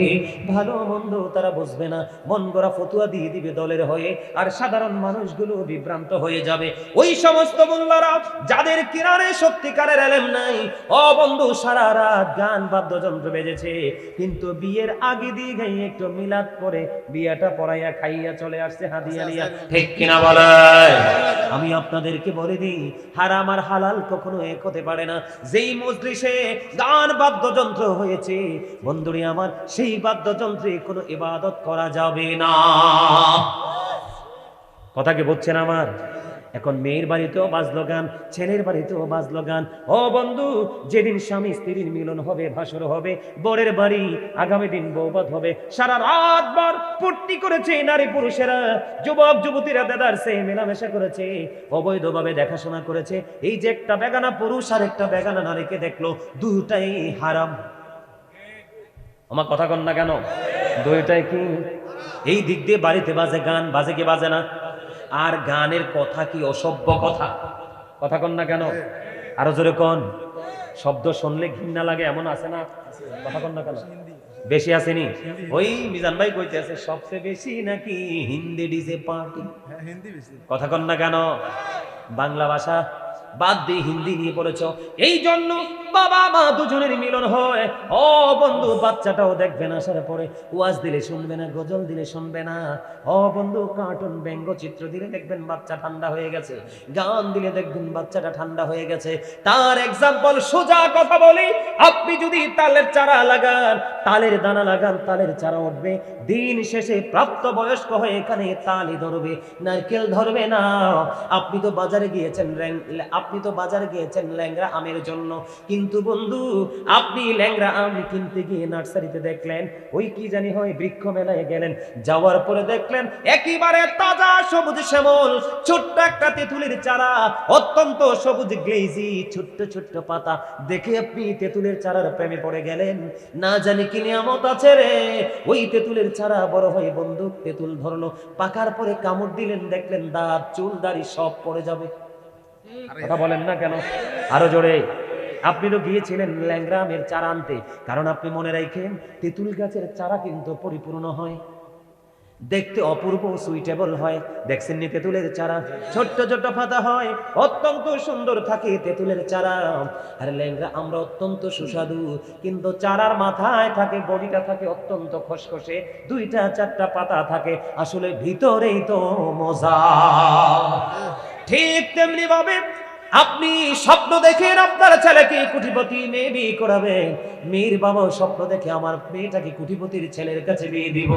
ভালো মন্দ তারা বুঝবে না, মন গড়া ফতুয়া দিয়ে দিবে দলের হয়ে, আর সাধারণ মানুষগুলো বিভ্রান্ত হয়ে যাবে। ওই সমস্ত মোল্লারা যাদের কিনারে সত্যিকারের ইলম নাই, ও বন্ধু সারা রাত গান বাদ্যযন্ত্র বেজেছে, কিন্তু বিয়ের আগে দিয়ে একটু মিলাদ করে বিয়েটা পড়াইয়া খাইয়া চলে আসছে হাদিয়া নিয়া, ঠিক কিনা বলে? আমি আপনাদেরকে বলে দিই হারাম আর হালাল কখনো এক হতে পারে না। যেই মজলিসে গান বাদ্যযন্ত্র হয়েছে বন্ধুরে আমার, সেই বাদ্যযন্ত্রে কোনো ইবাদত করা যাবে না। কথা কি বুঝছেন আমার? এখন মেয়ের বাড়িতেও বাজলো গান, ছেলের বাড়িতেও বাজলো গান। ও বন্ধু যেদিন স্বামী স্ত্রীর মিলন হবে, ভাসর হবে, বরের বাড়ি আগামী দিন বৌবাদ হবে, সারা রাত বার ফুর্তি করেছে নারী পুরুষেরা, যুবক যুবতীরা দেদারসে মেলামেশা করেছে, অবৈধভাবে দেখাশোনা করেছে। এই যে একটা বেগানা পুরুষ আর একটা বেগানা নারীকে দেখলো, দুটাই হারাম। আমার কথা কন না কেন? দুইটাই কি? এই দিক দিয়ে বাড়িতে বাজে গান, বাজে কি বাজে না? আর গানের কথা কি অসভ্য কথা? কথা কন না কেন? আরো জোরে কন। শব্দ শুনলে ঘৃণা লাগে এমন আছে না? কথা কন না কেন? বেশি আসেনি? ওই মিজান ভাই কইতে আছে সবচেয়ে বেশি নাকি হিন্দি ডিজে পার্টি। কথা কন না কেন? বাংলা ভাষা বাদ দিয়ে হিন্দি নিয়ে পড়েছ, এই জন্য বাবা মা দুজনের মিলন হয়। ও বন্ধু বাচ্চাটাও দেখবে না, আসার পরে ওয়াজ দিলে শুনবে না, গজল দিলে শুনবে না। ও বন্ধু কার্টুন ব্যঙ্গচিত্র দিলে দেখবেন বাচ্চা ঠান্ডা হয়ে গেছে, গান দিলে দেখবেন বাচ্চাটা ঠান্ডা হয়ে গেছে। তার এক্সাম্পল সোজা কথা বলি, আপনি যদি তালের চারা লাগান, তালের দানা লাগান, তালের চারা উঠবে। দিন শেষে প্রাপ্ত বয়স্ক হয়ে এখানে তালই ধরবে, নারকেল ধরবে না। আপনি তো বাজারে গিয়েছেন ল্যাংড়া আমের জন্য, কিন্তু বন্ধু আপনি ল্যাংড়া আম কিনতে গিয়ে নার্সারিতে দেখলেন ওই কি জানি হয় বৃক্ষ মেলায় গেলেন, যাওয়ার পরে দেখলেন একেবারে তাজা সবুজ শ্যামল ছোট্ট একটা তেঁতুলের চারা, অত্যন্ত সবুজ গ্লেজি ছোট্ট ছোট্ট পাতা দেখে আপনি তেঁতুলের চারার প্রেমে পড়ে গেলেন। না জানি কি নিয়ামত আছে রে, ওই তেঁতুলের চারা বড় হয়ে বন্ধু তেঁতুল ধরলো, পাকার পরে কামড় দিলেন, দেখলেন দাঁত চুল দাড়ি সব পড়ে যাবে। কথা বলেন না কেন? আরো জোরে। আপনি তো গিয়েছিলেন ল্যাংড়া আমের চারা আনতে, কারণ আপনি মনে রাখেন তেঁতুল গাছের চারা কিন্তু পরিপূর্ণ হয়, দেখতে অপূর্ব সুইটেবল হয়। দেখছেন নি তেঁতুলের চারা ছোট্ট ছোট্ট পাতা হয়, অত্যন্ত সুন্দর থাকে তেঁতুলের চারা। আর ল্যাংড়া আমরা অত্যন্ত সুস্বাদু, কিন্তু চারার মাথায় থাকে, বডিটা থাকে অত্যন্ত খসখসে, দুইটা চারটা পাতা থাকে, আসলে ভিতরেই তো মজা। ঠিক তেমনি ভাবে আপনি স্বপ্ন দেখেন আপনার ছেলেকে কোটিপতি মেয়ে বিয়ে করাবেন, মেয়ের বাবা স্বপ্ন দেখে আমার মেয়েটাকে কোটিপতির ছেলের কাছে বিয়ে দিব।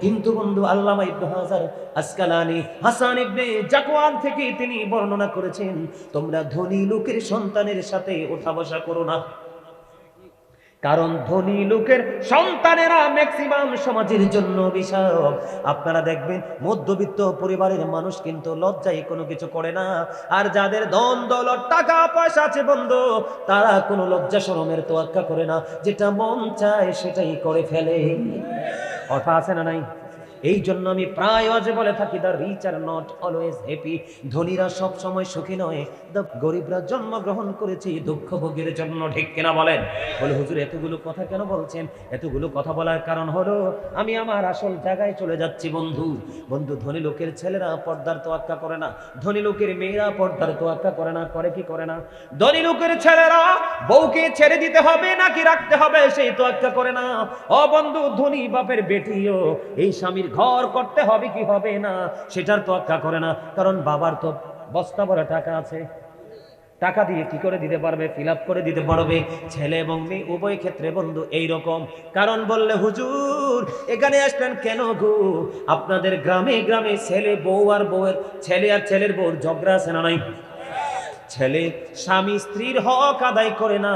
কিন্তু বন্ধু আল্লামা ইবনে হাজার আসকালানি হাসান ইবনে জাকওয়ান থেকে তিনি বর্ণনা করেছেন, তোমরা ধনী লোকের সন্তানের সাথে ওঠা বসা করো না, কারণ ধনী লোকের সন্তানেরা ম্যাক্সিমাম সমাজের জন্য বিষয়। আপনারা দেখবেন মধ্যবিত্ত পরিবারের মানুষ কিন্তু লজ্জায় কোনো কিছু করে না, আর যাদের ধন দৌলত টাকা পয়সা আছে বন্ধু, তারা কোনো লজ্জা শরমের তোয়াক্কা করে না, যেটা মন চায় সেটাই করে ফেলে। কথা আছে না নাই? এই জন্য আমি প্রায় আজ বলে থাকি, the rich are not always happy. ধনীরা সব সময় সুখী নয়, দ্য গরিবরা জন্মগ্রহণ করেছে দুঃখ ভোগের জন্য। ঠিক কিনা বলেন? বলে হুজুর এতগুলো কথা কেন বলছেন? এতগুলো কথা বলার কারণ হলো আমি আমার আসল জায়গায় চলে যাচ্ছি বন্ধু। বন্ধু, ধনী লোকের ছেলেরা পর্দার তোয়াক্কা করে না, ধনী লোকের মেয়েরা পর্দার তোয়াক্কা করে না। করে কি করে না? ধনী লোকের ছেলেরা বউকে ছেড়ে দিতে হবে নাকি রাখতে হবে সেই তোয়াক্কা করে না। ও বন্ধু, ধনী বাপের বেটিও এই স্বামীর ঘর করতে হবে কি হবে না সেটার তোয়াক্কা করে না, কারণ বাবার তো বস্তা ভরা টাকা আছে, টাকা দিয়ে কি করে দিতে পারবে? ফিল আপ করে দিতে পারবে। ছেলে এবং মেয়ে উভয় ক্ষেত্রে বন্ধু এইরকম। কারণ বললে হুজুর এখানে আসলেন কেন গো? আপনাদের গ্রামে গ্রামে ছেলে বউ আর বউয়ের ছেলে আর ছেলের বউর ঝগড়া আছে না নাই? ছেলে স্বামী স্ত্রীর হক আদায় করে না,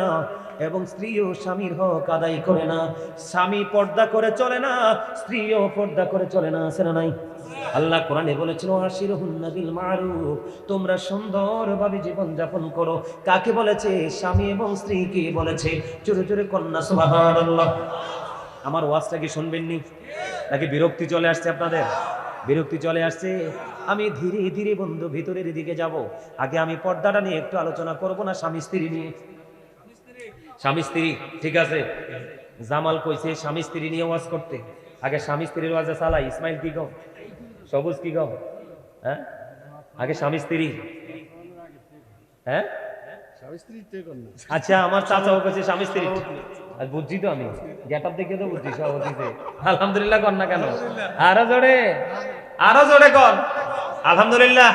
এবং স্ত্রীও স্বামীর হক আদায় করে না। স্বামী পর্দা করে চলে না, স্ত্রীও পর্দা করে চলে না, আছে না নাই? আল্লাহ কোরআনে বলেছিল আশিরুহুন্না বিল মারুফ, তোমরা সুন্দরভাবে জীবন যাপন করো। কাকে বলেছে? স্বামী এবং স্ত্রীকে বলেছে। জোরে জোরে কন্যা সুবহানাল্লাহ। আমার ওয়াজটা কি শুনবেন নি নাকি বিরক্তি চলে আসছে আপনাদের? বিরক্তি চলে আসছে। আমি ধীরে ধীরে বন্ধু ভিতরের দিকে যাব। আগে আমি পর্দাটা নিয়ে একটু আলোচনা করব না স্বামী স্ত্রী নিয়ে? স্বামী স্ত্রী ঠিক আছে, জামাল কইছে স্বামী স্ত্রী নিয়ে ওয়াজ করতে। আগে স্বামী স্ত্রীর ওয়াজে চালাই। ইসমাইল কি কও? সবুজ কি কও? হ্যাঁ, আগে স্বামী স্ত্রী। হ্যাঁ আচ্ছা, আমার চাচাও কইছে স্বামী স্ত্রী। আর বুঝছি তো, আমি গেট আপ দেখে তো বুঝছি সভাপতিতে। আলহামদুলিল্লাহ কর না কেন? আরো জোরে, আরো জোরে কর আলহামদুলিল্লাহ।